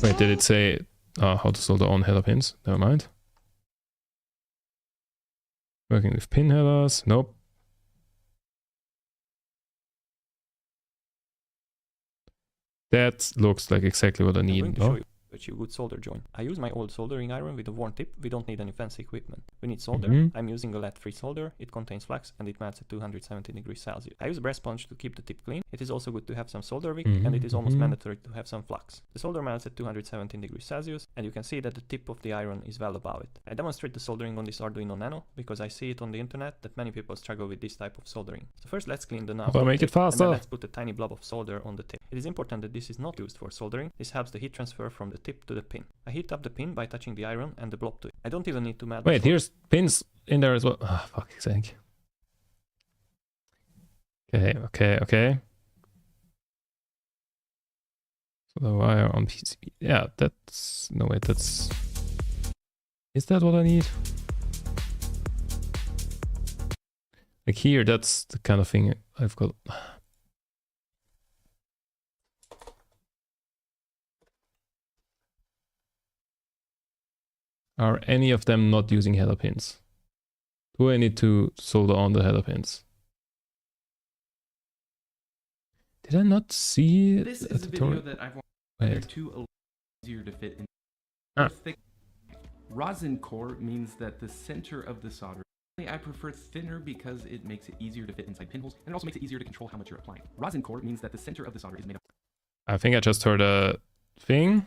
Wait, did it say how to solder on header pins? Never mind. Working with pin headers. Nope. That looks like exactly what I need. Achieve good solder joint. I use my old soldering iron with a worn tip. We don't need any fancy equipment. We need solder. I'm using a lead-free solder. It contains flux and it melts at 270 degrees Celsius. I use a brass sponge to keep the tip clean. It is also good to have some solder wick and it is almost mandatory to have some flux. The solder melts at 217 degrees Celsius and you can see that the tip of the iron is well above it. I demonstrate the soldering on this Arduino Nano because I see it on the internet that many people struggle with this type of soldering. So first let's clean the knob. Make it faster. And then let's put a tiny blob of solder on the tip. It is important that this is not used for soldering. This helps the heat transfer from the tip to the pin. I heat up the pin by touching the iron and the blob to it. I don't even need to melt. Wait, here's pins in there as well. Ah, oh, fuck's sake. Okay. So the wire on PCB. Yeah, that's... No, wait, that's... Is that what I need? Like here, that's the kind of thing I've got... Are any of them not using header pins? Do I need to solder on the header pins? Did I not see this a is a tutorial? video that I've Wait. too easier to fit in. Ah. Thick rosin core means that the center of the solder. I prefer thinner because it makes it easier to fit inside pinholes, and it also makes it easier to control how much you're applying. Rosin core means that the center of the solder is made up. I think I just heard a thing.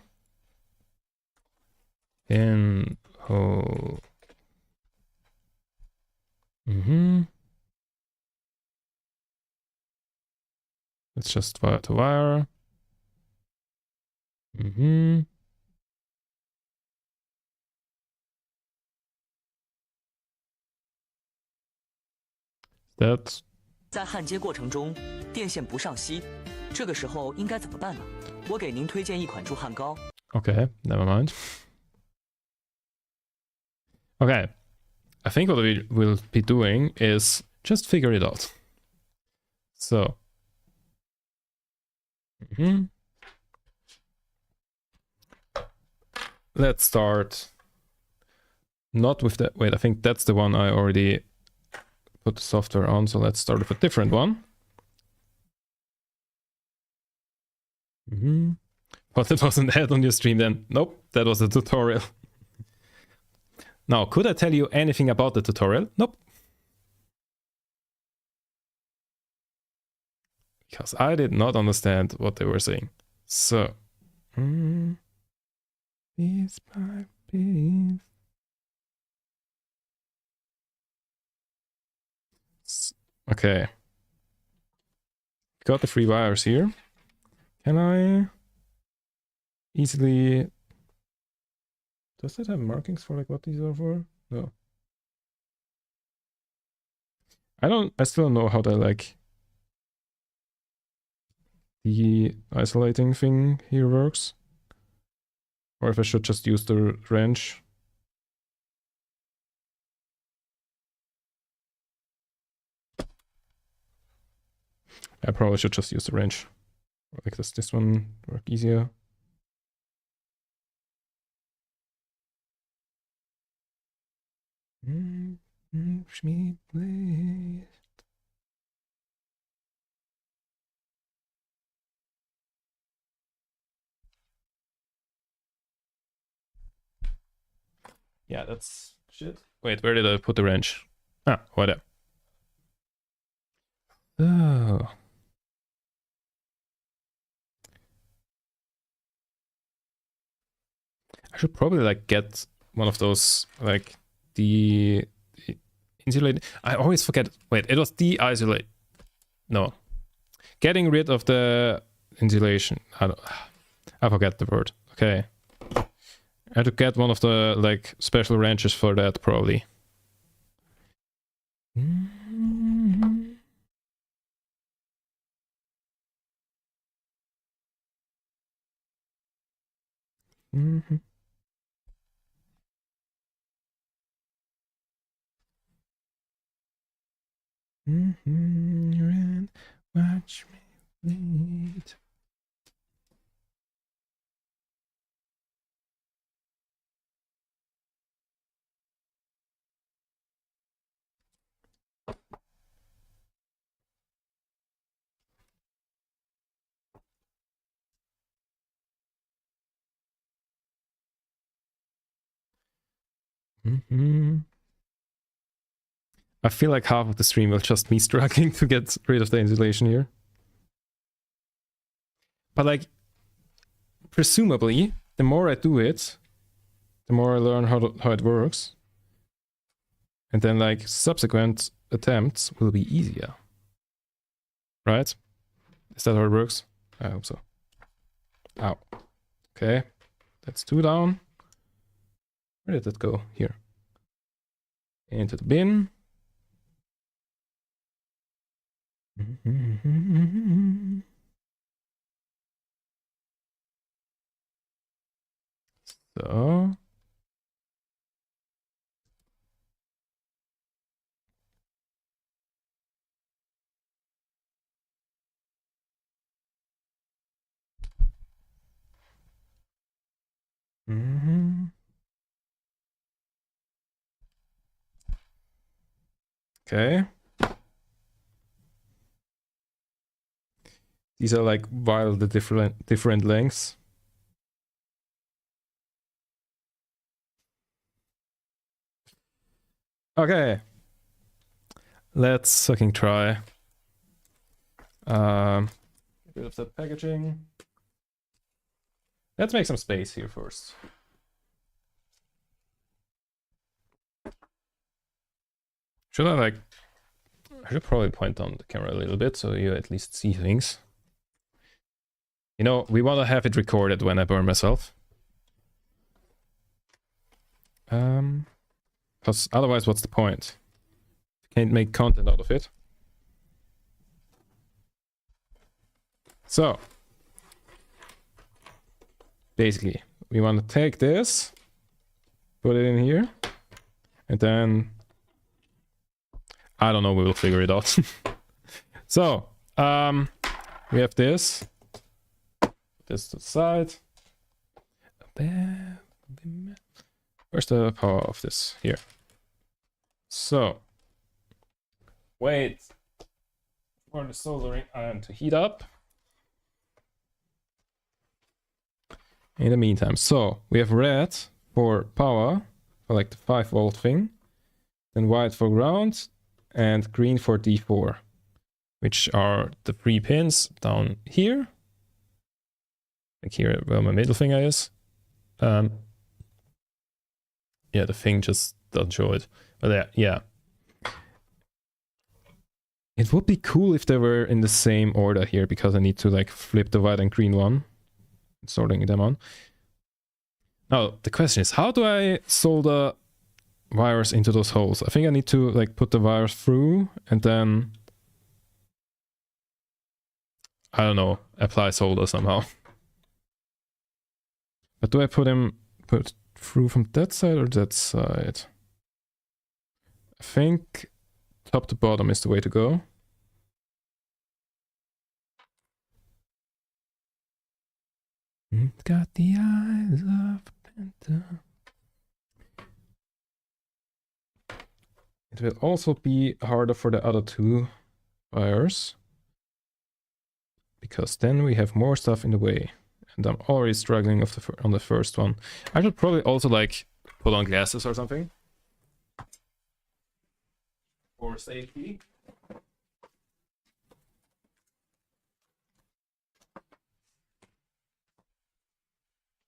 Pinhole. It's just wire to wire. That. 在焊接过程中，电线不上吸，这个时候应该怎么办呢？我给您推荐一款助焊膏。 Okay, never mind. Okay, I think what we will be doing is just figure it out. So, let's start not with that. Wait, I think that's the one I already put the software on. So let's start with a different one. But it wasn't that on your stream then. Nope, that was a tutorial. Now, could I tell you anything about the tutorial? Nope. Because I did not understand what they were saying. So, piece by piece. Okay. Got the 3 wires here. Can I easily... Does that have markings for like what these are for? No. I still don't know how the like the isolating thing here works. Or if I should just use the wrench. I probably should just use the wrench. Like this one work easier. Me, please. Yeah, that's shit. Wait, where did I put the wrench? Ah, whatever. Oh. I should probably like get one of those like the insulate. I always forget. Wait, it was de-isolate. No, getting rid of the insulation. I don't. I forget the word. Okay. I had to get one of the like special wrenches for that probably. Watch me bleed. I feel like half of the stream was just me struggling to get rid of the insulation here. But like, presumably, the more I do it, the more I learn how it works. And then like subsequent attempts will be easier. Right? Is that how it works? I hope so. Ow. Okay. That's 2 down. Where did that go? Here. Into the bin. So. Okay. These are like wildly different lengths. Okay. Let's fucking try. Get rid of that packaging. Let's make some space here first. Should I like... I should probably point on the camera a little bit so you at least see things. You know, we want to have it recorded when I burn myself. Because otherwise, what's the point? Can't make content out of it. So, basically, we want to take this, put it in here, and then, I don't know, we will figure it out. So, we have this to the side. Where's the power of this? Here. So, wait for the soldering iron to heat up. In the meantime, so we have red for power, for like the 5-volt thing, then white for ground, and green for D4, which are the 3 pins down here. Like here, where my middle finger is. Yeah, the thing just doesn't show it. But yeah. It would be cool if they were in the same order here, because I need to like flip the white and green one. Sorting them on. Now, the question is, how do I solder wires into those holes? I think I need to like put the wires through and then, I don't know, apply solder somehow. But do I put through from that side or that side? I think top to bottom is the way to go. Got the eyes of a panther. It will also be harder for the other 2 wires, because then we have more stuff in the way. And I'm already struggling on the first one. I should probably also like put on glasses or something. For safety.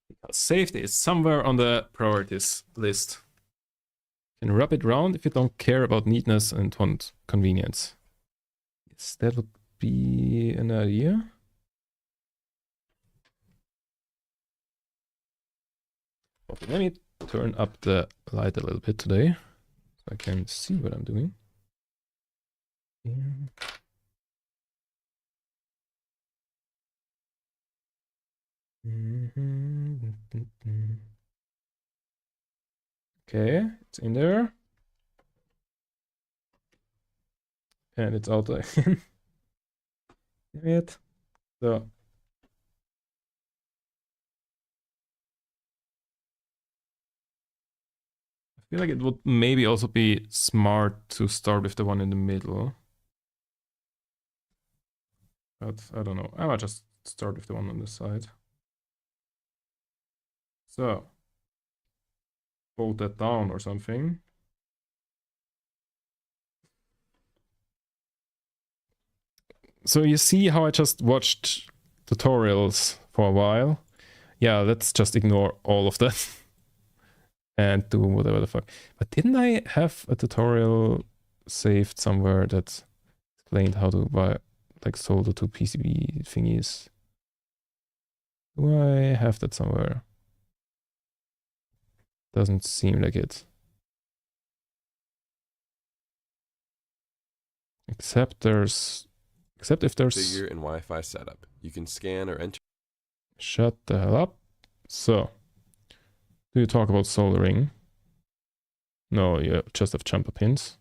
Because safety is somewhere on the priorities list. You can rub it round if you don't care about neatness and want convenience. Yes, that would be an idea. Okay, let me turn up the light a little bit today so I can see what I'm doing. Yeah. Okay, it's in there. And it's out again. Damn it. So. I feel like it would maybe also be smart to start with the one in the middle. But I don't know. I might just start with the one on the side. So. Fold that down or something. So you see how I just watched tutorials for a while? Yeah, let's just ignore all of that and do whatever the fuck. But didn't I have a tutorial saved somewhere that explained how to buy, like, solder to PCB thingies? Do I have that somewhere? Doesn't seem like it. Except if there's... Figure and Wi-Fi setup. You can scan or enter. Shut the hell up. So, do you talk about soldering? No, you just have jumper pins.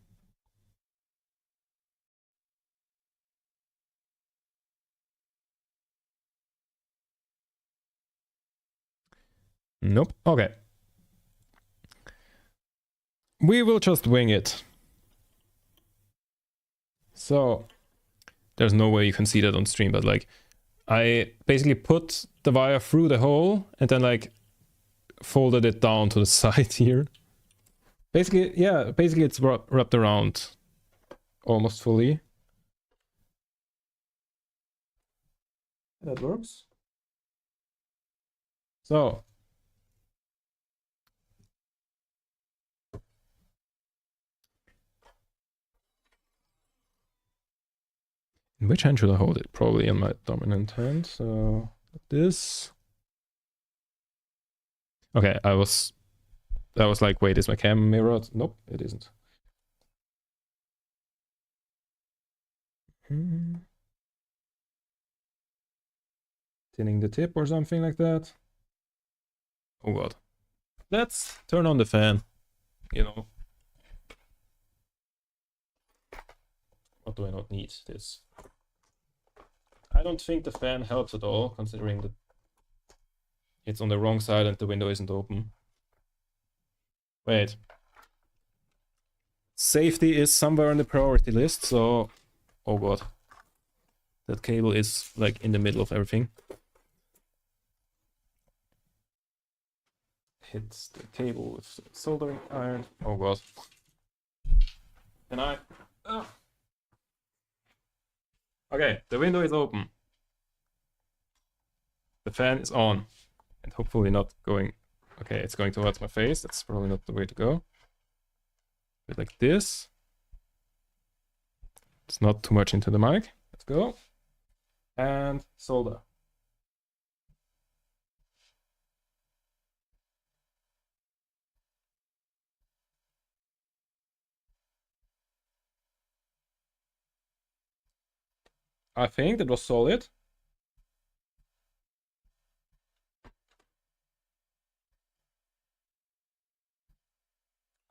Nope. Okay. We will just wing it. So, there's no way you can see that on stream, but like, I basically put the wire through the hole and then like folded it down to the side here. Basically, yeah, basically it's wrapped around almost fully. That works. So, in which hand should I hold it? Probably in my dominant hand. So, like this. Okay, I was like, wait, is my cam mirrored? Nope, it isn't. Tinning the tip or something like that. Oh god. Let's turn on the fan. You know. What do I not need? This. I don't think the fan helps at all, considering that it's on the wrong side and the window isn't open. Wait. Safety is somewhere on the priority list, so... Oh god. That cable is like in the middle of everything. Hits the table with the soldering iron. Oh god. Can I... Oh. Okay, the window is open. The fan is on. And hopefully not going... Okay, it's going towards my face. That's probably not the way to go. But like this. It's not too much into the mic. Let's go. And solder. I think that was solid.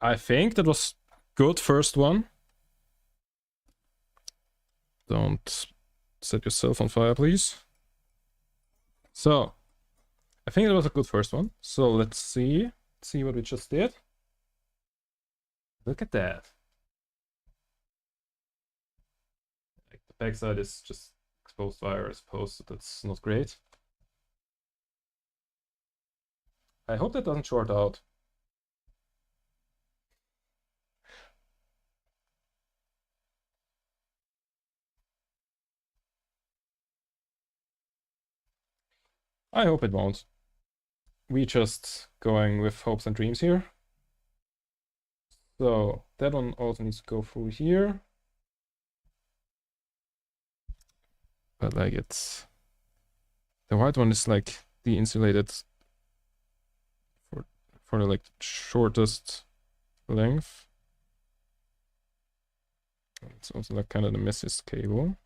I think that was good first one. Don't set yourself on fire, please. So, I think that was a good first one. So let's see what we just did. Look at that. Like the backside is just exposed wire, I suppose, so that's not great. I hope that doesn't short out. I hope it won't. We just going with hopes and dreams here. So that one also needs to go through here. But like it's... The white one is like de-insulated for for the like shortest length. It's also like kind of the messiest cable.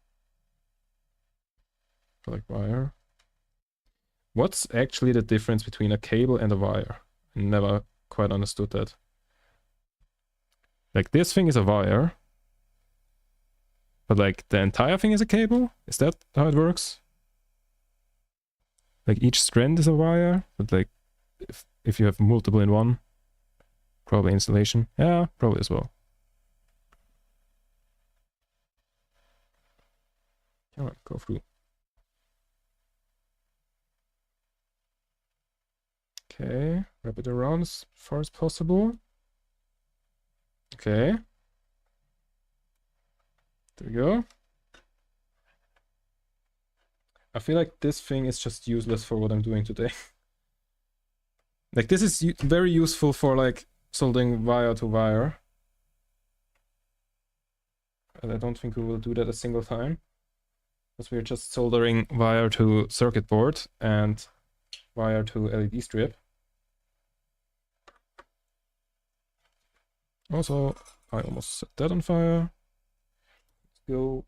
For like wire. What's actually the difference between a cable and a wire? I never quite understood that. Like this thing is a wire. But like the entire thing is a cable? Is that how it works? Like each strand is a wire, but like if you have multiple in one, probably installation. Yeah, probably as well. Come on, go through. Okay, wrap it around as far as possible. Okay. There we go. I feel like this thing is just useless for what I'm doing today. Like this is very useful for like soldering wire to wire. And I don't think we will do that a single time. Because we're just soldering wire to circuit board and wire to LED strip. Also, I almost set that on fire. Let's go.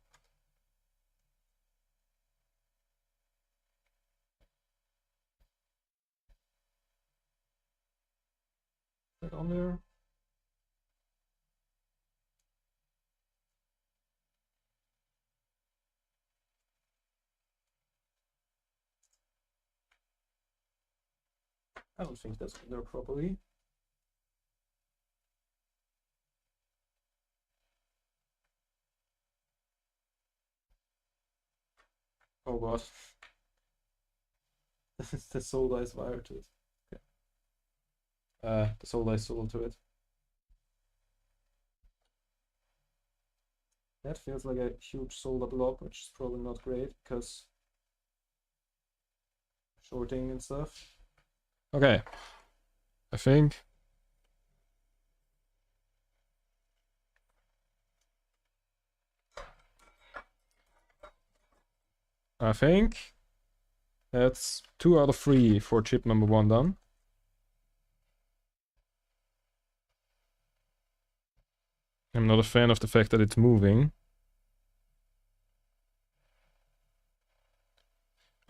That on there. I don't think that's in there properly. Oh god. The solder is wired to it. Okay. The solder is soldered to it. That feels like a huge solder blob, which is probably not great because shorting and stuff. Okay. I think that's 2 out of 3 for chip number 1 done. I'm not a fan of the fact that it's moving.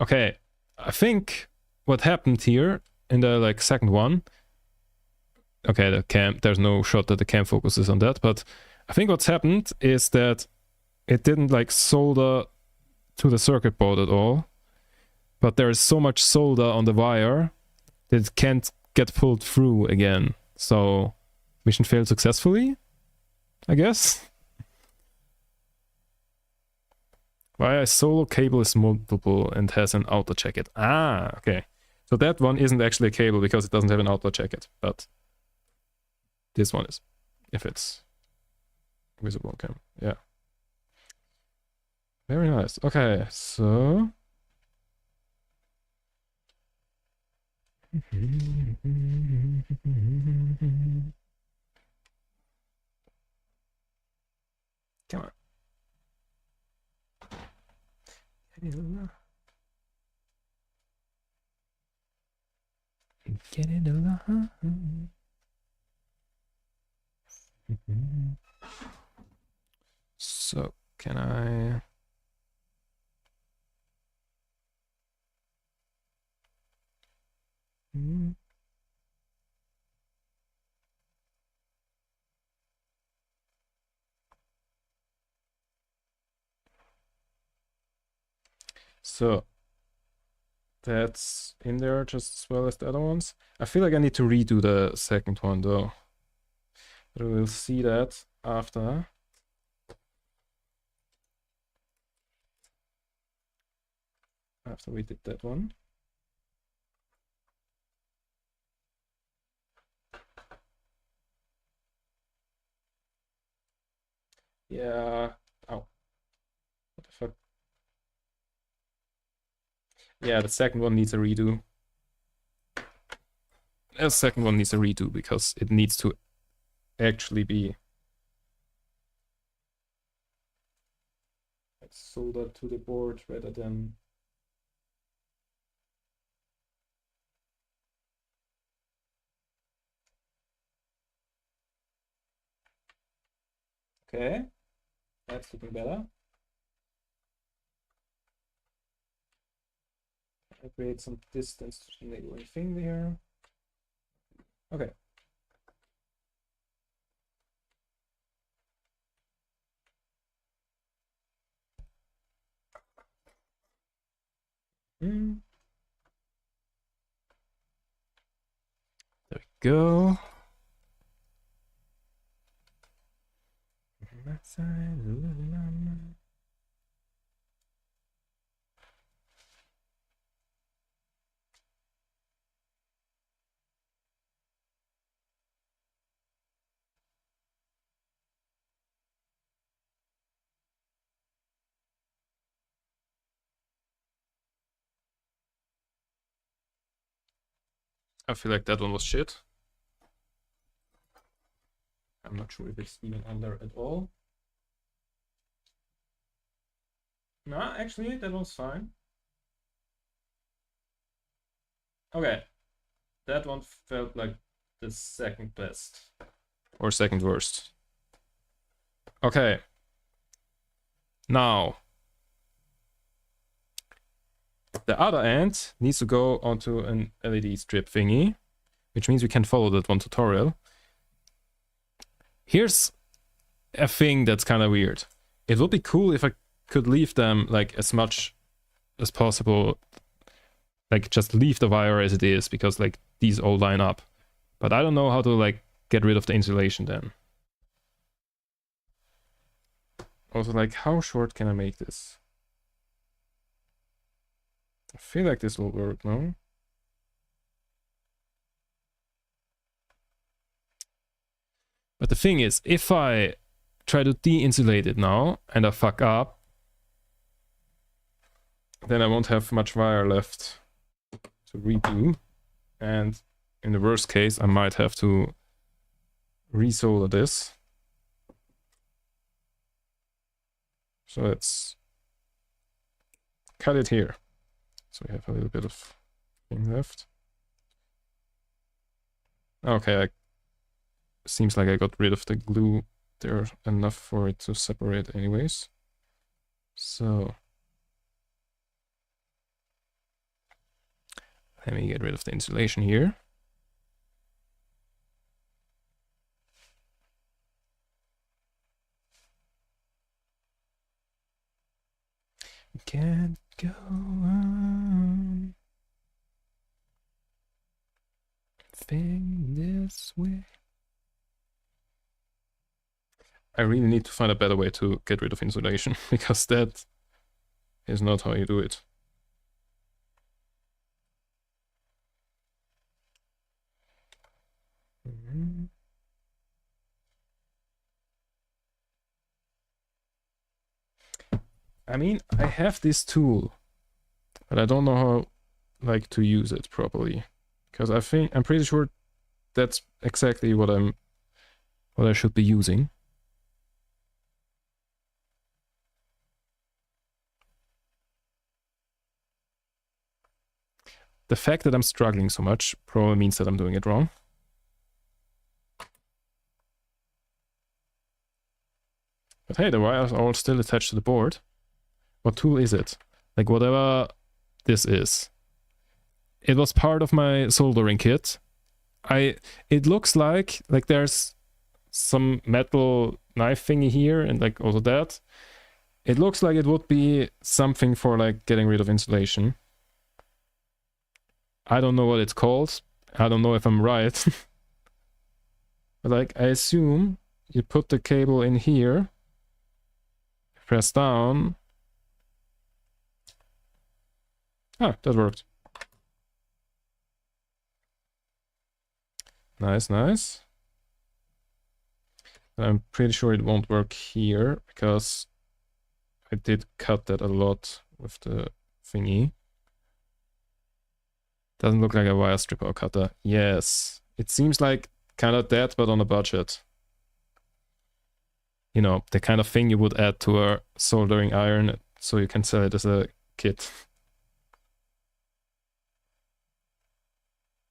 Okay, I think what happened here in the like second one. Okay, the cam, there's no shot that the cam focuses on that, but I think what's happened is that it didn't like solder to the circuit board at all. But there is so much solder on the wire that it can't get pulled through again. So mission failed successfully, I guess. Wire solo cable is multiple and has an outer jacket. Ah, okay. So that one isn't actually a cable because it doesn't have an outer jacket, but this one is, if it's visible on camera. Yeah. Very nice. Okay, so come on. Get it along. So can I? So that's in there just as well as the other ones. I feel like I need to redo the second one though. But we'll see that after. After we did that one. Yeah. Oh. What the fuck? Yeah, the second one needs a redo. The second one needs a redo because it needs to actually be soldered to the board rather than Okay, that's looking better. I create some distance to the neighboring thing there. Okay. There we go. That side. I feel like that one was shit. I'm not sure if it's even under at all. No, actually, that one's fine. Okay. That one felt like the second best. Or second worst. Okay. Now. The other end needs to go onto an LED strip thingy, which means we can follow that one tutorial. Here's a thing that's kind of weird. It would be cool if I could leave them like as much as possible, like just leave the wire as it is, because like these all line up. But I don't know how to like get rid of the insulation then. Also, like, how short can I make this? I feel like this will work, no? But the thing is, if I try to de-insulate it now and I fuck up, then I won't have much wire left to redo. And in the worst case, I might have to resolder this. So let's cut it here. So we have a little bit of thing left. Okay, seems like I got rid of the glue there enough for it to separate anyways. So let me get rid of the insulation here. We can't go on thing this way. I really need to find a better way to get rid of insulation, because that is not how you do it. I mean, I have this tool, but I don't know how like to use it properly, because I'm pretty sure that's exactly what I should be using. The fact that I'm struggling so much probably means that I'm doing it wrong. But hey, the wires are all still attached to the board. What tool is it? Like whatever this is. It was part of my soldering kit. It looks like there's some metal knife thingy here and like also that. It looks like it would be something for like getting rid of insulation. I don't know what it's called. I don't know if I'm right. But like, I assume you put the cable in here, press down. Ah, that worked. Nice, nice. But I'm pretty sure it won't work here, because I did cut that a lot with the thingy. Doesn't look like a wire stripper cutter. Yes. It seems like kind of that, but on a budget. You know, the kind of thing you would add to a soldering iron so you can sell it as a kit.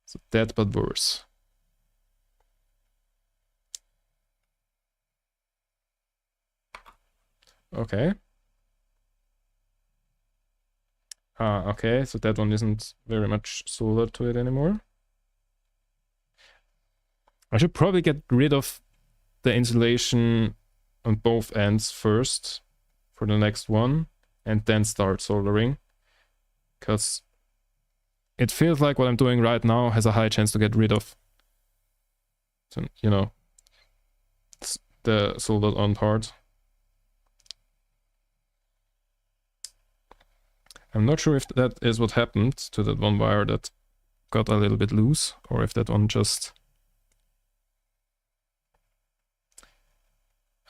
So that, but worse. Okay. Okay, so that one isn't very much soldered to it anymore. I should probably get rid of the insulation on both ends first for the next one, and then start soldering. Because it feels like what I'm doing right now has a high chance to get rid of, so, you know, the soldered on part. I'm not sure if that is what happened to that one wire that got a little bit loose, or if that one just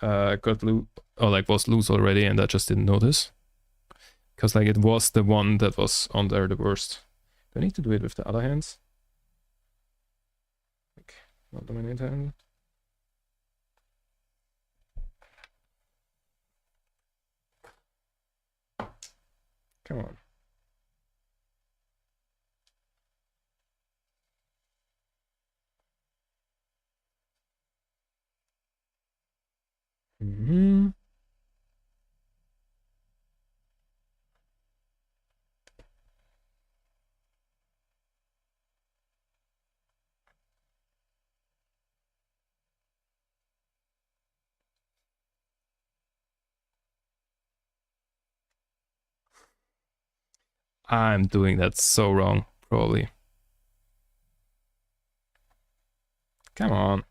got loose, or like was loose already and I just didn't notice. Because like it was the one that was on there the worst. Do I need to do it with the other hands? Like, not the main hand. Come on. Mm-hmm. I'm doing that so wrong, probably. Come on.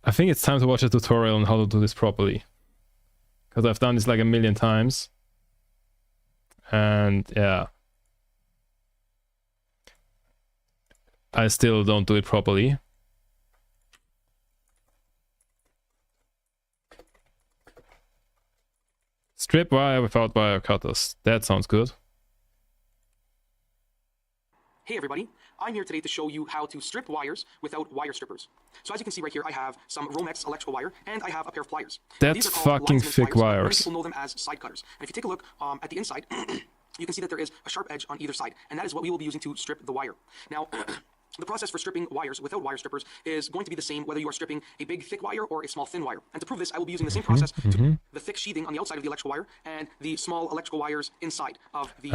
I think it's time to watch a tutorial on how to do this properly. Because I've done this like a million times. And yeah. I still don't do it properly. Strip wire without wire cutters. That sounds good. Hey everybody, I'm here today to show you how to strip wires without wire strippers. So as you can see right here, I have some Romex electrical wire and I have a pair of pliers. That's These are called fucking linesman thick pliers. Many wires. people know them as side cutters. And if you take a look at the inside, you can see that there is a sharp edge on either side, and that is what we will be using to strip the wire. Now, the process for stripping wires without wire strippers is going to be the same whether you are stripping a big thick wire or a small thin wire. And to prove this, I will be using the same process to the thick sheathing on the outside of the electrical wire and the small electrical wires inside of the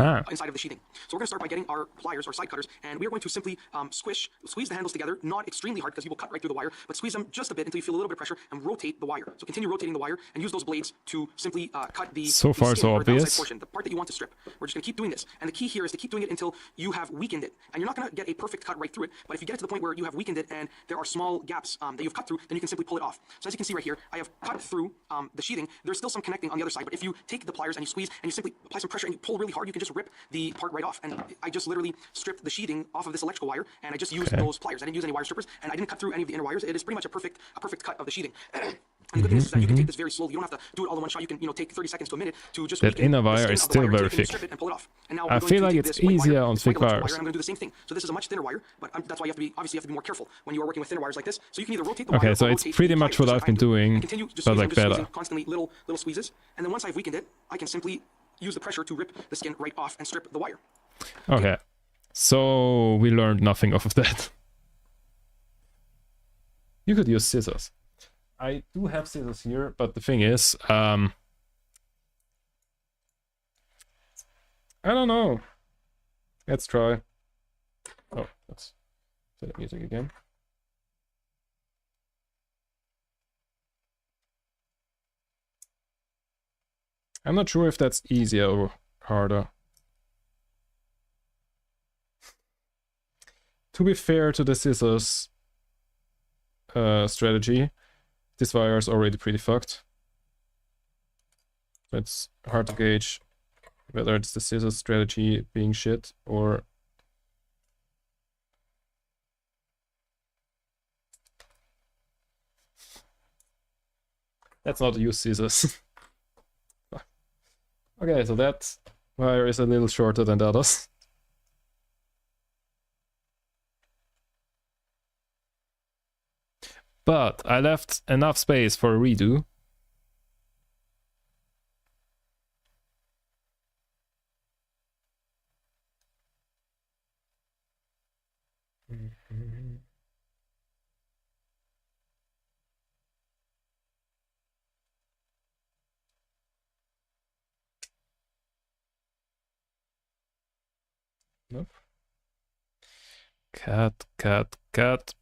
sheathing. So we're going to start by getting our pliers or side cutters, and we are going to simply squeeze the handles together, not extremely hard because you will cut right through the wire, but squeeze them just a bit until you feel a little bit of pressure and rotate the wire. So continue rotating the wire and use those blades to simply cut the So far, skin, so or the outside obvious. portion, the part that you want to strip. We're just going to keep doing this, and the key here is to keep doing it until you have weakened it. And you're not going to get a perfect cut right through it, but if you get it to the point where you have weakened it and there are small gaps that you've cut through, then you can simply pull it off. So as you can see right here, I have cut through the sheathing. There's still some connecting on the other side, but if you take the pliers and you squeeze and you simply apply some pressure and you pull really hard, you can just rip the part right off. And I just literally stripped the sheathing off of this electrical wire, and I just used those pliers. I didn't use any wire strippers, and I didn't cut through any of the inner wires. It is pretty much a perfect cut of the sheathing. And the good thing is that you can take this very slowly. You don't have to do it all in one shot. You can, take 30 seconds to a minute to just That inner wire is still very thick. Strip it and pull it off. And now I feel like it's easier on thick wires. I'm going to do the same thing. So this is a much thinner wire, but that's why you have to be more careful when you are working with thinner wires like this. So you can either rotate the wire. Okay, so it's pretty much what I've been doing, but like better. Constantly little squeezes, and then once I've weakened it, I can simply use the pressure to rip the skin right off and strip the wire. Okay, so we learned nothing off of that. You could use scissors. I do have scissors here, but the thing is, I don't know. Let's try. Oh, let's set the music again. I'm not sure if that's easier or harder. To be fair to the scissors strategy, this wire is already pretty fucked. It's hard to gauge whether it's the scissors strategy being shit or... Let's not use scissors. Okay, so that wire is a little shorter than the others. But I left enough space for a redo. Nope. Cut, cut, cut.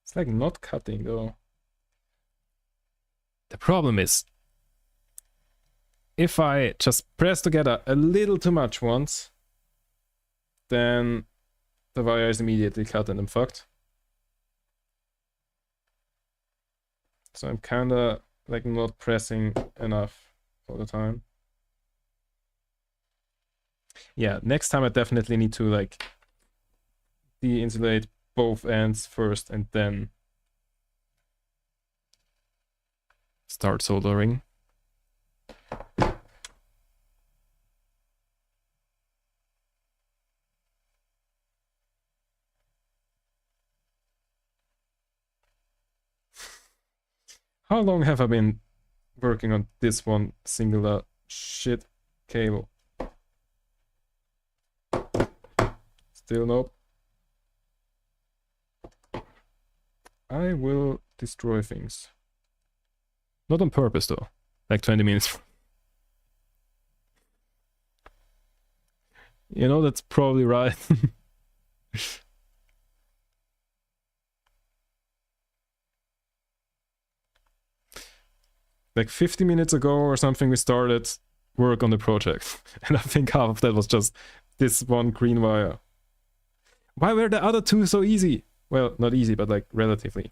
It's like not cutting though. The problem is, if I just press together a little too much once, then the wire is immediately cut and I'm fucked. So I'm kinda like not pressing enough all the time. Yeah, next time I definitely need to like de-insulate both ends first and then start soldering. How long have I been working on this one singular shit cable? Still nope. I will destroy things. Not on purpose though. Like 20 minutes. You know, that's probably right. Like 50 minutes ago or something we started work on the project. And I think half of that was just this one green wire. Why were the other two so easy? Well, not easy, but like relatively.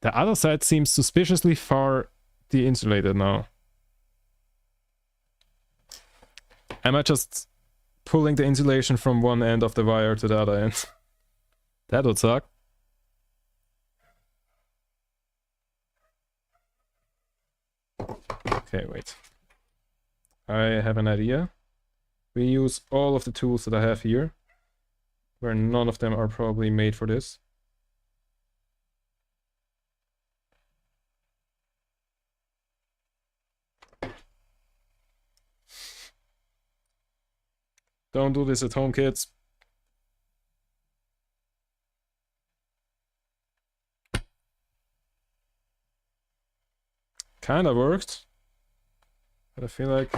The other side seems suspiciously far de-insulated now. Am I just pulling the insulation from one end of the wire to the other end? That would suck. Okay, wait. I have an idea. We use all of the tools that I have here, where none of them are probably made for this. Don't do this at home, kids. Kinda worked. But I feel like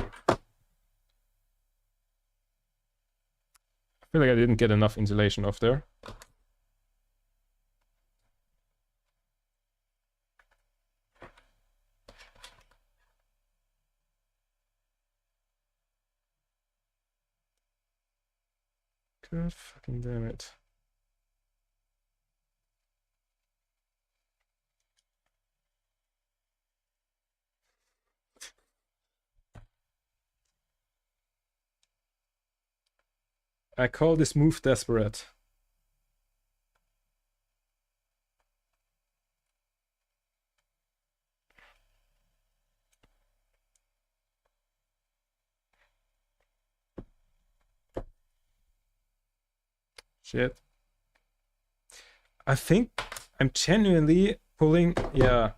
I didn't get enough insulation off there. God fucking damn it. I call this move desperate. Shit. I think I'm genuinely pulling, yeah.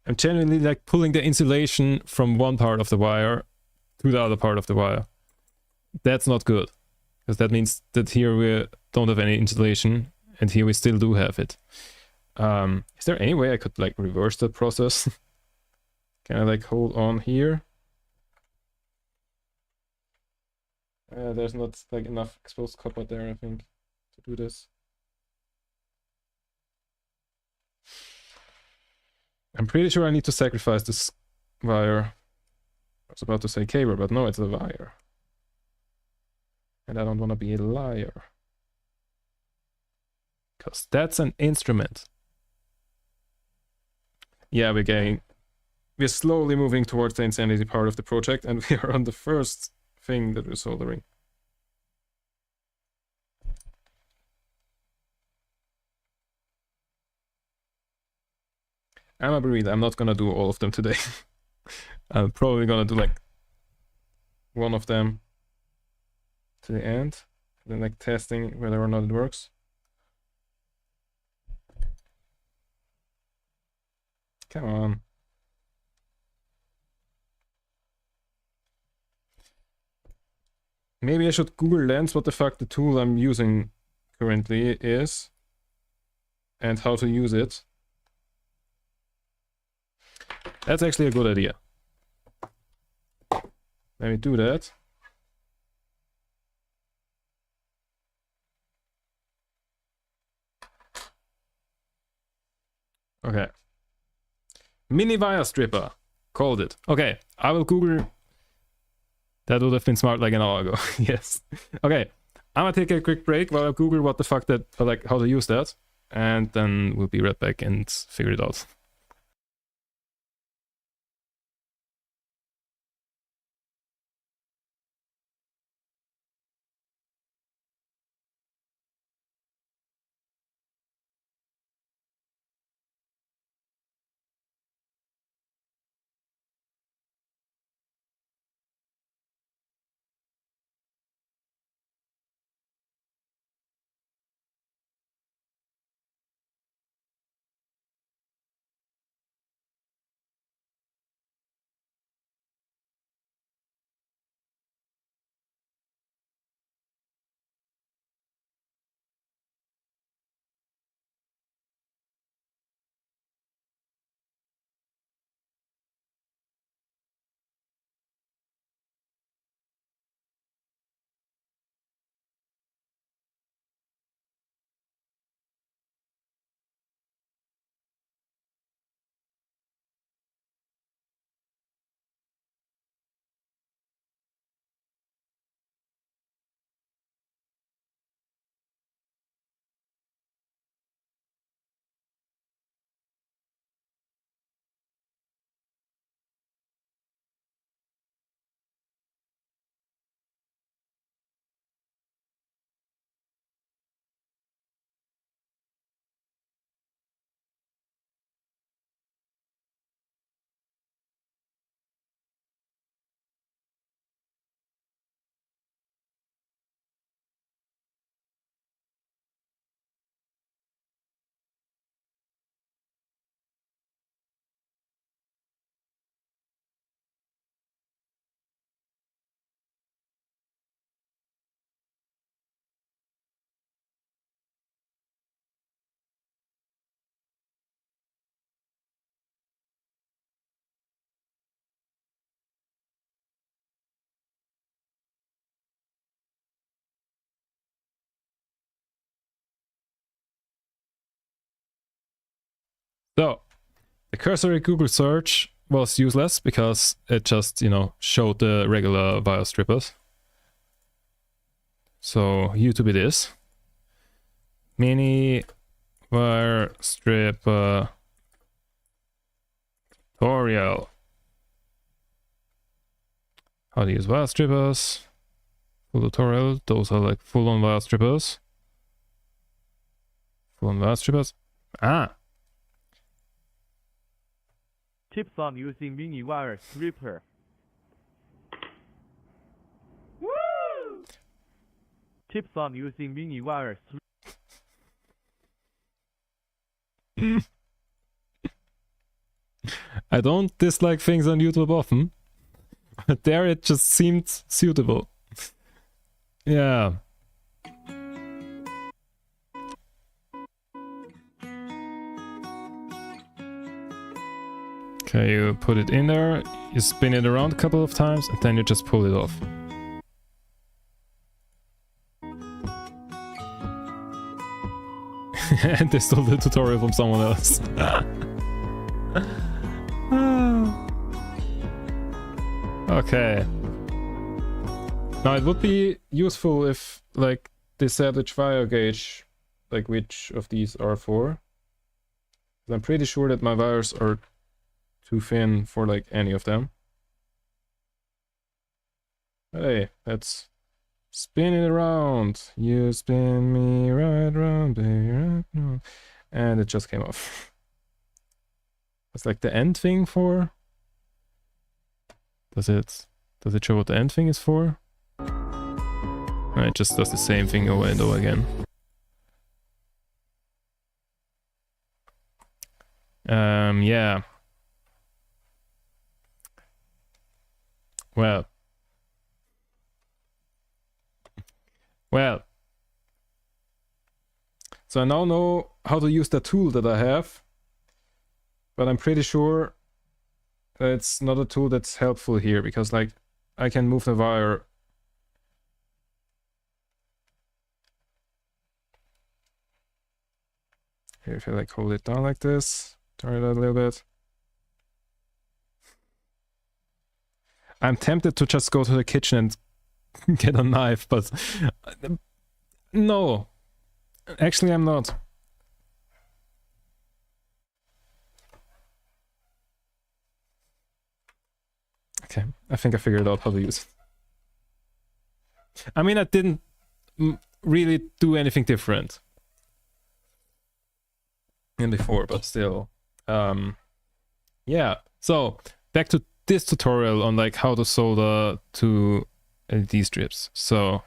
I'm genuinely like pulling the insulation from one part of the wire to the other part of the wire. That's not good, because that means that here we don't have any insulation and here we still do have it. Is there any way I could like reverse that process? Can I like hold on here? There's not like enough exposed copper there, I think, to do this. I'm pretty sure I need to sacrifice this wire. I was about to say cable, but no, it's a wire. And I don't want to be a liar. Because that's an instrument. Yeah, we're slowly moving towards the insanity part of the project, and we are on the first thing that we're soldering. I'm a breed. I'm not gonna do all of them today. I'm probably gonna do like one of them to the end, then like testing whether or not it works. Come on. Maybe I should Google Lens what the fuck the tool I'm using currently is and how to use it. That's actually a good idea. Let me do that. Okay. Mini wire stripper. Called it. Okay, I will Google. That would have been smart like an hour ago. Yes. Okay, I'm gonna take a quick break while I Google what the fuck that, like, how to use that. And then we'll be right back and figure it out. So, the cursory Google search was useless because it just, you know, showed the regular wire strippers. So, YouTube it is. Mini wire stripper tutorial. How to use wire strippers. Full tutorial. Those are like full-on wire strippers. Full-on wire strippers. Ah! Tips on using mini wire stripper. Woo! Tips on using mini wire I don't dislike things on YouTube often, but there it just seemed suitable. Yeah. Okay, you put it in there, you spin it around a couple of times, and then you just pull it off. And they stole the tutorial from someone else. Okay. Now it would be useful if, like, they said which wire gauge, like which of these are for. I'm pretty sure that my wires are too thin for like any of them. Hey, let's spin it around. You spin me right round, baby, right round. And it just came off. It's like the end thing for. Does it show what the end thing is for? No, it just does the same thing over and over again. Yeah. Well. Well, so I now know how to use the tool that I have, but I'm pretty sure that it's not a tool that's helpful here, because like I can move the wire here if I like hold it down like this, turn it a little bit. I'm tempted to just go to the kitchen and get a knife, but no, actually I'm not. Okay, I think I figured out how to use it. I mean, I didn't really do anything different than before, but still. Yeah, so back to this tutorial on like how to solder to LED strips. So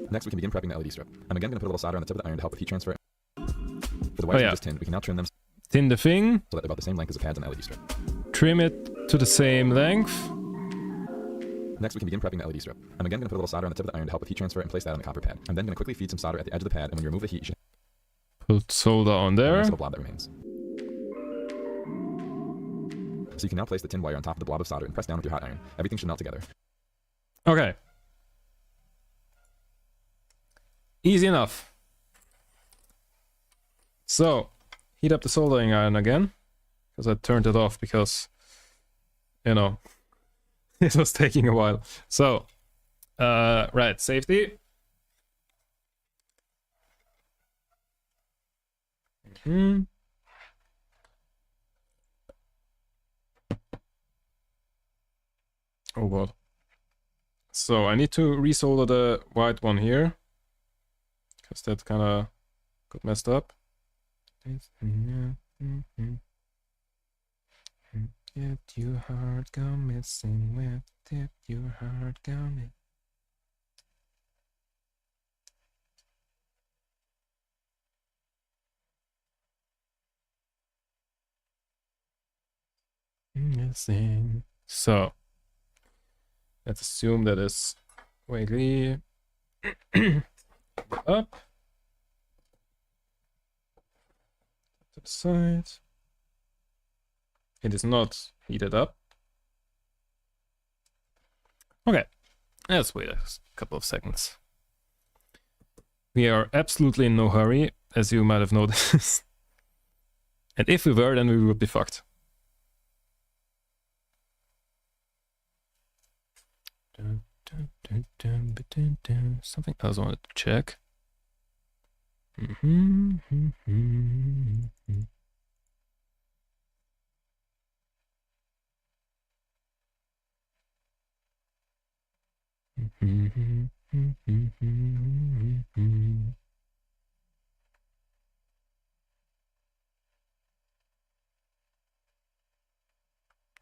Next, we can begin prepping the LED strip. I'm again going to put a little solder on the tip of the iron to help with heat transfer. For the wires we just tinned, we can now trim them tin the thing, so that they're about the same length as the pads on the LED strip. trim it to the same length. Next, we can begin prepping the LED strip. I'm again going to put a little solder on the tip of the iron to help with heat transfer and place that on the copper pad. I'm then going to quickly feed some solder at the edge of the pad, and when you remove the heat, you should Put solder on have a there. nice little blob that remains. So you can now place the tin wire on top of the blob of solder and press down with your hot iron. Everything should melt together. Okay. Easy enough. So, heat up the soldering iron again, because I turned it off because, you know, it was taking a while. So, right, safety. Oh god. So I need to resolder the white one here, because that kind of got messed up. Did your heart go missing? Where did your heart go missing? So let's assume that is wiggly up to the side. It is not heated up. Okay, let's wait a couple of seconds. We are absolutely in no hurry, as you might have noticed. And if we were, then we would be fucked. Something else I wanted to check.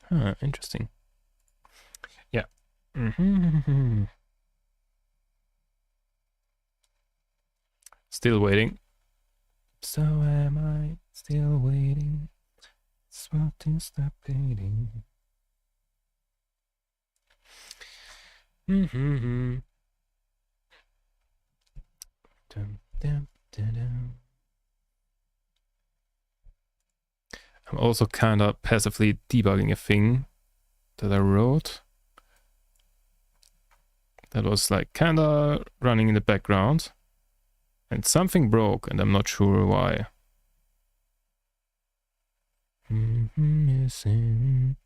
Huh, interesting. Yeah. Still waiting. So am I still waiting? What is the dating? I'm also kind of passively debugging a thing that I wrote that was like kind of running in the background, and something broke and I'm not sure why. Missing.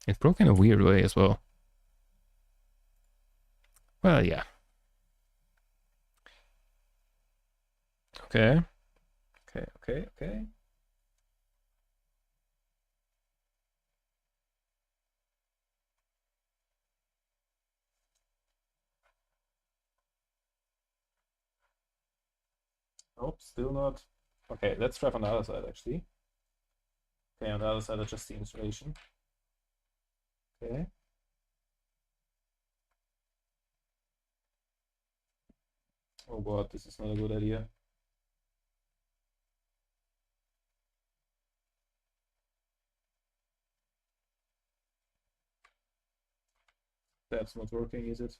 It broke in a weird way as well. Well, yeah. Okay. Okay. Nope, still not. Okay, let's try from the other side actually. Okay, on the other side, adjust the installation. Okay. Oh god, this is not a good idea. That's not working, is it?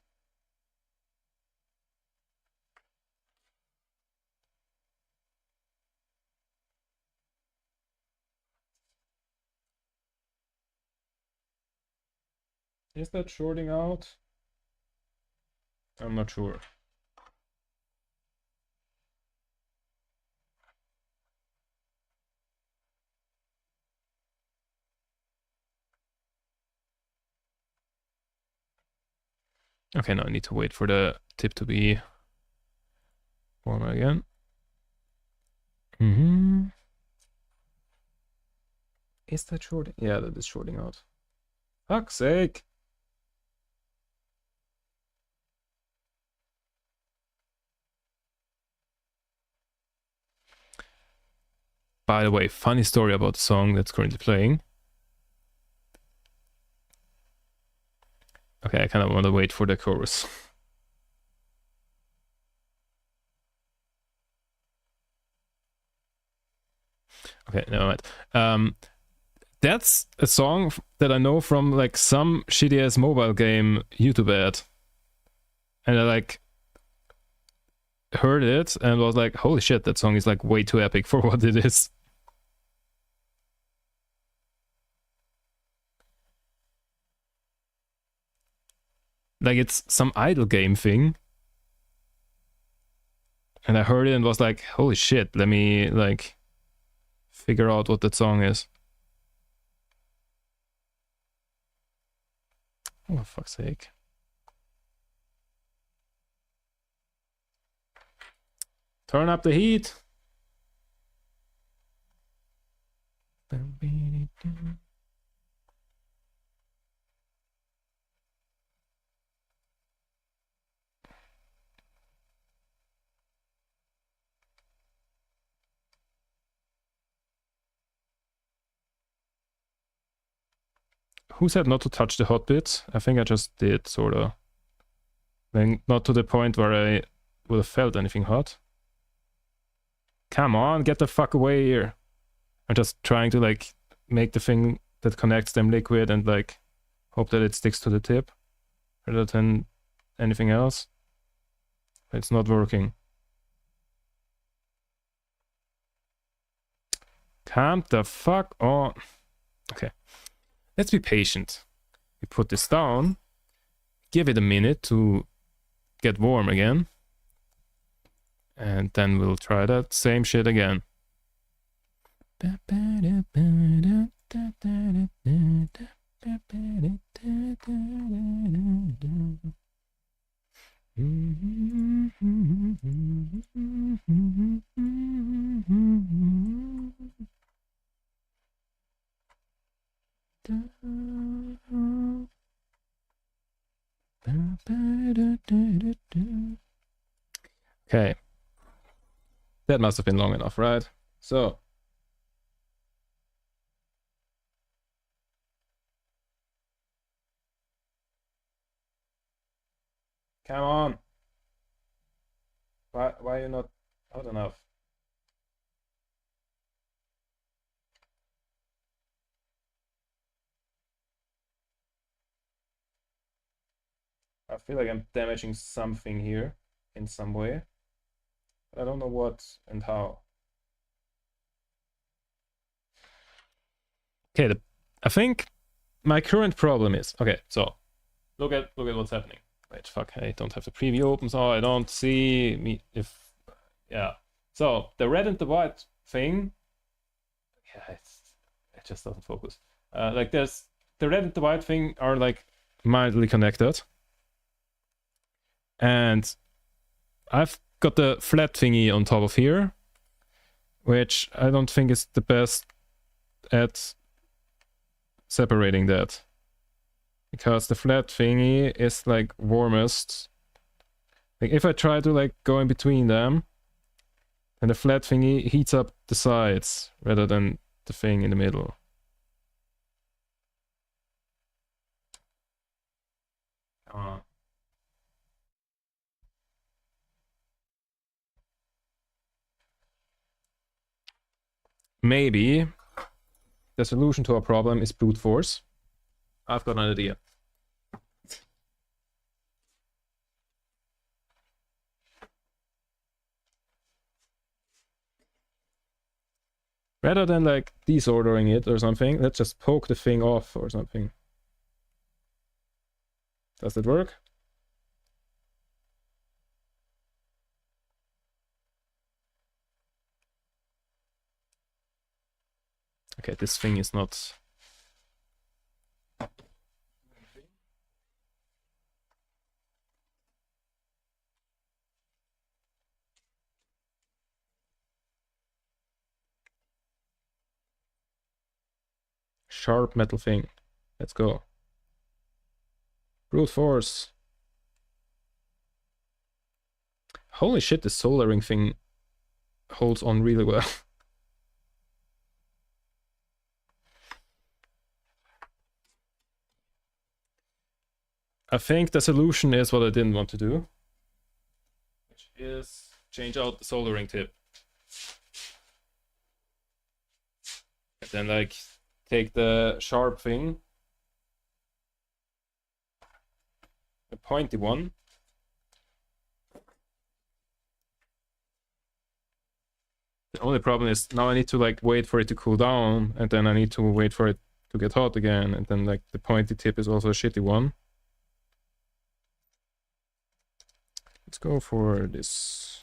Is that shorting out? I'm not sure. Okay, now I need to wait for the tip to be warmer again. Is that shorting? Yeah, that is shorting out. Fuck's sake! By the way, funny story about the song that's currently playing. Okay, I kind of want to wait for the chorus. Okay, never mind. That's a song that I know from like some shitty ass mobile game YouTube ad, and I like heard it and was like, holy shit, that song is like way too epic for what it is. Like it's some idle game thing, and I heard it and was like, holy shit, let me like figure out what that song is. Oh, for fuck's sake. Turn up the heat. Who said not to touch the hot bits? I think I just did, sorta. Then not to the point where I would have felt anything hot. Come on, get the fuck away here. I'm just trying to like make the thing that connects them liquid and like hope that it sticks to the tip rather than anything else. It's not working. Calm the fuck on. Okay. Let's be patient. We put this down, give it a minute to get warm again, and then we'll try that same shit again. Okay. That must have been long enough, right? So. Come on. Why are you not hot enough? I feel like I'm damaging something here in some way. I don't know what and how. Okay, I think my current problem is, okay, so look at what's happening. Wait, fuck, I don't have the preview open, so I don't see me if, yeah. So the red and the white thing, yeah, it just doesn't focus. Like there's, the red and the white thing are like mildly connected. And I've got the flat thingy on top of here, which I don't think is the best at separating that. Because the flat thingy is like warmest. Like if I try to like go in between them, then the flat thingy heats up the sides rather than the thing in the middle. Maybe the solution to our problem is brute force. I've got an idea. Rather than like desoldering it or something, let's just poke the thing off or something. Does that work? Okay, this thing is not... Sharp metal thing. Let's go. Brute force. Holy shit, the soldering thing holds on really well. I think the solution is what I didn't want to do, which is change out the soldering tip. And then like take the sharp thing, the pointy one, the only problem is now I need to like wait for it to cool down, and then I need to wait for it to get hot again, and then like the pointy tip is also a shitty one. Let's go for this.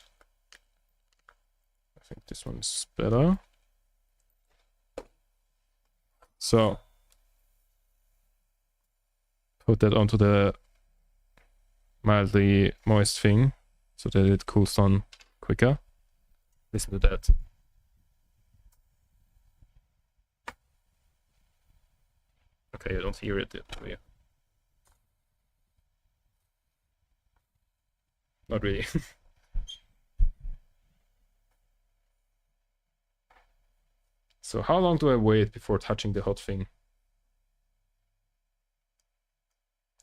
I think this one's better. So put that onto the mildly moist thing so that it cools down quicker. Listen to that. Okay, you don't hear it yet, do you? Not really. So how long do I wait before touching the hot thing?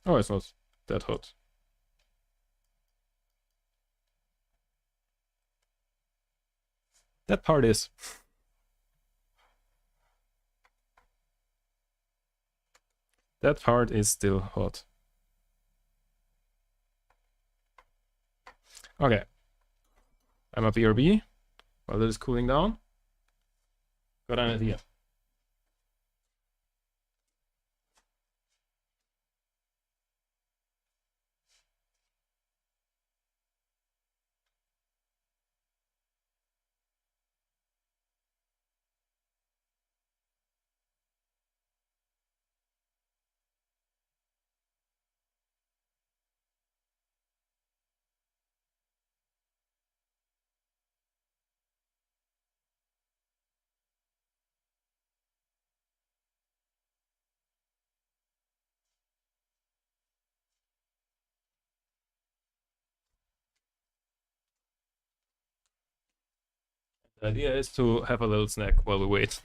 Oh, it's not that hot. That part is. That part is still hot. Okay. I'm a BRB while that is cooling down. Got an idea. The idea is to have a little snack while we wait.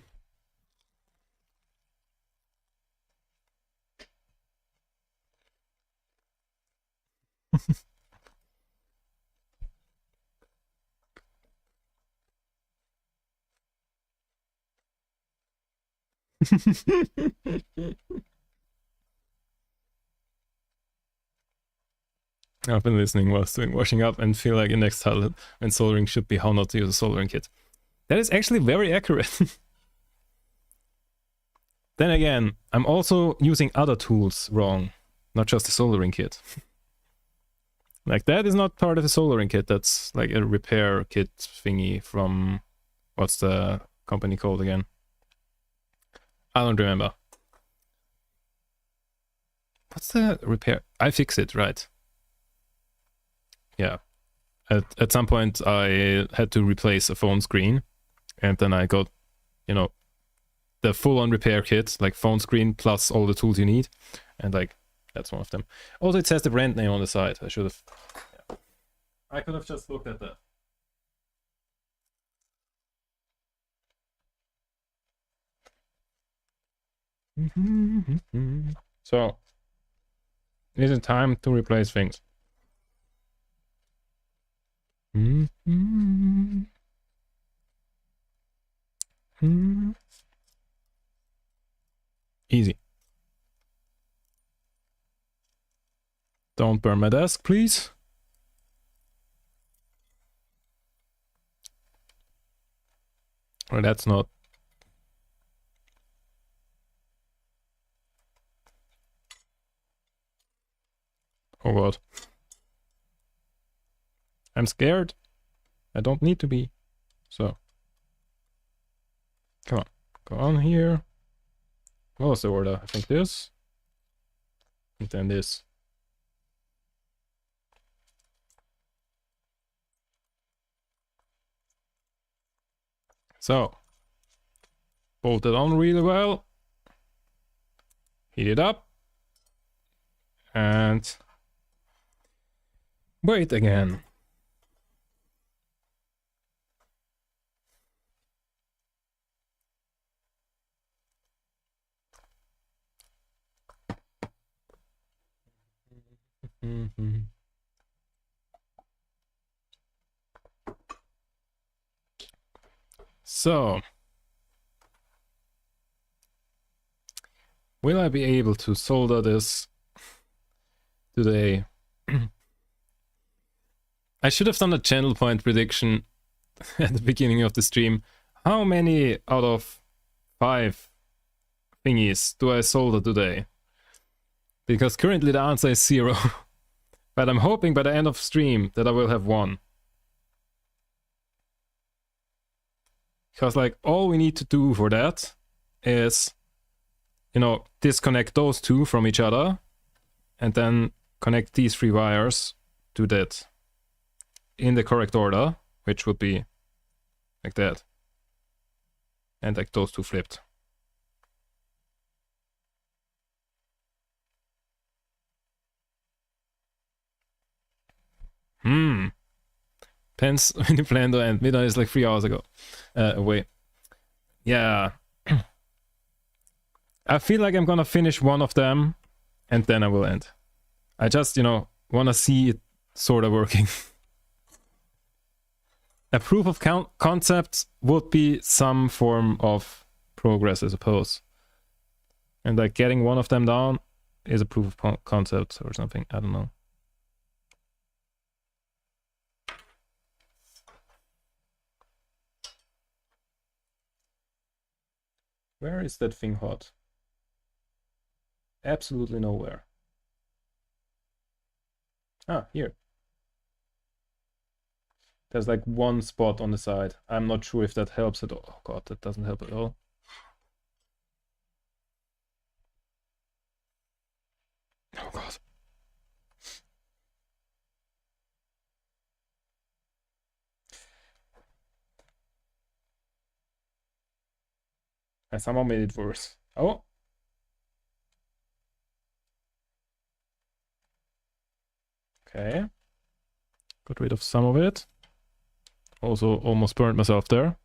I've been listening whilst doing washing up and feel like in next title when soldering should be how not to use a soldering kit. That is actually very accurate. Then again, I'm also using other tools wrong, not just the soldering kit. Like that is not part of the soldering kit, that's like a repair kit thingy from, what's the company called again? I don't remember. What's the repair? iFixit, right? Yeah. At some point I had to replace a phone screen, and then I got, you know, the full-on repair kit, like phone screen plus all the tools you need, and like that's one of them. Also, it says the brand name on the side. I should have. Yeah. I could have just looked at that. So, is it time to replace things? Easy. Don't burn my desk, please. Well, that's not Oh god. I'm scared. I don't need to be. So. Come on. Go on here. What was the order? I think this. And then this. So. Bolt it on really well. Heat it up. And wait again. So, will I be able to solder this today? I should have done a channel point prediction at the beginning of the stream. How many out of 5 thingies do I solder today? Because currently the answer is 0. But I'm hoping by the end of stream that I will have 1. Because like all we need to do for that is, you know, disconnect those 2 from each other and then connect these 3 wires to that in the correct order, which would be like that. And like those 2 flipped. Depends when you plan to end. Midnight is like 3 hours ago. Away. Yeah. I feel like I'm gonna finish one of them and then I will end. I just, you know, wanna see it sort of working. A proof of concept would be some form of progress, I suppose. And like getting one of them down is a proof of concept or something. I don't know. Where is that thing hot? Absolutely nowhere. Ah, here. There's like one spot on the side. I'm not sure if that helps at all. Oh god, that doesn't help at all. Oh god. I somehow made it worse. Oh. Okay. Got rid of some of it. Also almost burned myself there.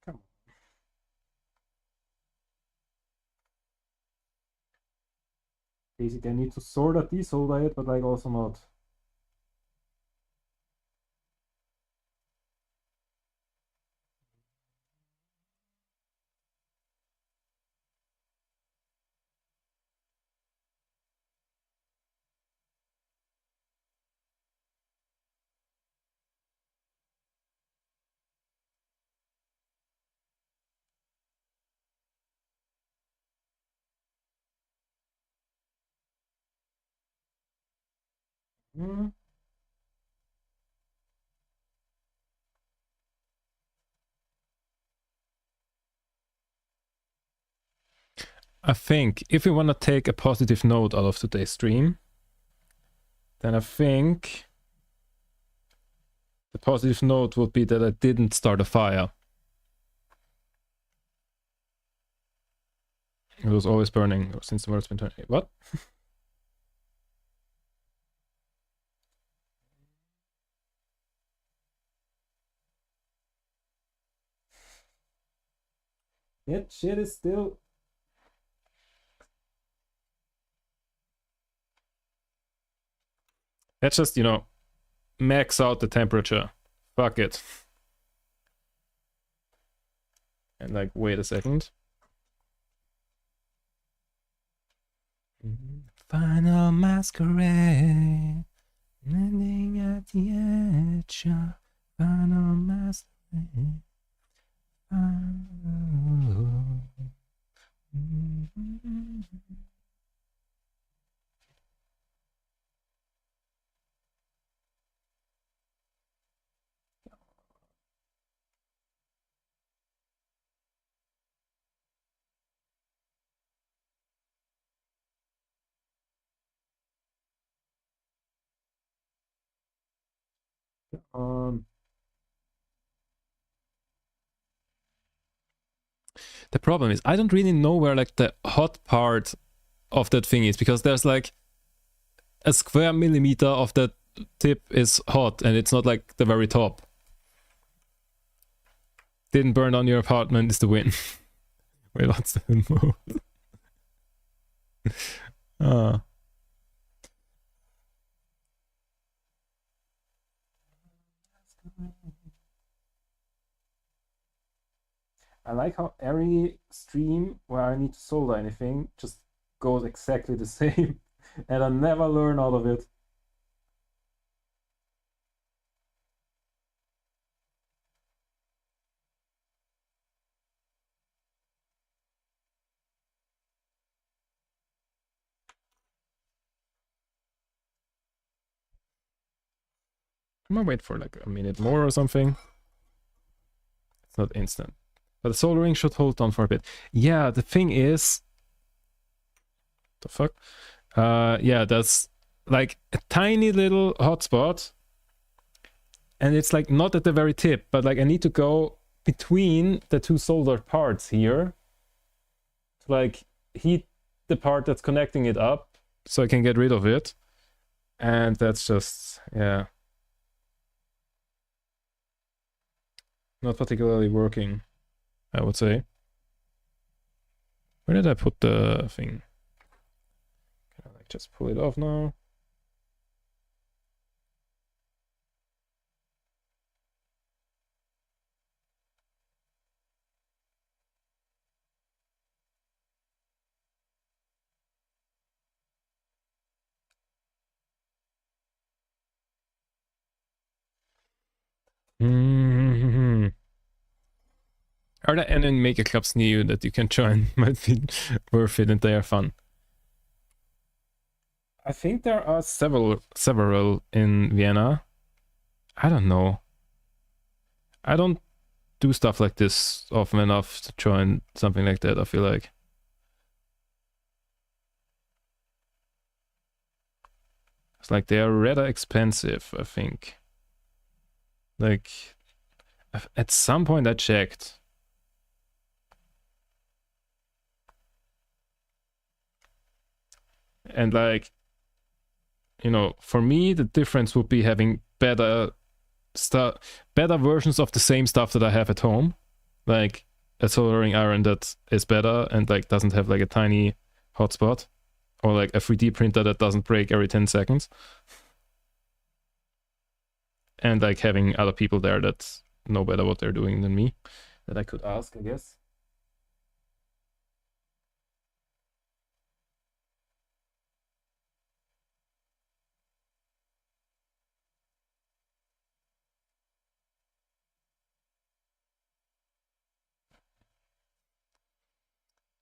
Come on. Basically, I need to sort of desolder it, but like also not. I think if we want to take a positive note out of today's stream, then I think the positive note would be that I didn't start a fire. It was always burning since the world's been turning. What? That shit is still... Let's just, you know, max out the temperature. Fuck it. And like, wait a second. Final masquerade, ending at the edge of final masquerade. The problem is I don't really know where like the hot part of that thing is, because there's like a square millimeter of that tip is hot and it's not like the very top. Didn't burn down your apartment is the win. Wait, what's the mode? I like how every stream where I need to solder anything just goes exactly the same, and I never learn out of it. I'm gonna wait for like a minute more or something. It's not instant. But the soldering should hold on for a bit. Yeah, the thing is... The fuck? Yeah, that's like a tiny little hotspot. And it's like not at the very tip, but like I need to go between the two soldered parts here. To like heat the part that's connecting it up so I can get rid of it. And that's just, yeah. Not particularly working, I would say. Where did I put the thing? Can I like just pull it off now? Are there any maker clubs near you that you can join? Might be worth it and they are fun. I think there are several in Vienna. I don't know. I don't do stuff like this often enough to join something like that, I feel like. It's like they are rather expensive, I think. Like, at some point I checked. And like, you know, for me, the difference would be having better versions of the same stuff that I have at home. Like a soldering iron that is better and like doesn't have like a tiny hotspot. Or like a 3D printer that doesn't break every 10 seconds. And like having other people there that know better what they're doing than me. That I could ask, I guess.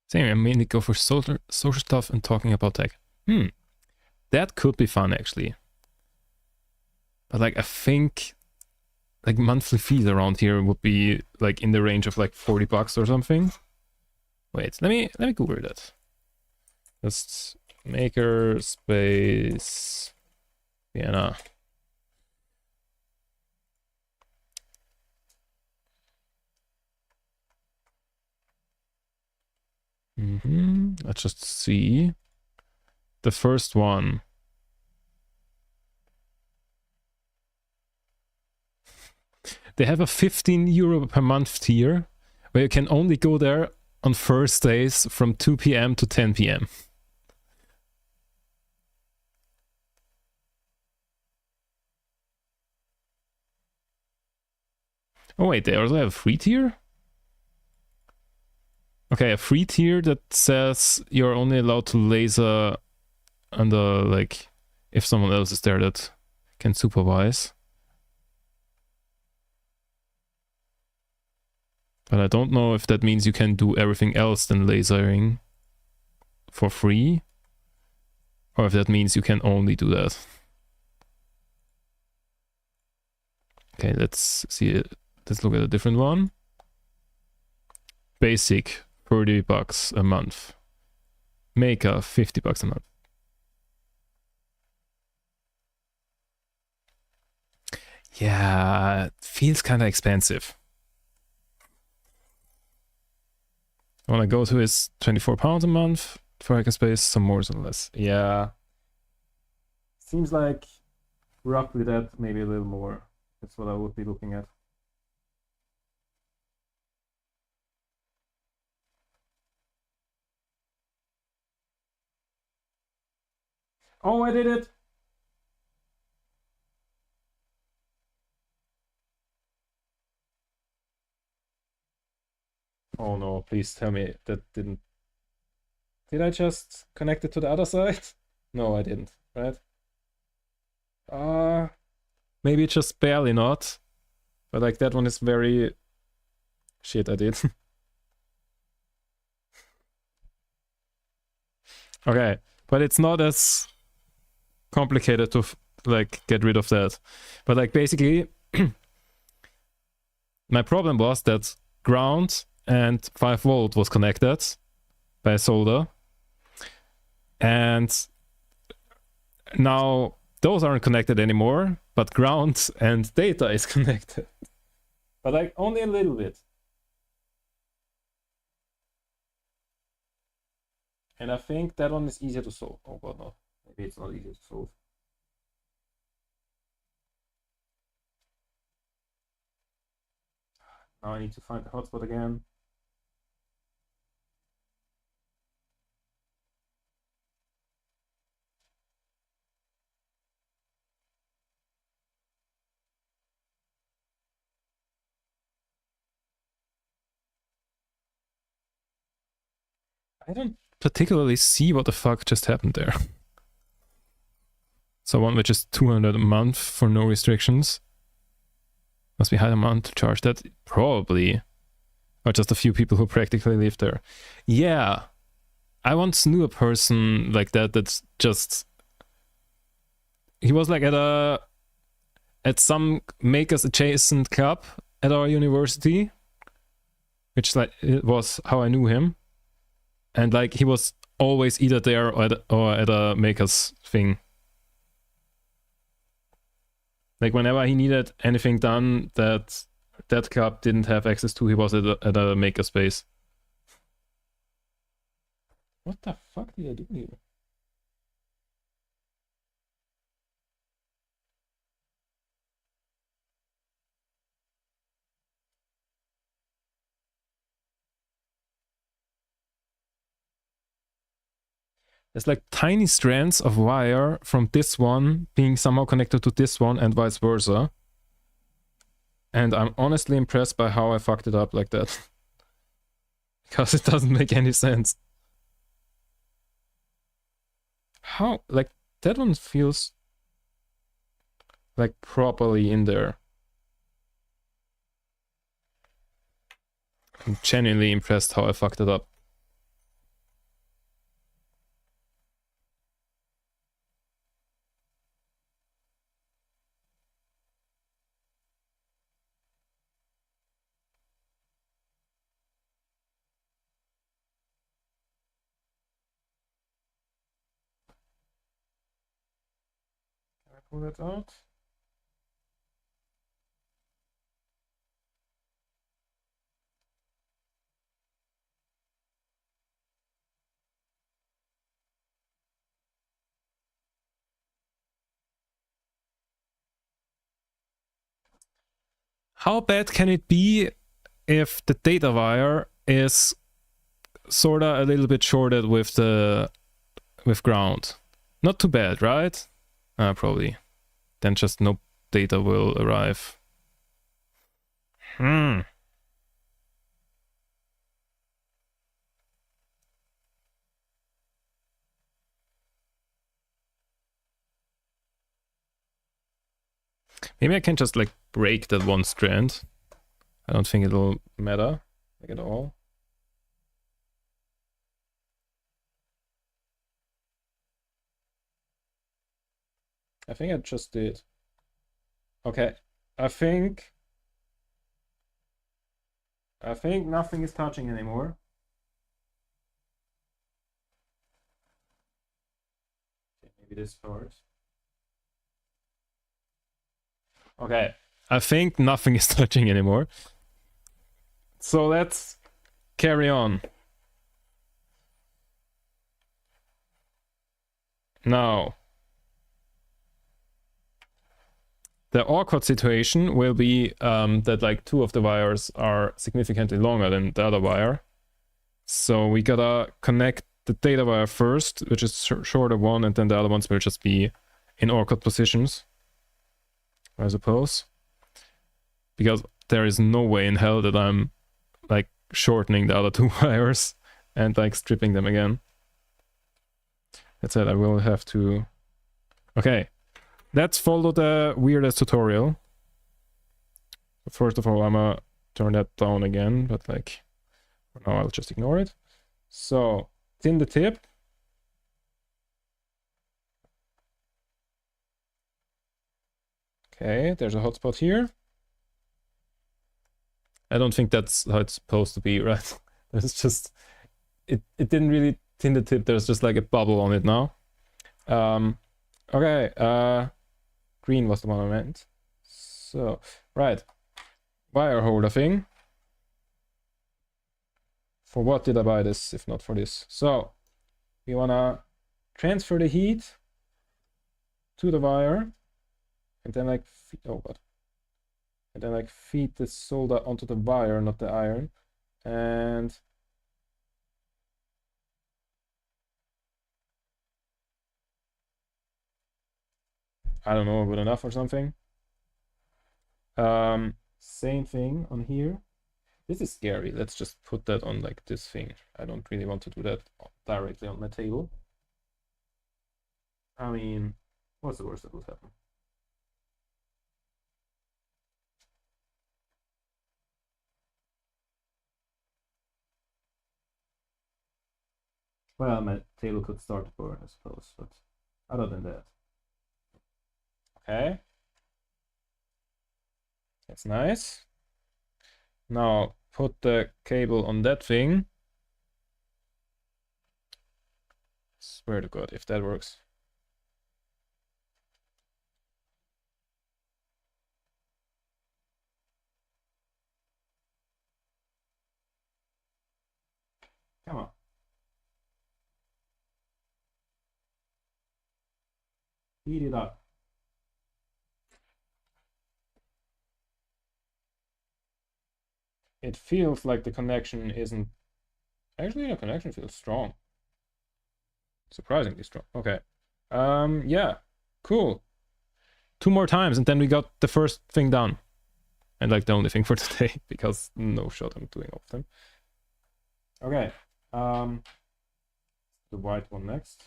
Same, I mainly go for social stuff and talking about tech. That could be fun, actually. But like, I think like monthly fees around here would be like in the range of like $40 or something. Wait, let me Google that. Just maker space Vienna. Let's just see. The first one. They have a 15 euro per month tier where you can only go there on Thursdays from 2 p.m. to 10 p.m. Oh wait, they also have a free tier? Okay, a free tier that says you're only allowed to laser under, like, if someone else is there that can supervise. But I don't know if that means you can do everything else than lasering for free, or if that means you can only do that. Okay, let's see it. Let's look at a different one. Basic, $30 a month. Maker, $50 a month. Yeah, it feels kind of expensive. I want to go to his £24 a month for hackerspace, some more, some less. Yeah. Seems like roughly that, maybe a little more. That's what I would be looking at. Oh, I did it! Oh no, please tell me that didn't... Did I just connect it to the other side? No, I didn't, right? Maybe just barely not. But like that one is very... Shit, I did. Okay, but it's not as complicated to like get rid of that. But like basically, my problem was that ground and 5V was connected by a solder, and now those aren't connected anymore, but ground and data is connected, but like only a little bit. And I think that one is easier to solve. Oh god, no, maybe it's not easier to solve. Now I need to find the hotspot again. I don't particularly see what the fuck just happened there. So one which is 200 a month for no restrictions. Must be high amount to charge that. Probably. Or just a few people who practically live there. Yeah. I once knew a person like that that's just... He was like at some makers adjacent club at our university. Which like it was how I knew him. And like he was always either there or at a makers thing. Like whenever he needed anything done that that club didn't have access to, he was at a makerspace. What the fuck did I do here? There's like tiny strands of wire from this one being somehow connected to this one and vice versa. And I'm honestly impressed by how I fucked it up like that. Because it doesn't make any sense. How? Like, that one feels like properly in there. I'm genuinely impressed how I fucked it up. Pull that out. How bad can it be if the data wire is sorta a little bit shorted with ground? Not too bad, right? Probably. Then just no data will arrive. Maybe I can just like break that one strand. I don't think it'll matter like at all. I think I just did. Okay, I think nothing is touching anymore. Okay, maybe this part. Okay, I think nothing is touching anymore. So let's carry on. Now, the awkward situation will be that like two of the wires are significantly longer than the other wire. So we gotta connect the data wire first, which is shorter one, and then the other ones will just be in awkward positions, I suppose. Because there is no way in hell that I'm like shortening the other two wires and like stripping them again. That said, I will have to... Okay, let's follow the weirdest tutorial. First of all, I'm gonna turn that down again, but like, for now I'll just ignore it. So, thin the tip. Okay, there's a hotspot here. I don't think that's how it's supposed to be, right? It's just, it didn't really thin the tip, there's just like a bubble on it now. Okay, green was the one I meant. So, right, wire holder thing. For what did I buy this, if not for this? So, we wanna transfer the heat to the wire, and then like, oh god. And then like feed the solder onto the wire, not the iron. And I don't know, good enough or something. Same thing on here. This is scary. Let's just put that on like this thing. I don't really want to do that directly on my table. I mean, what's the worst that would happen? Well, my table could start to burn, I suppose, but other than that. Okay. That's nice. Now, put the cable on that thing. Swear to God, if that works. Come on. Heat it up. It feels like the connection isn't... Actually, the connection feels strong. Surprisingly strong. Okay. Yeah. Cool. 2 more times, and then we got the first thing done. And like the only thing for today, because no shot I'm doing all of them. Okay. The white one next.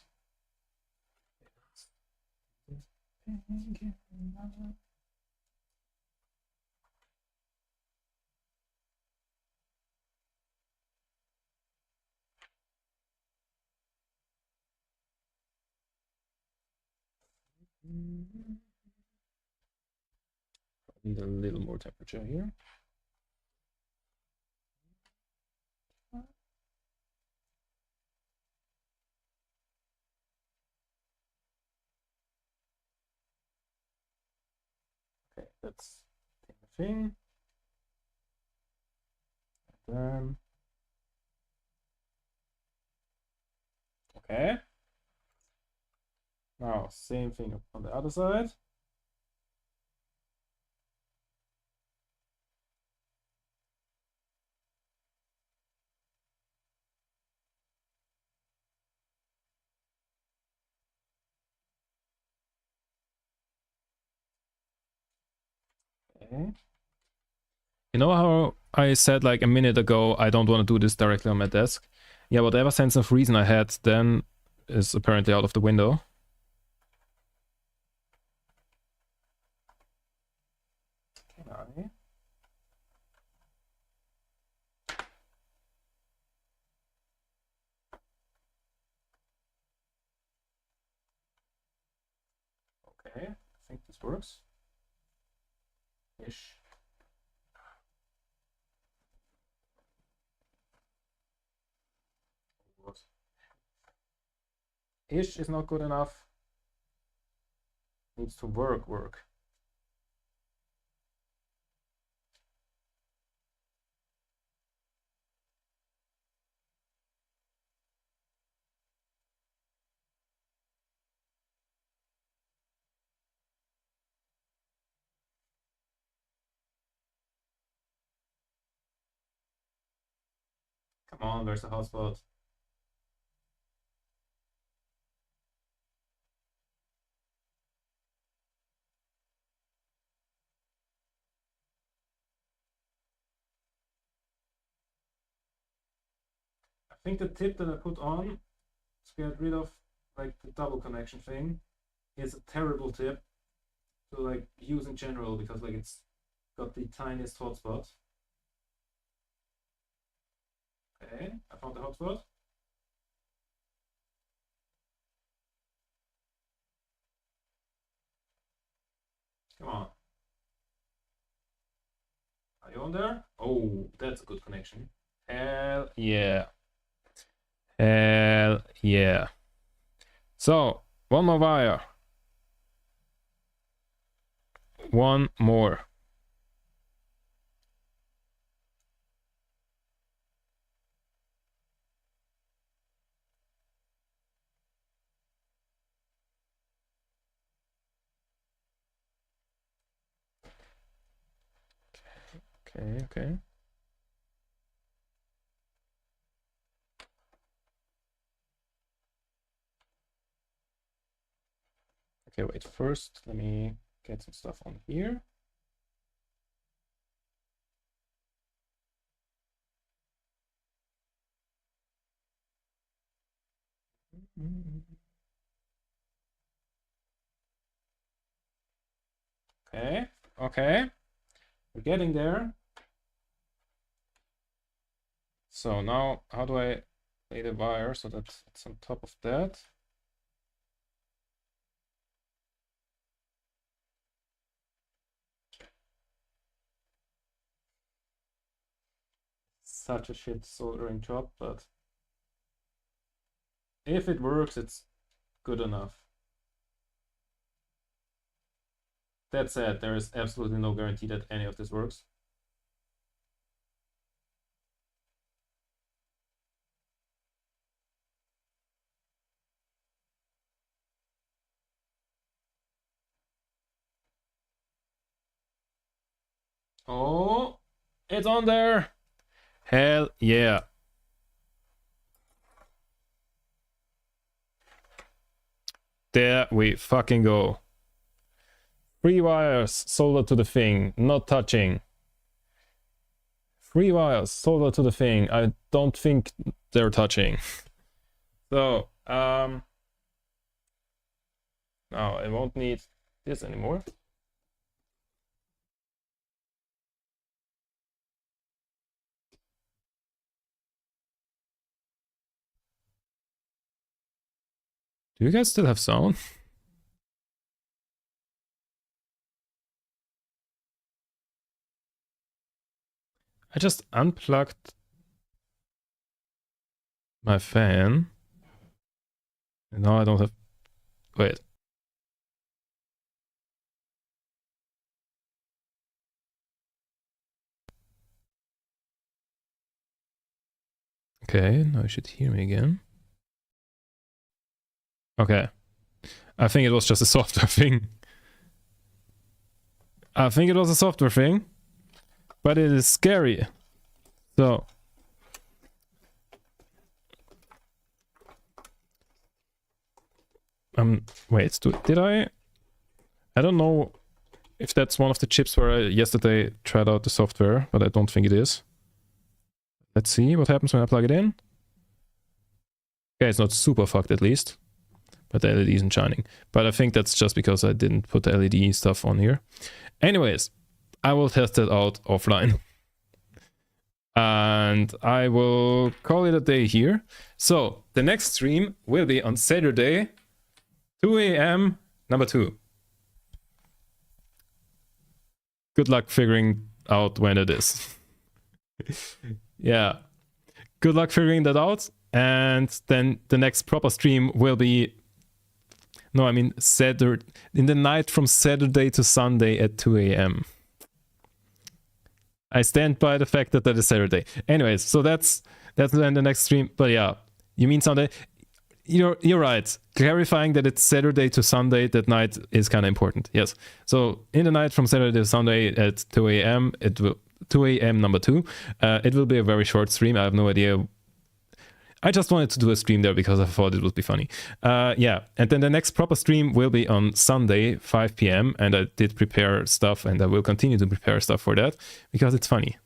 Need a little more temperature here. Okay, that's the thing. And then, okay. Now, same thing on the other side. Okay. You know how I said like a minute ago, I don't want to do this directly on my desk? Yeah, whatever sense of reason I had then is apparently out of the window. I? Okay, I think this works. Ish. Ish is not good enough. Needs to work. Come on, where's the hotspot? I think the tip that I put on to get rid of like the double connection thing is a terrible tip to like use in general because like it's got the tiniest hotspot. Okay, I found the hotspot. Come on. Are you on there? Oh, that's a good connection. Hell yeah. Hell yeah. So, one more wire. One more. Okay. Okay, wait, first let me get some stuff on here. Okay, we're getting there. So now, how do I lay the wire so that it's on top of that? Such a shit soldering job, but if it works, it's good enough. That said, there is absolutely no guarantee that any of this works. Oh, it's on there. Hell yeah. There we fucking go. 3 wires soldered to the thing, not touching. 3 wires soldered to the thing. I don't think they're touching. So, now I won't need this anymore. Do you guys still have sound? I just unplugged my fan. And now I don't have... Wait. Okay, now you should hear me again. Okay. I think it was just a software thing. I think it was a software thing. But it is scary. So... wait, did I don't know if that's one of the chips where I yesterday tried out the software, but I don't think it is. Let's see what happens when I plug it in. Okay, it's not super fucked at least, but the LED isn't shining. But I think that's just because I didn't put the LED stuff on here. Anyways, I will test it out offline. And I will call it a day here. So the next stream will be on Saturday, 2 a.m. number 2. Good luck figuring out when it is. Yeah. Good luck figuring that out. And then the next proper stream will be... No, I mean Saturday, in the night from Saturday to Sunday at 2 a.m. I stand by the fact that is Saturday. Anyways, so that's then the next stream. But yeah, you mean Sunday? You're right. Clarifying that it's Saturday to Sunday that night is kind of important. Yes. So in the night from Saturday to Sunday at 2 a.m. it will 2 a.m. number 2. It will be a very short stream. I have no idea. I just wanted to do a stream there because I thought it would be funny. Yeah, and then the next proper stream will be on Sunday, 5 p.m. And I did prepare stuff, and I will continue to prepare stuff for that because it's funny.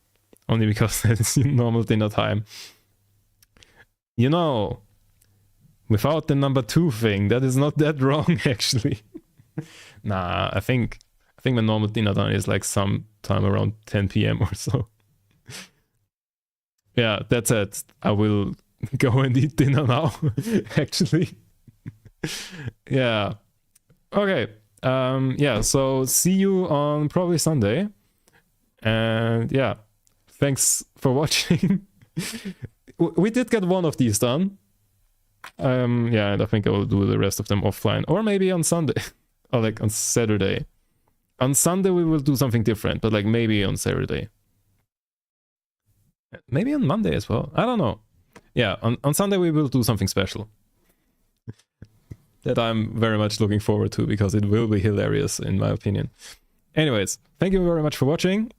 Only because it's normal dinner time. You know, without the number 2 thing, that is not that wrong, actually. Nah, I think my normal dinner time is like sometime around 10 p.m. or so. Yeah, that's it. I will go and eat dinner now, actually. Yeah. Okay. Yeah, so see you on probably Sunday. And yeah, thanks for watching. We did get one of these done. Yeah, and I think I will do the rest of them offline. Or maybe on Sunday. Or like on Saturday. On Sunday we will do something different, but like maybe on Saturday. Maybe on Monday as well. I don't know. Yeah, on Sunday we will do something special. That I'm very much looking forward to because it will be hilarious in my opinion. Anyways, thank you very much for watching.